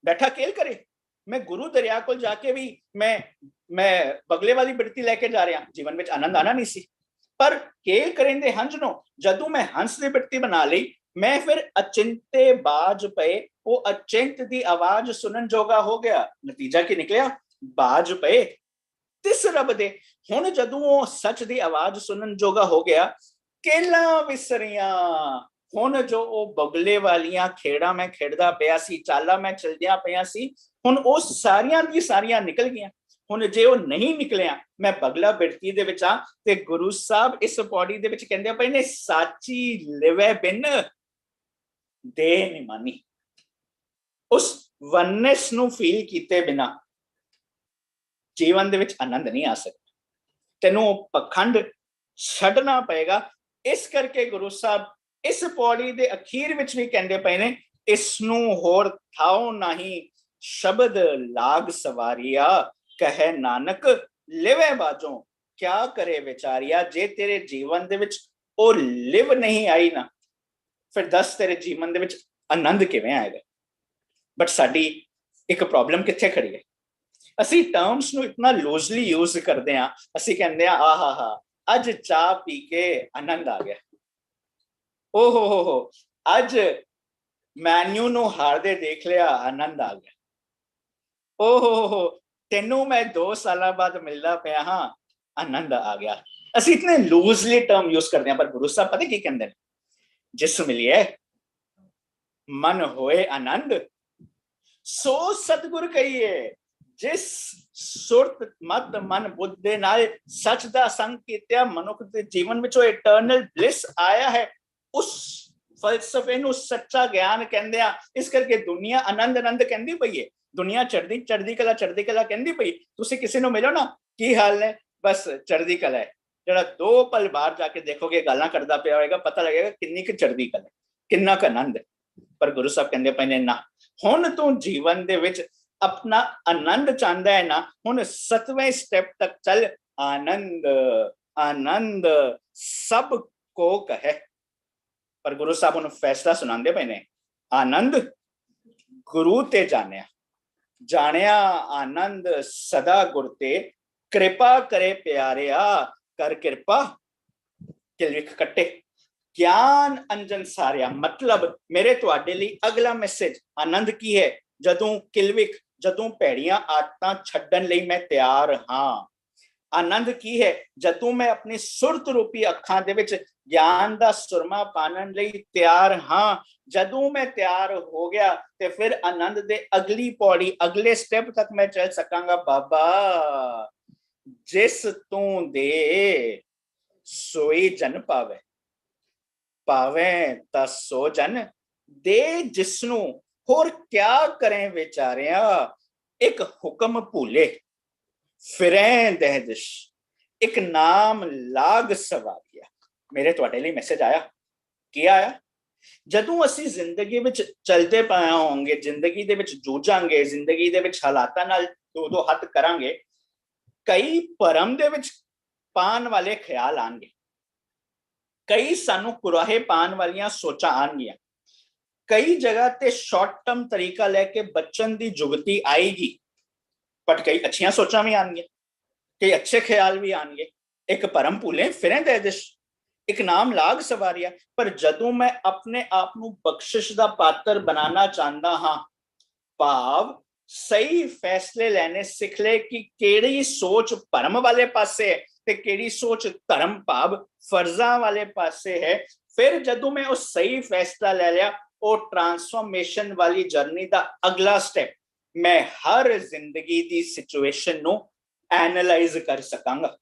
बैठा केल करे। मैं गुरु दरिया को जाके भी मैं बगले वाली वृत्ति लेके जा रहा, जीवन में आनंद आना नहीं सी। पर केल करेंदे हंस नो, जदू मैं हंस दी वृत्ति बना ली, मैं फिर अचिंते बाज पे, वो अचिंत दी आवाज सुनन जोगा हो गया। नतीजा की निकलिया? बाज पे तिस रब दे। हुण जदू वो सच दी आवाज सुनन जोगा हो गया, केला विसरियां। हुण जो वो बगले वालियां खेड़ा मैं खेड़दा पिया सी, चाला मैं चलदियां पिया सी, हुण वो सारियां दी सारियां निकल गईयां। हुण जे वो नहीं निकलिया, मैं बगला बिरती दे विच आ, ते गुरु साहब इस पौड़ी दे विच कहंदे पए ने साची लिवे बिन देह निमानी। उस वननेस नू फील कीते बिना जीवन दे विच आनंद नहीं आ सकता। तेनू पखंड छड्डना पएगा। इस करके गुरु साहब इस पौड़ी दे अखीर विच भी कहंदे पए ने, इसनू होर थाओ नहीं शब्द लाग सवारिया, कहे नानक लिवे बाजों क्या करे विचारिया। जे तेरे जीवन दे विच ओ लिव नहीं आई ना, फिर दस तेरे जीवन दे विच आनंद किवें आएगा। बट साडी एक प्रॉब्लम कित्थे खड़ी है? असी टर्म्स नू इतना लूजली यूज करते हैं। असी कहंदे आ हा हा अज चाह पी के आनंद आ गया, ओ हो अज मैन्यू नू हारदे देख लिया आनंद आ गया, ओ हो तेनू मैं 2 साल बाद मिलदा पिया हां आनंद आ गया। असी इतने लूजली टर्म यूज करते हैं। पर गुरु साहब पता की कहंदे ने? जिस मिलिए मन होए आनंद ਸੋ ਸਤਿਗੁਰ ਕਹੀਏ, ਜਿਸ ਸੁਰਤ ਮਤ ਮਨ ਬੁੱਧ ਦੇ ਨਾਲ ਸੱਚ ਦਾ ਸੰਗ ਕੀਤਿਆ ਮਨੁੱਖ ਦੇ ਜੀਵਨ ਵਿੱਚ ਉਹ ਇਟਰਨਲ ਬਲਿਸ ਆਇਆ ਹੈ, ਉਸ ਫਲਸਫੇ ਨੂੰ ਸੱਚਾ ਗਿਆਨ ਕਹਿੰਦੇ ਆ। ਇਸ ਕਰਕੇ ਦੁਨੀਆ ਆਨੰਦ ਆਨੰਦ ਕਹਿੰਦੀ ਪਈ ਹੈ, ਦੁਨੀਆ ਚੜ੍ਹਦੀ ਕਲਾ ਕਹਿੰਦੀ ਪਈ। ਤੁਸੀਂ ਕਿਸੇ ਨੂੰ ਮਿਲੋ ਨਾ, ਕੀ ਹਾਲ ਨੇ, ਬਸ ਚੜ੍ਹਦੀ ਕਲਾ ਹੈ। ਜਿਹੜਾ 2 ਪਲ ਬਾਹਰ ਜਾ ਕੇ ਦੇਖੋਗੇ ਗਾਲਾਂ ਕਰਦਾ ਪਿਆ ਹੋਏਗਾ, ਪਤਾ ਲੱਗੇਗਾ ਕਿੰਨੀ ਕੁ ਚੜ੍ਹਦੀ ਕਲਾ, ਕਿੰਨਾ ਕੁ ਆਨੰਦ ਹੈ। ਪਰ ਗੁਰੂ ਸਾਹਿਬ ਕਹਿੰਦੇ ਪਏ ਨੇ, ਨਾ, ਹੁਣ ਤੂੰ ਜੀਵਨ ਦੇ ਵਿੱਚ ਆਪਣਾ ਆਨੰਦ ਚਾਹੁੰਦਾ ਹੈ ਨਾ, ਹੁਣ 7ਵੇਂ ਸਟੈਪ ਤੱਕ ਚੱਲ। ਆਨੰਦ ਆਨੰਦ ਸਭ ਕੋ ਕਹੇ। ਪਰ ਗੁਰੂ ਸਾਹਿਬ ਨੂੰ ਫੈਸਲਾ ਸੁਣਾਉਂਦੇ ਪਏ ਨੇ, ਆਨੰਦ ਗੁਰੂ ਤੇ ਜਾਣਿਆ, ਜਾਣਿਆ ਆਨੰਦ ਸਦਾ ਗੁਰ ਤੇ, ਕਿਰਪਾ ਕਰੇ ਪਿਆਰਿਆ, ਕਰ ਕਿਰਪਾ ਕਿਲਵਿਖ ਕੱਟੇ। ਗਿਆਨ ਅੰਜਨ ਸਾਰਿਆ, ਮਤਲਬ ਮੇਰੇ ਤੁਹਾਡੇ ਲਈ ਅਗਲਾ ਮੈਸੇਜ ਆਨੰਦ ਕੀ ਹੈ? ਜਦੋਂ ਕਿਲਵਿਖ, ਜਦੋਂ ਭੈੜੀਆਂ ਆਦਤਾਂ ਛੱਡਣ ਲਈ ਮੈਂ ਤਿਆਰ ਹਾਂ। ਆਨੰਦ ਕੀ ਹੈ? ਜਦੋਂ ਮੈਂ ਆਪਣੀ ਸੁਰਤ ਰੂਪੀ ਅੱਖਾਂ ਦੇ ਵਿੱਚ ਗਿਆਨ ਦਾ ਸੁਰਮਾ ਪਾਣਨ ਲਈ ਤਿਆਰ ਹਾਂ। ਜਦੋਂ ਮੈਂ ਤਿਆਰ ਹੋ ਗਿਆ ਤੇ ਫਿਰ ਆਨੰਦ ਦੇ ਅਗਲੀ ਪੌੜੀ, ਅਗਲੇ ਸਟੈਪ ਤੱਕ ਮੈਂ ਚੱਲ ਸਕਾਂਗਾ। ਬਾਬਾ, ਜਿਸ ਤੂੰ ਦੇ ਸੋਈ ਜਨ ਪਾਵੇ, ਪਾਵੇ ਤਾਂ ਸੋ ਜਨ ਦੇ ਜਿਸਨੂੰ, ਹੋਰ ਕਿਆ ਕਰੇ ਵਿਚਾਰਿਆ, ਇੱਕ ਹੁਕਮ ਭੂਲੇ ਫਿਰੈ ਦਹਿਦਿਸ਼, ਇੱਕ ਨਾਮ ਲਾਗ ਸਵਾਰਿਆ। ਮੇਰੇ ਤੁਹਾਡੇ ਲਈ ਮੈਸੇਜ ਆਇਆ। ਕੀ ਆਇਆ? ਜਦੋਂ ਅਸੀਂ ਜ਼ਿੰਦਗੀ ਵਿੱਚ ਚਲਦੇ ਪਏ ਹੋਵਾਂਗੇ, ਜ਼ਿੰਦਗੀ ਦੇ ਵਿੱਚ ਜੂਝਾਂਗੇ, ਜ਼ਿੰਦਗੀ ਦੇ ਵਿੱਚ ਹਾਲਾਤਾਂ ਨਾਲ ਦੋ ਹੱਥ ਕਰਾਂਗੇ, ਕਈ ਭਰਮ ਦੇ ਵਿੱਚ ਪਾਣ ਵਾਲੇ ਖਿਆਲ ਆਣਗੇ, ਕਈ ਸਾਨੂੰ ਕੁਰਾਹੇ ਪਾਣ ਵਾਲੀਆਂ ਸੋਚਾਂ ਆਣਗੀਆਂ, ਕਈ ਜਗ੍ਹਾ ਤੇ ਸ਼ਾਰਟ ਟਰਮ ਤਰੀਕਾ ਲੈ ਕੇ ਬਚਣ ਦੀ ਜੁਗਤੀ ਆਏਗੀ, ਪਰ ਕਈ ਅੱਛੀਆਂ ਸੋਚਾਂ ਵੀ ਆਣਗੀਆਂ, ਕਈ ਅੱਛੇ ਖਿਆਲ ਵੀ ਆਣਗੇ। ਇੱਕ ਭਰਮ ਭੁੱਲੇ ਫਿਰੈ ਦਹਿਦਿਸ਼, ਇੱਕ ਨਾਮ ਲਾਗ ਸਵਾਰਿਆ। ਪਰ ਜਦੋਂ ਮੈਂ ਆਪਣੇ ਆਪ ਨੂੰ ਬਖਸ਼ਿਸ਼ ਦਾ ਪਾਤਰ ਬਣਾਉਣਾ ਚਾਹੁੰਦਾ ਹਾਂ, ਭਾਵ ਸਹੀ ਫੈਸਲੇ ਲੈਣੇ ਸਿੱਖ ਲੈ ਕਿ ਕਿਹੜੀ ਸੋਚ ਭਰਮ ਵਾਲੇ ਪਾਸੇ ਹੈ ਤੇ ਕਿਹੜੀ ਸੋਚ ਧਰਮ ਭਾਵ ਫਰਜ਼ਾਂ ਵਾਲੇ ਪਾਸੇ ਹੈ, ਫਿਰ ਜਦੋਂ ਮੈਂ ਉਹ ਸਹੀ ਫੈਸਲਾ ਲੈ ਲਿਆ, ਉਹ ਟਰਾਂਸਫਾਰਮੇਸ਼ਨ ਵਾਲੀ ਜਰਨੀ ਦਾ ਅਗਲਾ ਸਟੈਪ, ਮੈਂ ਹਰ ਜ਼ਿੰਦਗੀ ਦੀ ਸਿਚੁਏਸ਼ਨ ਨੂੰ ਐਨਾਲਾਈਜ਼ ਕਰ ਸਕਾਂਗਾ।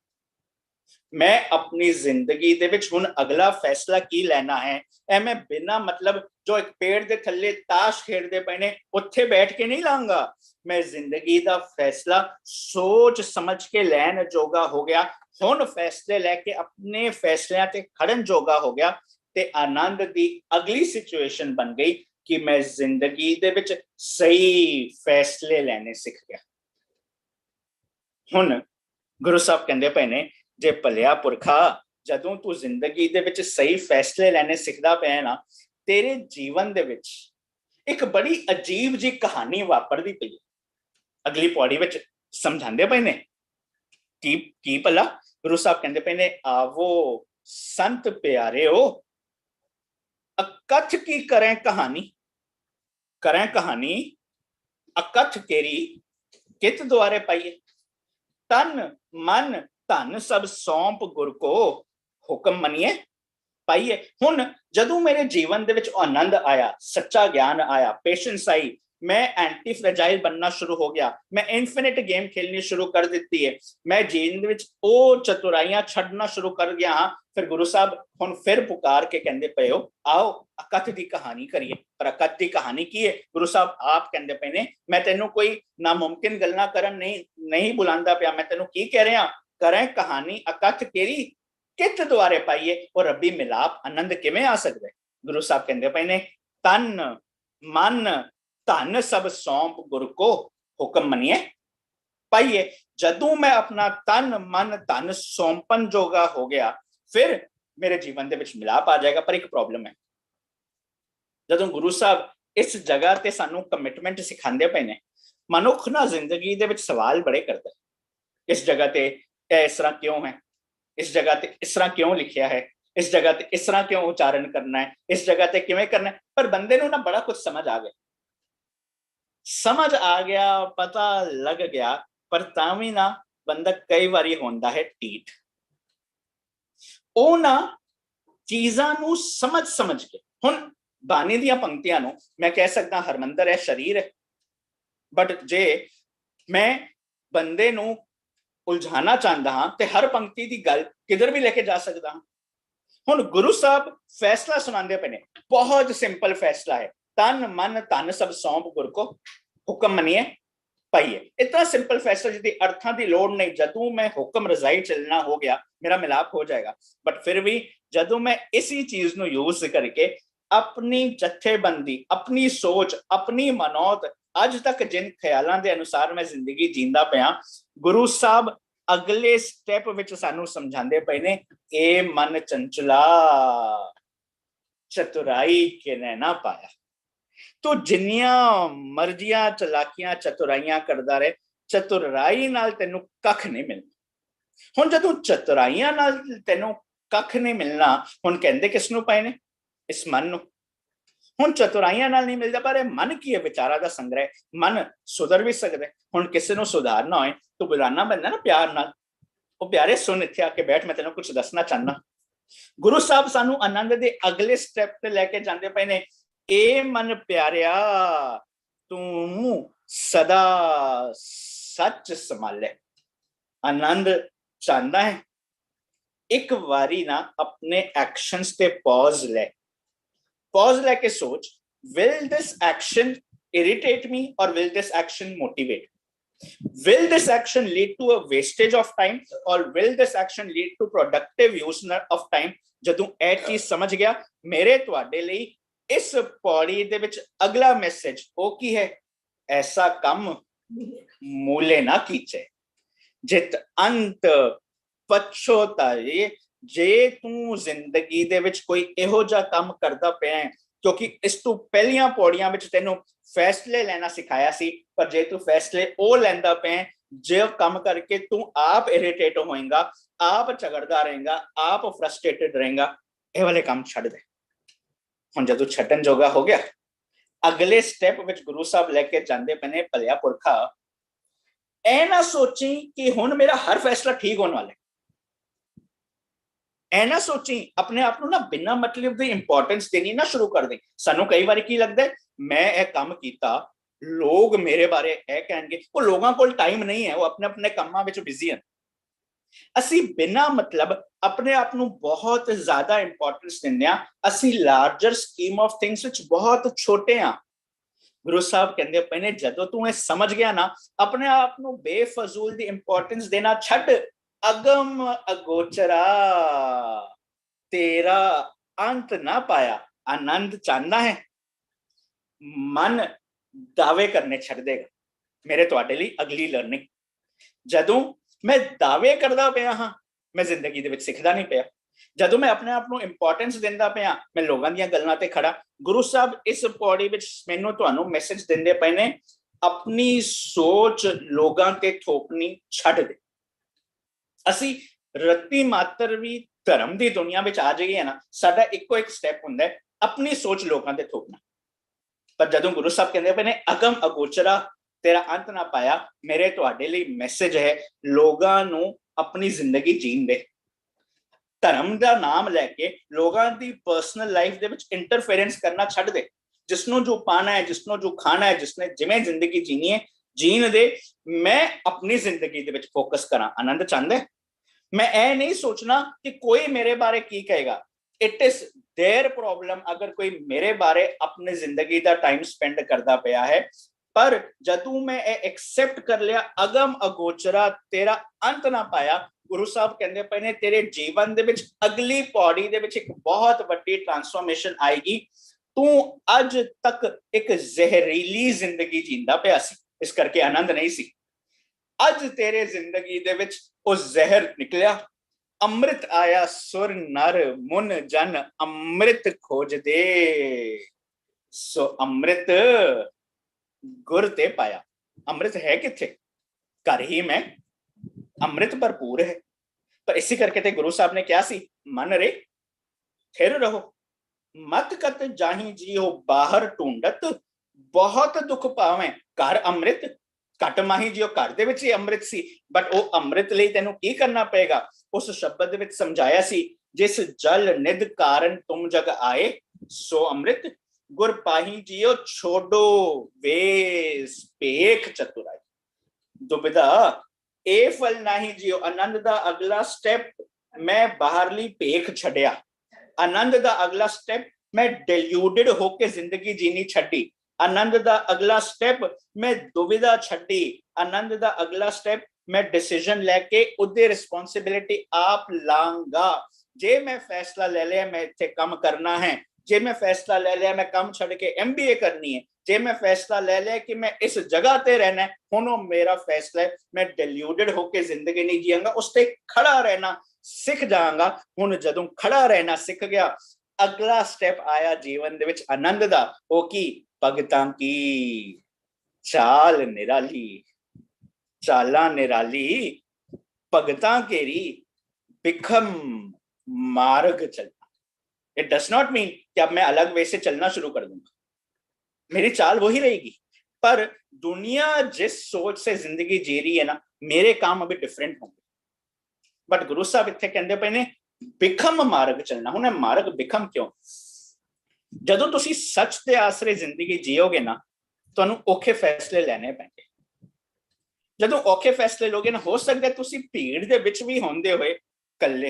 ਮੈਂ ਆਪਣੀ ਜ਼ਿੰਦਗੀ ਦੇ ਵਿੱਚ ਹੁਣ ਅਗਲਾ ਫੈਸਲਾ ਕੀ ਲੈਣਾ ਹੈ, ਇਹ ਮੈਂ ਬਿਨਾਂ ਮਤਲਬ ਜੋ ਇੱਕ ਪੇੜ ਦੇ ਥੱਲੇ ਤਾਸ਼ ਖੇਡਦੇ ਪਏ ਨੇ ਉੱਥੇ ਬੈਠ ਕੇ ਨਹੀਂ ਲਾਂਗਾ। ਮੈਂ ਜ਼ਿੰਦਗੀ ਦਾ ਫੈਸਲਾ ਸੋਚ ਸਮਝ ਕੇ ਲੈਣ ਜੋਗਾ ਹੋ ਗਿਆ, ਹੁਣ ਫੈਸਲੇ ਲੈ ਕੇ ਆਪਣੇ ਫੈਸਲਿਆਂ ਤੇ ਖੜਨ ਜੋਗਾ ਹੋ ਗਿਆ, ਤੇ ਆਨੰਦ ਦੀ ਅਗਲੀ ਸਿਚੁਏਸ਼ਨ ਬਣ ਗਈ ਕਿ ਮੈਂ ਜ਼ਿੰਦਗੀ ਦੇ ਵਿੱਚ ਸਹੀ ਫੈਸਲੇ ਲੈਣੇ ਸਿੱਖ ਗਿਆ। ਹੁਣ ਗੁਰੂ ਸਾਹਿਬ ਕਹਿੰਦੇ ਪਏ ਨੇ, ਜੇ ਭਲਿਆ ਪੁਰਖਾ, ਜਦੋਂ ਤੂੰ ਜ਼ਿੰਦਗੀ ਦੇ ਵਿੱਚ ਸਹੀ ਫੈਸਲੇ ਲੈਣੇ ਸਿੱਖਦਾ ਪਿਆ ਨਾ, ਤੇਰੇ ਜੀਵਨ ਦੇ ਵਿੱਚ ਇੱਕ ਬੜੀ ਅਜੀਬ ਜੀ ਕਹਾਣੀ ਵਾਪਰਦੀ ਪਈ ਹੈ। ਅਗਲੀ ਪੌੜੀ ਵਿੱਚ ਸਮਝਾਉਂਦੇ ਪਏ ਨੇ ਕੀ ਭਲਾ। ਗੁਰੂ ਸਾਹਿਬ ਕਹਿੰਦੇ ਪਏ ਨੇ, ਆਵੋ ਸੰਤ ਪਿਆਰਿਓ, ਅਕਥ ਕੀ ਕਰੇ ਕਹਾਣੀ, ਕਰੇ ਕਹਾਣੀ ਅਕਥ ਕੇਰੀ ਕਿਤ ਦੁਆਰੇ ਪਾਈਏ, ਤਨ ਮਨ ਧਨ ਸਭ ਸੌਂਪ ਗੁਰ ਕੋ, ਹੁਕਮ ਮੰਨੀਏ ਪਾਈਏ। ਹੁਣ ਜਦੋਂ ਮੇਰੇ ਜੀਵਨ ਦੇ ਵਿੱਚ ਆਨੰਦ ਆਇਆ, ਸੱਚਾ ਗਿਆਨ ਆਇਆ, ਪੇਸ਼ੈਂਸ ਆਈ, ਮੈਂ ਐਂਟੀ ਫ੍ਰੈਜਾਈਲ ਬਣਨਾ ਸ਼ੁਰੂ ਹੋ ਗਿਆ, ਮੈਂ ਇਨਫਿਨਿਟ ਗੇਮ ਖੇਲਣੀ ਸ਼ੁਰੂ ਕਰ ਦਿੱਤੀ ਹੈ, ਮੈਂ ਜੀਵਨ ਦੇ ਵਿੱਚ ਉਹ ਚਤੁਰਾਈਆਂ ਛੱਡਣਾ ਸ਼ੁਰੂ ਕਰ ਗਿਆ ਹਾਂ। ਫਿਰ ਗੁਰੂ ਸਾਹਿਬ ਹੁਣ ਫਿਰ ਪੁਕਾਰ ਕੇ ਕਹਿੰਦੇ ਪਏ ਹੋ, ਆਓ ਅਕਥ ਦੀ ਕਹਾਣੀ ਕਰੀਏ। ਪਰ ਅਕਥ ਦੀ ਕਹਾਣੀ ਕੀ ਹੈ? ਗੁਰੂ ਸਾਹਿਬ ਆਪ ਕਹਿੰਦੇ ਪਏ ਨੇ, ਮੈਂ ਤੈਨੂੰ ਕੋਈ ਨਾਮੁਮਕਿਨ ਗੱਲਾਂ ਕਰਨ ਨਹੀਂ ਬੁਲਾਉਂਦਾ ਪਿਆ, ਮੈਂ ਤੈਨੂੰ ਕੀ ਕਹਿ ਰਿਹਾ, ਕਰੇ ਕਹਾਣੀ ਅਕਥ ਕੇਰੀ ਕਿਤ ਦੁਆਰੇ ਪਾਈਏ। ਉਹ ਰੱਬੀ ਮਿਲਾਪ ਆਨੰਦ ਕਿਵੇਂ ਆ ਸਕਦਾ? ਗੁਰੂ ਸਾਹਿਬ ਕਹਿੰਦੇ ਪਏ ਨੇ, ਤਨ ਮਨ ਧਨ ਸਭ ਸੌਂਪ ਗੁਰ ਕੋ, ਹੁਕਮ ਮੰਨੀਏ ਪਾਈਏ। ਜਦੋਂ ਮੈਂ ਆਪਣਾ ਤਨ ਮਨ ਧਨ ਸੌਂਪਣ ਜੋਗਾ ਹੋ ਗਿਆ, ਫਿਰ ਮੇਰੇ ਜੀਵਨ ਦੇ ਵਿੱਚ ਮਿਲਾਪ ਆ ਜਾਏਗਾ। ਪਰ ਇੱਕ ਪ੍ਰੋਬਲਮ ਹੈ, ਜਦੋਂ ਗੁਰੂ ਸਾਹਿਬ ਇਸ ਜਗ੍ਹਾ ਤੇ ਸਾਨੂੰ ਕਮਿਟਮੈਂਟ ਸਿਖਾਉਂਦੇ ਪਏ ਨੇ, ਮਨੁੱਖ ਨਾ ਜ਼ਿੰਦਗੀ ਦੇ ਵਿੱਚ ਸਵਾਲ ਬੜੇ ਕਰਦਾ, ਇਸ ਜਗ੍ਹਾ ਤੇ ਇਸ ਤਰ੍ਹਾਂ ਕਿਉਂ ਹੈ, ਇਸ ਜਗ੍ਹਾ ਤੇ ਇਸ ਤਰ੍ਹਾਂ ਕਿਉਂ ਲਿਖਿਆ ਹੈ, ਇਸ ਜਗ੍ਹਾ ਤੇ ਇਸ ਤਰ੍ਹਾਂ ਕਿਉਂ ਉਚਾਰਨ ਕਰਨਾ ਹੈ, ਇਸ ਜਗ੍ਹਾ ਤੇ ਕਿਵੇਂ ਕਰਨਾ ਹੈ। ਪਰ ਬੰਦੇ ਨੂੰ ਨਾ ਬੜਾ ਕੁਝ ਸਮਝ ਆ ਗਿਆ, ਪਤਾ ਲੱਗ ਗਿਆ, ਪਰ ਤਾਂ ਵੀ ਨਾ ਬੰਦਾ ਕਈ ਵਾਰੀ ਹੁੰਦਾ ਹੈ ਢੀਠ। ਉਹ ਨਾ ਚੀਜ਼ਾਂ ਨੂੰ ਸਮਝ ਕੇ, ਹੁਣ ਬਾਣੀ ਦੀਆਂ ਪੰਕਤੀਆਂ ਨੂੰ ਮੈਂ ਕਹਿ ਸਕਦਾ, ਹਰਮੰਦਰ ਹੈ, ਸ਼ਰੀਰ ਹੈ, बट जे मैं बंदे नू उलझाना चाहता हाँ तो हर पंक्ति की गल किधर भी लेके जा सकता हाँ। हुण गुरु साहब फैसला सुनाते पे ने, बहुत सिंपल फैसला है, तन मन धन सब सौंप गुर को, हुक्म मनिए पाइए। इतना सिंपल फैसला जिसकी अर्थां की लोड़ नहीं। जदों मैं हुक्म रजाई चलना हो गया मेरा मिलाप हो जाएगा। बट फिर भी जदों मैं इसी चीज को यूज करके अपनी जथेबंदी, अपनी सोच, अपनी मनौत, अज तक जिन ख्यालों के अनुसार मैं जिंदगी जींदा पाया, गुरु साहब अगले स्टेप विच सानू समझाते पे ने, ए मन चंचला चतुराई के ना पाया। तो जिन्नियां मर्जियां चलाकियां चतुराइयां करदा रहे, चतुराई नाल तेनू कख नहीं मिलना। हुण जदों चतुराइयां नाल तेनू कख नहीं मिलना, हुण कहंदे किसनू पए ने? इस मन नू। हुण चतुराइयां नाल नहीं मिलदा, पर मन की है विचारा दा संग्रह, मन सुधर भी सकदा। हुण किसी नू सुधारना होए तो बुलाना पैंदा ना प्यार नाल, ओ प्यारे सुन इत्थे आके बैठ, मैं तेनू कुछ दसना चाहना। गुरु साहब सानू आनंद दे अगले स्टेप ते लेके जांदे पए ने, ए मन प्यारिया तू सदा सच संभाले। आनंद चाहता है एक बारी ना अपने एक्शंस पे पॉज लेके सोच, will this action irritate me और will this action motivate? Will this action lead to a wastage of time or will this action lead to productive use of time? जदों ए चीज समझ गया, मेरे तुहाडे लई इस पौड़ी दे विच अगला मैसेज ओ की है, ऐसा कम मूले ना कीचे जित अंत पछोताए। जे तू जिंदगी दे विच कोई इहो जा काम करदा पिया है, क्योंकि इस तू पहलियां पौड़ियां विच तेनू फैसले लेना सिखाया सी, पर जे तू फैसले ओ लेंदा पे जो काम करके तू आप इरिटेट होएगा, आप झगड़दा रहेगा, आप फ्रस्ट्रेटेड रहेगा, ये वाले काम छड़ दे। हुण जदों छड्डन जोगा हो गया, अगले स्टेप विच गुरु साहब लेके जांदे पने, भलिया पुरखा ए ना सोची कि हुण मेरा हर फैसला ठीक होने वाला है। ए ना सोची अपने आप को ना बिना मतलब की इंपॉर्टेंस देनी ना शुरू कर दे। सानू कई बार की लगता है, मैं ए काम कीता, लोग मेरे बारे ए कहणगे, वो लोगों को टाइम नहीं है, वो अपने अपने कामां विच बिजी हैं। असी बिना मतलब अपने आप को बहुत ज्यादा इंपॉर्टेंस दिंदे आ, असी larger scheme of things which बहुत छोटे आ। गुरु साहब कहंदे पे ने, जदों तू ए समझ गया ना, अपने आप को बेफजूल दी इंपॉर्टेंस देना छड्ड, अगम अगोचरा तेरा अंत ना पाया। आनंद चाहना है, मन दावे करने छड़ देगा। मेरे तुहाडे लई अगली लर्निंग, जदों मैं दावे करदा पिया हां, मैं जिंदगी दे विच सिखदा नहीं पिया। जदों मैं अपने आप को इंपॉर्टेंस दिंदा पिया, मैं लोगों दी गल्लां ते खड़ा। गुरु साहब इस पौड़ी विच मैनूं तुहानूं मैसेज दिंदे पए ने, अपनी सोच लोगों ते थोपनी छड़ दे। असी रत्ती मात्र भी धर्म की दुनिया में आ जाइए ना, साडा इको एक स्टेप हुंदा है अपनी सोच लोगों ते थोपना। पर जदों गुरु साहब कहंदे पे ने, अगम अगोचरा तेरा अंत ना पाया, मेरे तुहाडे लई मैसेज है, लोगों नू अपनी जिंदगी जीण दे। धर्म का नाम लैके लोगों की पर्सनल लाइफ दे विच इंटरफेरेंस करना छड़ दे। जिसनों जो पाना है, जिसनों जो खाना है, जिसने जिवें जिंदगी जीनी है जीन दे। मैं अपनी जिंदगी दे विच फोकस करा। आनंद चाहंदा है, मैं ए नहीं सोचना कि कोई मेरे बारे की कहेगा। इट इज देयर प्रॉब्लम अगर कोई मेरे बारे अपनी जिंदगी का टाइम स्पेंड करता पिया है। पर जदों मैं एक्सेप्ट कर लिया, अगम अगोचरा तेरा अंत ना पाया, गुरु साहब कहंदे पे ने, तेरे जीवन दे विच अगली पौड़ी दे विच एक बहुत बड़ी ट्रांसफॉर्मेशन आएगी। तू अज तक एक जहरीली जिंदगी जींदा पिया सी, इस करके आनंद नहीं सी। अज तेरे जिंदगी दे विच उस जहर निकलिया, अमृत आया सुर नर मुन जन अमृत खोज दे। सो अमृत गुर ते पाया। अमृत है किथे? घर ही में अमृत भरपूर है। पर इसी करके ते गुरु साहब ने क्या सी, मन रे थिर रहो, मत कत जाही जी हो बाहर ढूंढत, बहुत दुख पावे घर अमृत घट माही जियो। घर दे विच अमृत सी, बट वो अमृत लई तैनू की करना पेगा? उस शब्द विच समझाया सी, जिस जल निध कारण तुम जग आए, सो अमृत गुर पाही जियो छोड़ो वेस पेख चतुराई, दुविधा ए फल नाही जियो। आनंद दा अगला स्टेप मैं बाहरली पेख छड़िया, आनंद दा अगला स्टेप मैं डिल्यूडेड होके जिंदगी जीनी छड्डी, आनंद दा अगला स्टेप मैं दुविधा छड्डी, आनंद दा अगला स्टेप मैं डिसीजन लेके उदे रिस्पॉन्सिबिलिटी आप लांगा। जे मैं फैसला ले लिया मैं इत्थे काम करना है, जे मैं फैसला ले लिया मैं काम छड़ के MBA करनी है, जे मैं फैसला ले लिया कि मैं इस जगह ते रहना है, हुण मेरा फैसला है मैं डिल्यूडेड होके जिंदगी नहीं जीऊंगा, उस ते खड़ा रहना सीख जाऊंगा। हुण जदों खड़ा रहना सीख गया, अगला स्टेप आया जीवन दे विच आनंद दा, ओ की भगतां की चाल निराली, चाला निराली भगतां केरी बिखम मार्ग चलना। इट डज नॉट मीन कि अब मैं अलग वे से चलना शुरू कर दूंगा, मेरी चाल वही रहेगी, पर दुनिया जिस सोच से जिंदगी जी रही है ना, मेरे काम अभी डिफरेंट होंगे। बट गुरु साहब इत्थे कहंदे पे ने बिखम मार्ग चलना। हुण मार्ग बिखम क्यों? जदों तुसी सच दे आसरे जिंदगी जियोगे ना, तुहानूं औखे फैसले लेने पैणगे। जदों औखे फैसले लोगे ना, हो सकदा तुसी भीड़ दे विच भी होंदे होए कल्ले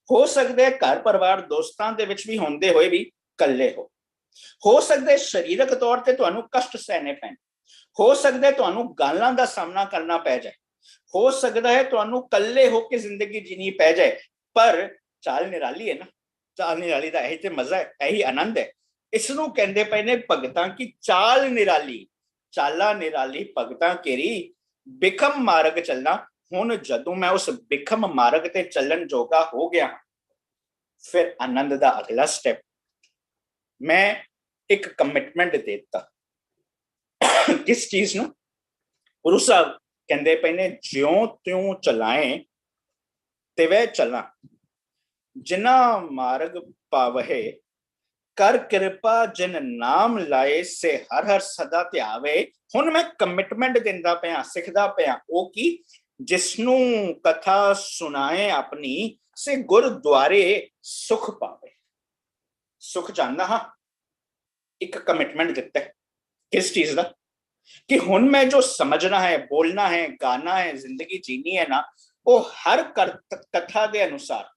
हो सकदा है घर परिवार दोस्तां दे विच भी होंदे होए भी कल्ले हो सकदा है शरीरक तौर ते तुहानूं कष्ट सहने पैण, हो सकदा है तुहानूं गालां दा सामना करना पै जाए, हो सकदा है तुहानूं कल्ले होके जिंदगी जीनी पै जाए, पर चाल निराली है ना। चाल निराली दा यही ते मजा है, यही आनंद है। इसनूं कहंदे पए ने भगतां की चाल निराली, चाला निराली भगतां केरी बिखम मार्ग चलना। हुण जदों मैं उस बिखम मार्ग ते चलन जोगा हो गया, फिर आनंद दा अगला स्टेप मैं एक कमिटमेंट देता। किस चीज नूं? गुरु साहब कहंदे पए ने ज्यों त्यों चलाएं तिवै चला, जिना मार्ग पावहे कर कृपा जिन नाम लाए से हर हर सदा ध्यावे। हुण मैं कमिटमेंट दिंदा पिया, सिखदा पिया, ओ की जिसनू कथा सुनाए अपनी से गुरुद्वारे सुख पावे। सुख चाहना हाँ, एक कमिटमेंट दिता है। किस चीज का? कि हुण मैं जो समझना है, बोलना है, गाना है, जिंदगी जीनी है ना, वो हर कथा के अनुसार,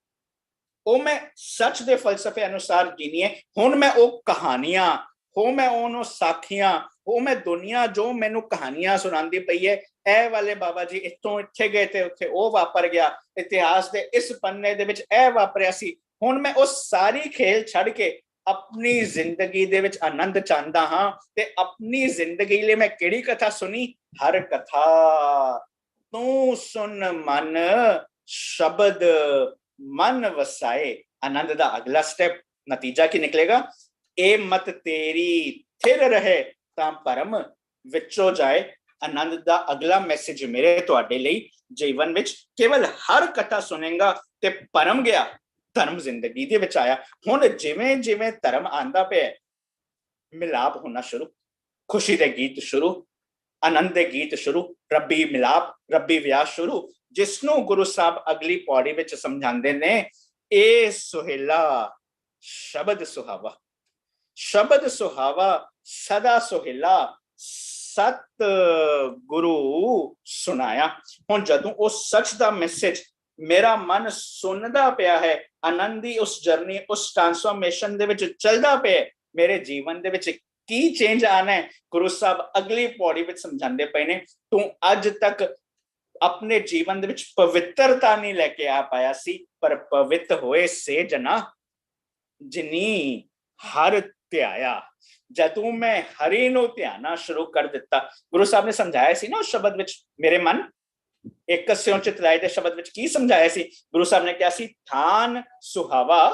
वो मैं सच दे फलसफे अनुसार जीनी है। हुण मैं वो कहानियां, हो मैं ओनो साखियां, वो मैं दुनिया जो मैनू कहानियां सुनांदी पई है, ए वाले बाबा जी इत्थों इत्थे गए थे, उत्थे ओ वापर गया, इतिहास दे इस पन्ने दे विच ए वापरिया सी। हुण मैं उस सारी खेल छड़ के अपनी जिंदगी दे विच आनंद चाहता हाँ, ते अपनी जिंदगी लिए मैं केड़ी कथा सुनी? हर कथा तू सुन मन शब्द मन वसाए। आनंद दा अगला स्टेप नतीजा की निकलेगा? ए मत तेरी थिर रहे तां परम विचो जाए। आनंद दा अगला मैसेज मेरे तुहाडे लई जीवन विच केवल हर कथा सुनेगा ते परम गया, धर्म जिंदगी दे विच आया। हुण जिवें जिवें धर्म आंदा पिया, मिलाप होना शुरू, खुशी दे गीत शुरू, आनंद दे गीत शुरू, रब्बी मिलाप, रब्बी विआह शुरू, जिसनू गुरु साहब अगली पौड़ी विच समझांदे ने, ए सुहेला शब्द सुहावा, शब्द सुहावा सदा सुहेला सत गुरु सुनाया। हुण जदों उस सच दा मैसेज मेरा मन सुनदा पिया है, आनंदी उस जर्नी, उस ट्रांसफॉर्मेशन दे विच चलदा पिया, मेरे जीवन दे विच की चेंज आना है, गुरु साहब अगली पौड़ी विच समझांदे पए ने। तू अज तक अपने जीवन दे विच पवित्रता नहीं लेके आ पाया सी, पर पवित्र होए से जना जिनी हर ध्याया। जदों मैं हरि नूं ध्याना शुरू कर दिता, गुरु साहब ने समझाया सी ना उस शब्द विच, मेरे मन एक स्यों चित लाए दे शब्द विच की समझाया सी? गुरु साहब ने कहा सी, थान सुहावा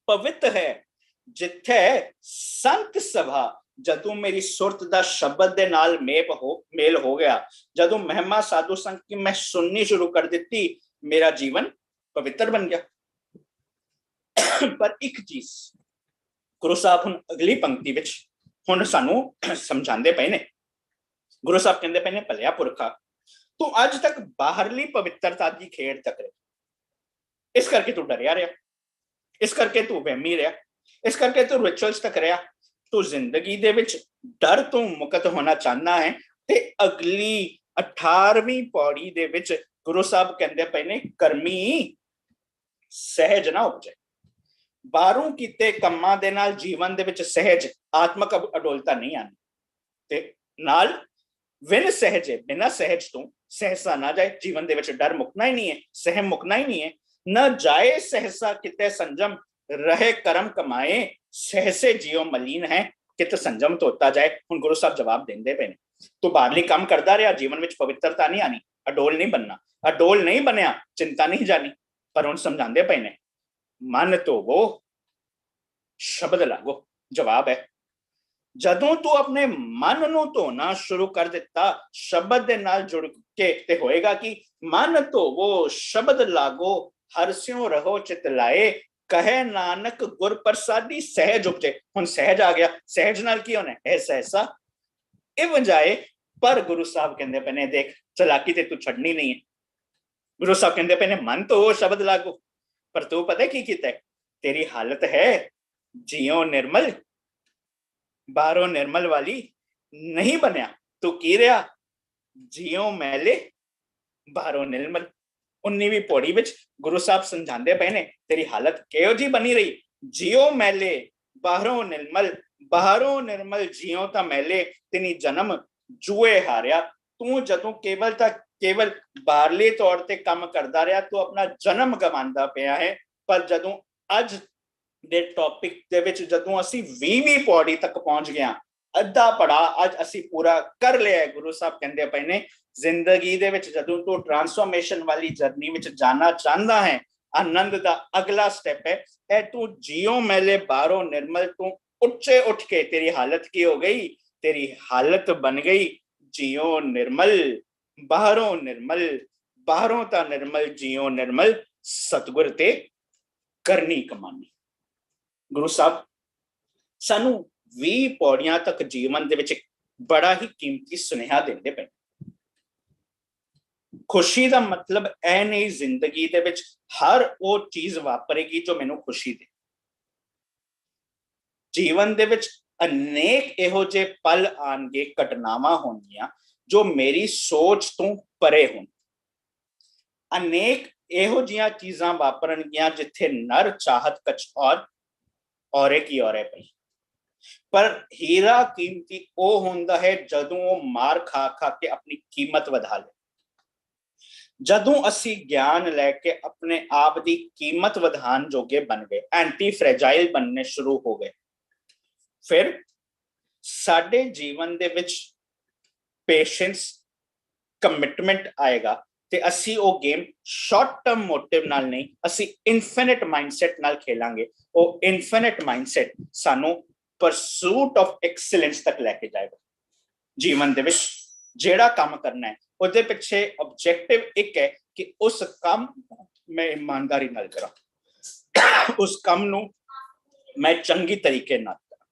पवित्र है जिथे संत सभा। जदों मेरी सुरत दा शब्द दे नाल मेल हो गया, जदों महिमा साधु संत की मैं सुननी शुरू कर दी, मेरा जीवन पवित्र बन गया। पर एक चीज गुरु साहब हुण अगली पंक्ति विच हुण सानू समझांदे पए ने। गुरु साहब कहंदे पए ने, भलिया पुरखा तू अज तक बाहरली पवित्रता की खेड़ तक रहे, इस करके तू डरिया रहा, इस करके तू वहमी रहा, इस करके तू रिचुअल्स तक रहा, तू जिंदगी दे विच डर तो मुक्त होना चाहना है ते अगली 18वीं पौड़ी दे विच गुरु साहब कहंदे पए ने कर्मी सहज ना उपजे। बाहरों कीते कम्मां दे नाल जीवन दे विच सहज आत्मक अडोलता नहीं आनी, ते नाल विन सहज है, बिना सहज तो सहसा ना जाए। जीवन दे विच डर मुकना ही नहीं है, सहम मुकना ही नहीं है। न जाए सहसा किते संजम, रहे कर्म कमाए सहसे जियो मलीन है, कित संजम तो होता जाए। हुण गुरु साहब जवाब देंदे पे ने, तू बाहरली काम करदा रहा, जीवन विच पवित्रता नहीं आनी, अडोल नहीं बनना। अडोल नहीं बनया, चिंता नहीं जानी। पर हुण समझांदे पे ने, मन तो वो शब्द लागो। जवाब है, जदों तू अपने मन नूं धोना शुरू कर दिता शब्द दे नाल जुड़ के, ते होएगा कि मन तो वो शब्द लागो, हर स्यों रहो चित लाए, कहे नानक गुर प्रसादी सहज उपजे। हुण सहज आ गया, सहज नाल की होना है सहसा इव जाए। पर गुरु साहब कहंदे पे ने, देख चलाकी ते तू छड़नी नहीं है। गुरु साहब कहंदे पे ने, मन तो वो शब्द लागो, पर तू पता की कीता है? तेरी हालत है जियो निर्मल, बाहरों निर्मल वाली नहीं बनया। तू की रहा जियो मैले, बाहरों निर्मल। 19वीं पौड़ी विच गुरु साहब समझाते पे ने, तेरी हालत केहो जी बनी रही, जियो मैले बाहरों निर्मल। बाहरों निर्मल जियो ता मैले, तेनी जन्म जुए हारिया। तू जदों केवल बाहरले तौर ते काम करदा रहा, तू अपना जन्म गवांदा पिया है। पर जदों अज दे टॉपिक दे विच जदों असी 20वीं पौड़ी तक पहुंच गया, अद्धा पड़ा अज असी पूरा कर लिया है। गुरु साहब कहंदे पे ने, जिंदगी दे विच जदों तू ट्रांसफॉर्मेशन वाली जर्नी विच जाना चाहता है, आनंद दा अगला स्टेप है ए तू जियो मैले बाहरों निर्मल। तू उच्चे उठ के, तेरी हालत की हो गई? तेरी हालत बन गई जियो निर्मल, बाहरों निर्मल। बाहरों ता निर्मल जियो निर्मल, सतगुर ते करनी कमानी। गुरु साहब सानू 20 पौड़ियां तक जीवन दे विच बड़ा ही कीमती सुनेहा देंदे पे। खुशी का मतलब ऐ नहीं जिंदगी दे विच हर वो चीज वापरेगी जो मैनू खुशी दे। जीवन दे विच अनेक इहो जे पल आनगे, घटनावां होणगियां जो मेरी सोच तो परे होण। अनेक इहो जिहियां चीजां वापरनगियां जिथे नर चाहत कछ औरे की औरे पई। पर हीरा कीमती ओ हुंदा है जदों वो मार खा खा के अपनी कीमत वधा ले। जदों असी ज्ञान लैके अपने आप की कीमत वधान जोगे बन गए, एंटी फ्रैजाइल बनने शुरू हो गए, फिर साडे जीवन दे विच पेशेंस कमिटमेंट आएगा ते असी वो गेम शॉर्ट टर्म मोटिव नाल नहीं, असी इनफिनिट माइंडसेट नाल खेलांगे। वो इनफिनिट माइंडसेट सानू परसूट ऑफ एक्सीलेंस तक लेके जाएगा। जीवन दे विच जेड़ा काम करना है ਉਹਦੇ ਪਿੱਛੇ ऑब्जेक्टिव एक है कि उस काम मैं ईमानदारी नाल करा, उस काम नू मैं चंगी तरीके नाल करा।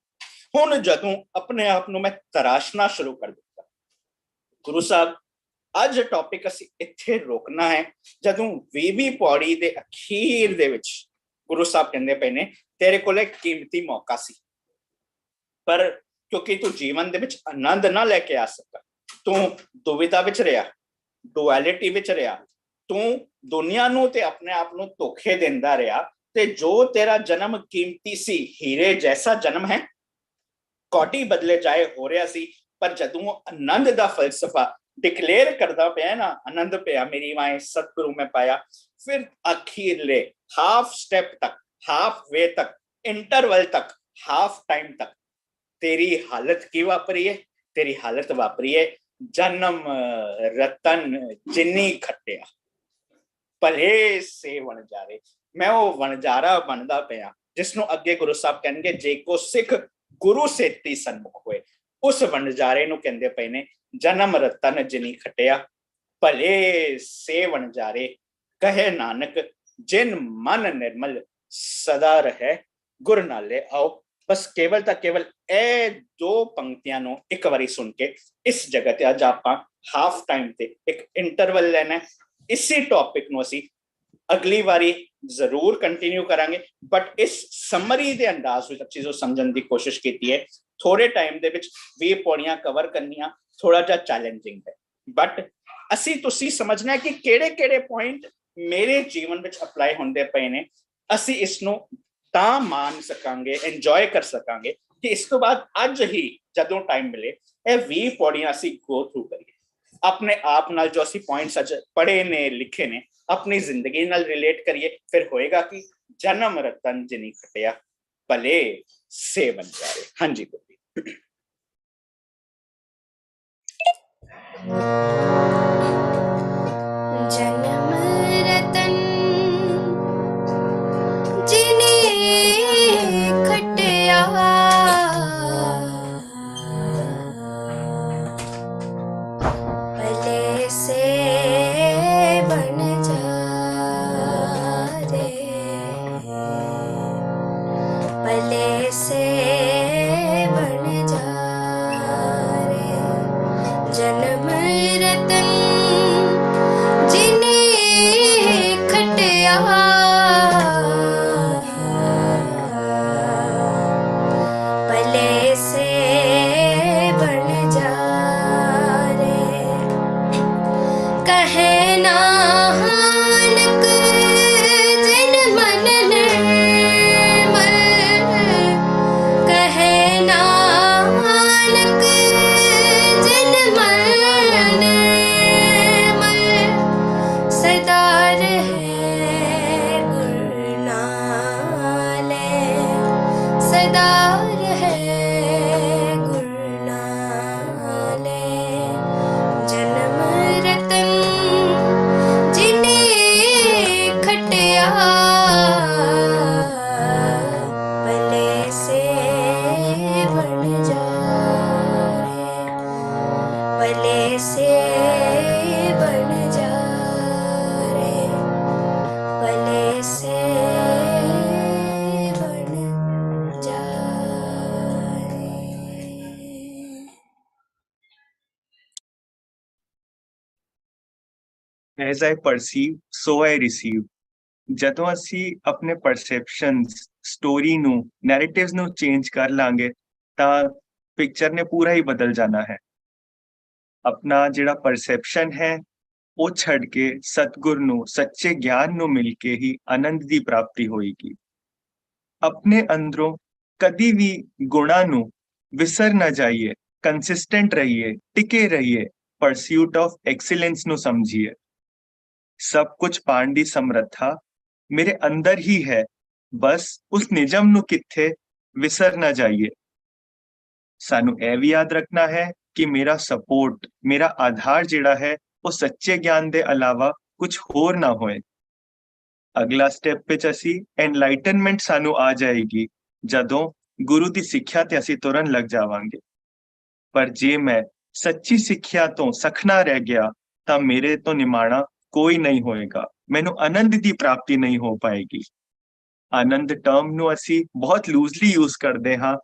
हुण जदों अपने आप नू मैं तराशना शुरू कर दिता, गुरु साहब अज टॉपिक असी इत्थे रोकना है। जदों 20वीं पौड़ी दे अखीर दे विच गुरु साहब कहंदे पे ने, तेरे कोल एक कीमती मौका सी, पर क्योंकि तू जीवन दे विच आनंद ना लेके आ सका, तू दुविधा विच रहा, डुअलिटी विच रहा, तू दुनिया नू ते अपने आप नू धोखे देंदा रहा, ते जो तेरा जन्म कीमती सी, हीरे जैसा जन्म है, कौडी बदले जाए हो रहा सी। पर जदों आनंद दा फलसफा डिक्लेयर करदा पिया ना, आनंद पिया मेरी माए सतगुरु में पाया, फिर अखीरले हाफ स्टेप तक, हाफ वे तक, इंटरवल तक, हाफ टाइम तक तेरी हालत की वापरी है? तेरी हालत वापरी है जन्म रतन जिन्नी खट्टिया भले से वणजारे। मैं वो वणजारा बनदा पिया जिसनों अगे गुरु साहब कहणगे, जे को सिख गुरु सेती सन्मुख होए। उस वणजारे नूं कहंदे पए ने, जन्म रतन जिनी खट्टिया भले से वणजारे, कहे नानक जिन मन निर्मल सदा रहे गुर नाले आओ। बस केवल तक केवल ए दो पंक्तियां नो एक बारी सुन के इस जगह ते अज आपां हाफ टाइम ते एक इंटरवल लेना है। इसी टॉपिक नो असी ਅਗਲੀ ਵਾਰੀ ਜ਼ਰੂਰ ਕੰਟੀਨਿਊ ਕਰਾਂਗੇ, ਬਟ ਇਸ ਸਮਰੀ ਦੇ ਅੰਦਾਜ਼ ਵਿੱਚ ਚੀਜ਼ਾਂ ਸਮਝਣ ਦੀ ਕੋਸ਼ਿਸ਼ ਕੀਤੀ ਹੈ। ਥੋੜੇ ਟਾਈਮ ਦੇ ਵਿੱਚ 20 ਪੌੜੀਆਂ ਕਵਰ ਕਰਨੀਆਂ ਥੋੜਾ ਜਿਹਾ ਚੈਲੰਜਿੰਗ ਹੈ, ਬਟ ਅਸੀਂ ਤੁਸੀਂ ਸਮਝਣਾ ਕਿ ਕਿਹੜੇ ਪੁਆਇੰਟ ਮੇਰੇ ਜੀਵਨ ਵਿੱਚ ਅਪਲਾਈ ਹੁੰਦੇ ਪਏ ਨੇ। ਅਸੀਂ ਇਸ ਨੂੰ ਤਾਂ ਮੰਨ ਸਕਾਂਗੇ, ਇੰਜੋਏ ਕਰ ਸਕਾਂਗੇ ਕਿ ਇਸ ਤੋਂ ਬਾਅਦ ਅੱਜ ਹੀ ਜਦੋਂ ਟਾਈਮ ਮਿਲੇ ਇਹ 20 ਪੌੜੀਆਂ ਅਸੀਂ ਗੋ ਥਰੂ ਕਰੀਏ, ਆਪਣੇ ਆਪ ਨਾਲ ਜੋ ਅਸੀਂ ਪੁਆਇੰਟਸ ਅੱਜ ਪੜ੍ਹੇ ਨੇ ਲਿਖੇ ਨੇ ਆਪਣੀ ਜ਼ਿੰਦਗੀ ਨਾਲ ਰਿਲੇਟ ਕਰੀਏ। ਫਿਰ ਹੋਏਗਾ ਕਿ ਜਨਮ ਰਤਨ ਜਿਨੀ ਖਟਿਆ ਭਲੇ ਸੇ ਬਨ ਜਾਏ। ਹਾਂਜੀ ਗੁਰਦੀਪ। जन्म रतन जिने खटिया भले से बन जा रे, भले से बन जा रे। जन्म रतन जिने खटिया भले से बन जा रे। कहे नानक जिन मन निर्मल, कहे नानक जिन मन निर्मल, सदा रहे गुरु नाले, सदा रहे गुरु नाले। जन्म रतन जिने खटिया भले से बन जा रे, भले से बन जा रे, भले से बन जा रे। As I perceive, so I receive। ਜਦੋਂ ਅਸੀਂ ਆਪਣੇ ਪਰਸੈਪਸ਼ਨਸ, ਸਟੋਰੀ ਨੂੰ, ਨੈਰੇਟਿਵਸ ਨੂੰ ਚੇਂਜ ਕਰ ਲਾਂਗੇ ਤਾਂ ਪਿਕਚਰ ਨੇ ਪੂਰਾ ਹੀ ਬਦਲ ਜਾਣਾ ਹੈ। ਆਪਣਾ ਜਿਹੜਾ ਪਰਸੈਪਸ਼ਨ ਹੈ ਉਹ ਛੱਡ ਕੇ ਸਤਿਗੁਰ ਨੂੰ, ਸੱਚੇ ਗਿਆਨ ਨੂੰ ਮਿਲ ਕੇ ਹੀ ਆਨੰਦ ਦੀ ਪ੍ਰਾਪਤੀ ਹੋਏਗੀ। ਆਪਣੇ ਅੰਦਰੋਂ ਕਦੀ ਵੀ ਗੁਣਾਂ ਨੂੰ ਵਿਸਰ ਨਾ ਜਾਈਏ, ਕੰਸਿਸਟੈਂਟ ਰਹੀਏ, ਟਿਕੇ ਰਹੀਏ, ਪਰਸਿਊਟ ਆਫ ਐਕਸੀਲੈਂਸ ਨੂੰ ਸਮਝੀਏ। ਸਭ ਕੁਝ ਪਾਣ ਦੀ ਸਮਰੱਥਾ ਮੇਰੇ ਅੰਦਰ ਹੀ ਹੈ, ਬਸ ਉਸ ਨਿਜਮ ਨੂੰ ਕਿੱਥੇ ਵਿਸਰ ਨਾ ਜਾਈਏ। ਸਾਨੂੰ ਇਹ ਵੀ ਯਾਦ ਰੱਖਣਾ ਹੈ ਕਿ ਮੇਰਾ ਸਪੋਰਟ, ਮੇਰਾ ਆਧਾਰ ਜਿਹੜਾ ਹੈ ਉਹ ਸੱਚੇ ਗਿਆਨ ਦੇ ਇਲਾਵਾ ਕੁਝ ਹੋਰ ਨਾ ਹੋਏ। ਅਗਲਾ ਸਟੈਪ ਵਿੱਚ ਅਸੀਂ ਐਨਲਾਈਟਨਮੈਂਟ ਸਾਨੂੰ ਆ ਜਾਏਗੀ ਜਦੋਂ ਗੁਰੂ ਦੀ ਸਿੱਖਿਆ ਤੇ ਅਸੀਂ ਤੁਰਨ ਲੱਗ ਜਾਵਾਂਗੇ। ਪਰ ਜੇ ਮੈਂ ਸੱਚੀ ਸਿੱਖਿਆ ਤੋਂ ਸਖਣਾ ਰਹਿ ਗਿਆ ਤਾਂ ਮੇਰੇ ਤੋਂ ਨਿਮਾਣਾ ਕੋਈ ਨਹੀਂ ਹੋਏਗਾ, ਮੈਨੂੰ ਆਨੰਦ ਦੀ ਪ੍ਰਾਪਤੀ ਨਹੀਂ ਹੋ ਪਾਏਗੀ। ਆਨੰਦ ਟਰਮ ਨੂੰ ਅਸੀਂ ਬਹੁਤ ਲੂਜ਼ਲੀ ਯੂਜ਼ ਕਰਦੇ ਹਾਂ,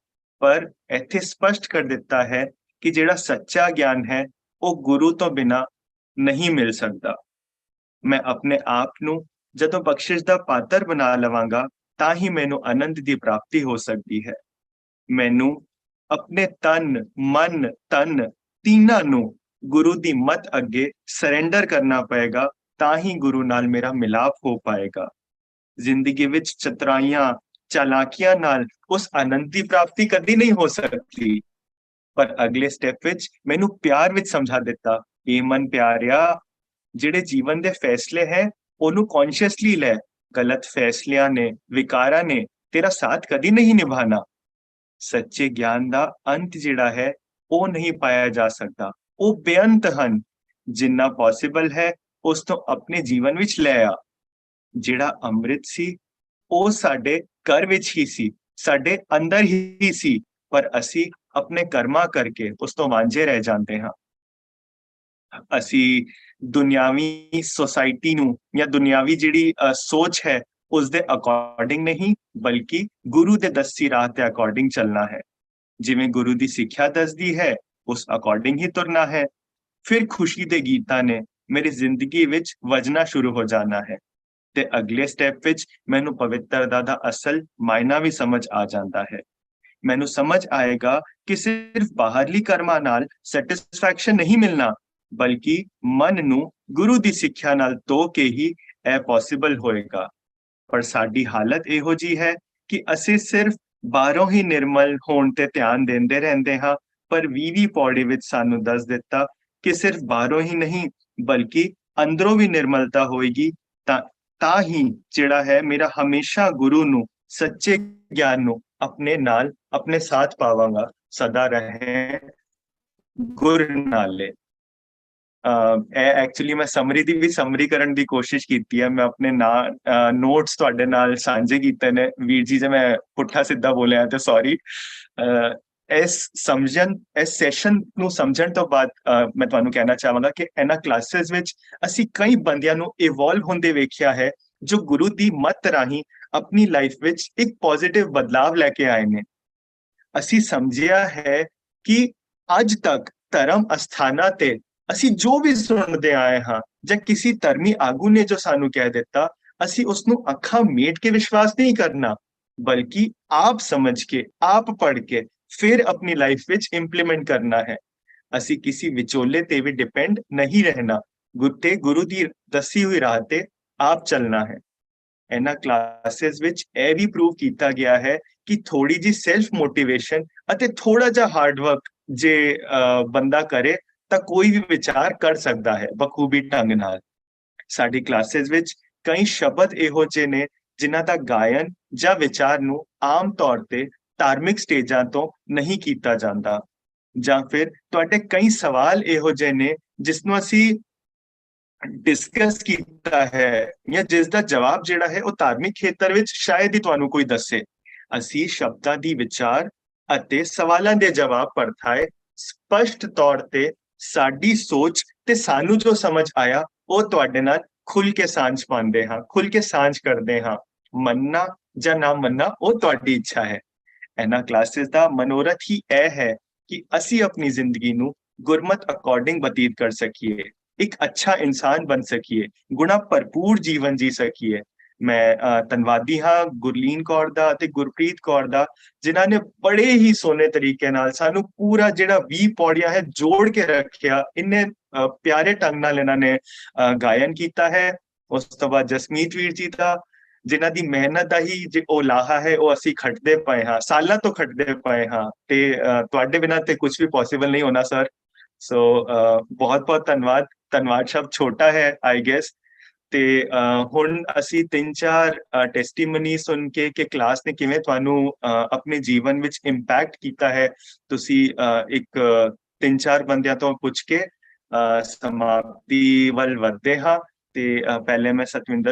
ਪਰ ਇੱਥੇ ਸਪਸ਼ਟ ਕਰ ਦਿੱਤਾ ਹੈ ਕਿ ਜਿਹੜਾ ਸੱਚਾ ਗਿਆਨ ਹੈ ਉਹ ਗੁਰੂ ਤੋਂ ਬਿਨਾਂ ਨਹੀਂ ਮਿਲ ਸਕਦਾ। ਮੈਂ ਆਪਣੇ ਆਪ ਨੂੰ ਜਦੋਂ ਬਖਸ਼ਿਸ਼ ਦਾ ਪਾਤਰ ਬਣਾ ਲਵਾਂਗਾ ਤਾਂ ਹੀ ਮੈਨੂੰ ਆਨੰਦ ਦੀ ਪ੍ਰਾਪਤੀ ਹੋ ਸਕਦੀ ਹੈ। ਮੈਨੂੰ ਆਪਣੇ ਤਨ, ਮਨ, ਧਨ ਤਿੰਨਾਂ ਨੂੰ ਗੁਰੂ ਦੀ ਮੱਤ ਅੱਗੇ ਸਰੈਂਡਰ ਕਰਨਾ ਪਏਗਾ, ਤਾਂ ਹੀ ਗੁਰੂ ਨਾਲ ਮੇਰਾ ਮਿਲਾਪ ਹੋ ਪਾਏਗਾ। ਜ਼ਿੰਦਗੀ ਵਿੱਚ ਚਤਰਾਈਆਂ, ਚਾਲਾਕੀਆਂ ਨਾਲ ਉਸ ਆਨੰਦ ਦੀ ਪ੍ਰਾਪਤੀ ਕਦੀ ਨਹੀਂ ਹੋ ਸਕਦੀ। ਪਰ ਅਗਲੇ ਸਟੈਪ ਵਿੱਚ ਮੈਨੂੰ ਪਿਆਰ ਵਿੱਚ ਸਮਝਾ ਦਿੱਤਾ, ਇਹ ਮਨ ਪਿਆਰਿਆ, ਜਿਹੜੇ ਜੀਵਨ ਦੇ ਫੈਸਲੇ ਹੈ ਉਹਨੂੰ ਕੌਨਸ਼ੀਅਸਲੀ ਲੈ। ਗਲਤ ਫੈਸਲਿਆਂ ਨੇ, ਵਿਕਾਰਾਂ ਨੇ ਤੇਰਾ ਸਾਥ ਕਦੀ ਨਹੀਂ ਨਿਭਾਣਾ। ਸੱਚੇ ਗਿਆਨ ਦਾ ਅੰਤ ਜਿਹੜਾ ਹੈ ਉਹ ਨਹੀਂ ਪਾਇਆ ਜਾ ਸਕਦਾ, ਉਹ ਬੇਅੰਤ ਹਨ। ਜਿੰਨਾ ਪੋਸੀਬਲ ਹੈ ਉਸ ਤੋਂ ਆਪਣੇ ਜੀਵਨ ਵਿੱਚ ਲੈ ਆ। ਜਿਹੜਾ ਅੰਮ੍ਰਿਤ ਸੀ ਉਹ ਸਾਡੇ ਘਰ ਵਿੱਚ ਹੀ ਸੀ, ਸਾਡੇ ਅੰਦਰ ਹੀ ਸੀ, ਪਰ ਅਸੀਂ ਆਪਣੇ ਕਰਮਾਂ ਕਰਕੇ ਉਸ ਤੋਂ ਵਾਂਝੇ ਰਹਿ ਜਾਂਦੇ ਹਾਂ। ਅਸੀਂ ਦੁਨਿਆਵੀ ਸੋਸਾਇਟੀ ਨੂੰ ਜਾਂ ਦੁਨਿਆਵੀ ਜਿਹੜੀ ਸੋਚ ਹੈ ਉਸ ਦੇ ਅਕੋਰਡਿੰਗ ਨਹੀਂ, ਬਲਕਿ ਗੁਰੂ ਦੇ ਦੱਸੀ ਰਾਹ ਦੇ ਅਕੋਰਡਿੰਗ ਚੱਲਣਾ ਹੈ। ਜਿਵੇਂ ਗੁਰੂ ਦੀ ਸਿੱਖਿਆ ਦੱਸਦੀ ਹੈ ਉਸ ਅਕੋਰਡਿੰਗ ਹੀ ਤੁਰਨਾ ਹੈ। ਫਿਰ ਖੁਸ਼ੀ ਦੇ ਗੀਤਾਂ ਨੇ ਮੇਰੀ ਜ਼ਿੰਦਗੀ ਵਿੱਚ ਵੱਜਣਾ ਸ਼ੁਰੂ ਹੋ ਜਾਣਾ ਹੈ। ਤੇ ਅਗਲੇ ਸਟੈਪ ਵਿੱਚ ਮੈਨੂੰ ਪਵਿੱਤਰਤਾ ਦਾ ਅਸਲ ਮਾਇਨਾ ਵੀ ਸਮਝ ਆ ਜਾਂਦਾ ਹੈ। ਮੈਨੂੰ ਸਮਝ ਆਏਗਾ ਕਿ ਸਿਰਫ ਬਾਹਰਲੀ ਕਰਮਾਂ ਨਾਲ ਸੈਟੀਸਫੈਕਸ਼ਨ ਨਹੀਂ ਮਿਲਣਾ, ਬਲਕਿ ਮਨ ਨੂੰ ਗੁਰੂ ਦੀ ਸਿੱਖਿਆ ਨਾਲ ਧੋ ਕੇ ਹੀ ਇਹ ਪੋਸੀਬਲ ਹੋਏਗਾ। ਪਰ ਸਾਡੀ ਹਾਲਤ ਇਹੋ ਜੀ ਹੈ ਕਿ ਅਸੀਂ ਸਿਰਫ ਬਾਹਰੋਂ ਹੀ ਨਿਰਮਲ ਹੋਣ ਤੇ ਧਿਆਨ ਦਿੰਦੇ ਰਹਿੰਦੇ ਹਾਂ, ਪਰ 20ਵੀਂ ਪੌੜੀ ਵਿੱਚ ਸਾਨੂੰ ਦੱਸ ਦਿੱਤਾ ਕਿ ਸਿਰਫ ਬਾਹਰੋਂ ਹੀ ਨਹੀਂ ਬਲਕਿ ਅੰਦਰੋਂ ਵੀ ਨਿਰਮਲਤਾ ਹੋਏਗੀ, ਤਾਂ ਹੀ ਜਿਹੜਾ ਹੈ ਮੇਰਾ ਹਮੇਸ਼ਾ ਗੁਰੂ ਨੂੰ, ਸੱਚੇ ਗਿਆਨ ਨੂੰ ਆਪਣੇ ਨਾਲ, ਆਪਣੇ ਸਾਥ ਪਾਵਾਂਗਾ। ਸਦਾ ਰਹੇ ਗੁਰ ਨਾਲੇ। ਇਹ ਐਕਚੁਅਲੀ ਮੈਂ ਸਮਰੀ ਦੀ ਵੀ ਸਮਰੀ ਕਰਨ ਦੀ ਕੋਸ਼ਿਸ਼ ਕੀਤੀ ਹੈ। ਮੈਂ ਆਪਣੇ ਨੋਟਸ ਤੁਹਾਡੇ ਨਾਲ ਸਾਂਝੇ ਕੀਤੇ ਨੇ ਵੀਰ ਜੀ, ਜੇ ਮੈਂ ਪੁੱਠਾ ਸਿੱਧਾ ਬੋਲਿਆ ਤੇ ਸੌਰੀ। ਇਸ ਸੈਸ਼ਨ ਨੂੰ ਸਮਝਣ ਤੋਂ ਬਾਅਦ ਮੈਂ ਤੁਹਾਨੂੰ ਕਹਿਣਾ ਚਾਹਾਂਗਾ ਕਿ ਇਹਨਾਂ ਕਲਾਸਿਸ ਵਿੱਚ ਅਸੀਂ ਕਈ ਬੰਦਿਆਂ ਨੂੰ ਇਵੋਲਵ ਹੁੰਦੇ ਵੇਖਿਆ ਹੈ, ਜੋ ਗੁਰੂ ਦੀ ਮੱਤ ਰਾਹੀਂ ਆਪਣੀ ਲਾਈਫ ਵਿੱਚ ਇੱਕ ਪੋਜ਼ਿਟਿਵ ਬਦਲਾਵ ਲੈ ਕੇ ਆਏ ਨੇ। ਅਸੀਂ ਸਮਝਿਆ ਹੈ ਕਿ ਅੱਜ ਤੱਕ ਧਰਮ ਅਸਥਾਨਾਂ ਤੇ ਅਸੀਂ ਜੋ ਵੀ ਸੁਣਦੇ ਆਏ ਹਾਂ ਜਾਂ ਕਿਸੇ ਧਰਮੀ ਆਗੂ ਨੇ ਜੋ ਸਾਨੂੰ ਕਹਿ ਦਿੱਤਾ, ਅਸੀਂ ਉਸ ਨੂੰ ਅੱਖਾਂ ਮੀਟ ਕੇ ਵਿਸ਼ਵਾਸ ਨਹੀਂ ਕਰਨਾ, ਬਲਕਿ ਆਪ ਸਮਝ ਕੇ, ਆਪ ਪੜ੍ਹ ਕੇ ਫਿਰ ਆਪਣੀ ਲਾਈਫ ਵਿੱਚ ਇੰਪਲੀਮੈਂਟ ਕਰਨਾ ਹੈ। ਅਸੀਂ ਕਿਸੇ ਵਿਚੋਲੇ ਤੇ ਵੀ ਡਿਪੈਂਡ ਨਹੀਂ ਰਹਿਣਾ, ਗੁਰੂ ਦੀ ਦੱਸੀ ਹੋਈ ਰਾਹ ਤੇ ਆਪ ਚੱਲਣਾ ਹੈ। ਇਹਨਾਂ ਕਲਾਸਿਸ ਵਿੱਚ ਇਹ ਵੀ ਪ੍ਰੂਵ ਕੀਤਾ ਗਿਆ ਹੈ ਕਿ ਥੋੜੀ ਜੀ ਸੈਲਫ ਮੋਟੀਵੇਸ਼ਨ ਅਤੇ ਥੋੜਾ ਜਿਹਾ ਹਾਰਡ ਵਰਕ ਜੇ ਬੰਦਾ ਕਰੇ ਤਾਂ ਕੋਈ ਵੀ ਵਿਚਾਰ ਕਰ ਸਕਦਾ ਹੈ ਬਖੂਬੀ ਢੰਗ ਨਾਲ। ਸਾਡੀ ਕਲਾਸਿਸ ਵਿੱਚ ਕਈ ਸ਼ਬਦ ਇਹੋ ਜਿਹੇ ਨੇ ਜਿਨ੍ਹਾਂ ਦਾ ਗਾਇਨ ਜਾਂ ਵਿਚਾਰ ਨੂੰ ਆਮ ਤੌਰ ਤੇ ਧਾਰਮਿਕ ਸਟੇਜਾਂ ਤੋਂ ਨਹੀਂ ਕੀਤਾ ਜਾਂਦਾ, ਜਾਂ ਫਿਰ ਤੁਹਾਡੇ ਕਈ ਸਵਾਲ ਇਹੋ ਜਿਹੇ ਨੇ ਜਿਸ ਨੂੰ ਅਸੀਂ ਡਿਸਕਸ ਕੀਤਾ ਹੈ ਜਾਂ ਜਿਸ ਦਾ ਜਵਾਬ ਜਿਹੜਾ ਹੈ ਉਹ ਧਾਰਮਿਕ ਖੇਤਰ ਵਿੱਚ ਸ਼ਾਇਦ ਹੀ ਤੁਹਾਨੂੰ ਕੋਈ ਦੱਸੇ। ਅਸੀਂ ਸ਼ਬਦਾਂ ਦੀ ਵਿਚਾਰ ਅਤੇ ਸਵਾਲਾਂ ਦੇ ਜਵਾਬ ਪਰਥਾਏ ਸਪਸ਼ਟ ਤੌਰ ਤੇ ਸਾਡੀ ਸੋਚ ਤੇ ਸਾਨੂੰ ਜੋ ਸਮਝ ਆਇਆ ਉਹ ਤੁਹਾਡੇ ਨਾਲ ਖੁੱਲ ਕੇ ਸਾਂਝ ਪਾਉਂਦੇ ਹਾਂ, ਖੁੱਲ ਕੇ ਸਾਂਝ ਕਰਦੇ ਹਾਂ। ਮੰਨਣਾ ਜਾਂ ਨਾ ਮੰਨਣਾ ਉਹ ਤੁਹਾਡੀ ਇੱਛਾ ਹੈ। ਇਹਨਾਂ ਕਲਾਸਿਸ ਦਾ ਮਨੋਰਥ ਹੀ ਇਹ ਹੈ ਕਿ ਅਸੀਂ ਆਪਣੀ ਜ਼ਿੰਦਗੀ ਨੂੰ ਗੁਰਮਤ ਅਕੋਰਡਿੰਗ ਬਤੀਤ ਕਰ ਸਕੀਏ, ਇੱਕ ਅੱਛਾ ਇਨਸਾਨ ਬਣ ਸਕੀਏ, ਗੁਣਾ ਭਰਪੂਰ ਜੀਵਨ ਜੀ ਸਕੀਏ। ਮੈਂ ਧੰਨਵਾਦੀ ਹਾਂ ਗੁਰਲੀਨ ਕੌਰ ਦਾ ਅਤੇ ਗੁਰਪ੍ਰੀਤ ਕੌਰ ਦਾ, ਜਿਨ੍ਹਾਂ ਨੇ ਬੜੇ ਹੀ ਸੋਹਣੇ ਤਰੀਕੇ ਨਾਲ ਸਾਨੂੰ ਪੂਰਾ ਜਿਹੜਾ 20 ਪੌੜੀਆਂ ਹੈ ਜੋੜ ਕੇ ਰੱਖਿਆ। ਇੰਨੇ ਪਿਆਰੇ ਢੰਗ ਨਾਲ ਇਹਨਾਂ ਨੇ ਗਾਇਨ ਕੀਤਾ ਹੈ। ਉਸ ਤੋਂ ਬਾਅਦ ਜਸਮੀਤ ਵੀਰ ਜੀ ਦਾ, ਜਿਨ੍ਹਾਂ ਦੀ ਮਿਹਨਤ ਦਾ ਹੀ ਉਹ ਲਾਹਾ ਹੈ, ਉਹ ਅਸੀਂ ਖੱਟਦੇ ਪਏ ਹਾਂ, ਸਾਲਾਂ ਤੋਂ ਖੱਟਦੇ ਪਏ ਹਾਂ, ਤੇ ਤੁਹਾਡੇ ਬਿਨਾਂ ਤੇ ਕੁਝ ਵੀ ਪੋਸੀਬਲ ਨਹੀਂ ਹੋਣਾ ਸਰ। ਸੋ ਬਹੁਤ ਬਹੁਤ ਧੰਨਵਾਦ ਸ਼ਬਦ ਛੋਟਾ ਹੈ ਆਈ ਗੈਸ। ਤੇ ਹੁਣ ਅਸੀਂ 3-4 ਟੈਸਟੀਮਨੀ ਸੁਣ ਕੇ ਕਿ ਕਲਾਸ ਨੇ ਕਿਵੇਂ ਤੁਹਾਨੂੰ ਆਪਣੇ ਜੀਵਨ ਵਿੱਚ ਇੰਪੈਕਟ ਕੀਤਾ ਹੈ, ਤੁਸੀਂ ਇੱਕ 3-4 ਬੰਦਿਆਂ ਤੋਂ ਪੁੱਛ ਕੇ ਸਮਾਪਤੀ ਵੱਲ ਵਧਦੇ ਹਾਂ। ਤੇ ਪਹਿਲੇ ਮੈਂ ਸਤਵਿੰਦਰ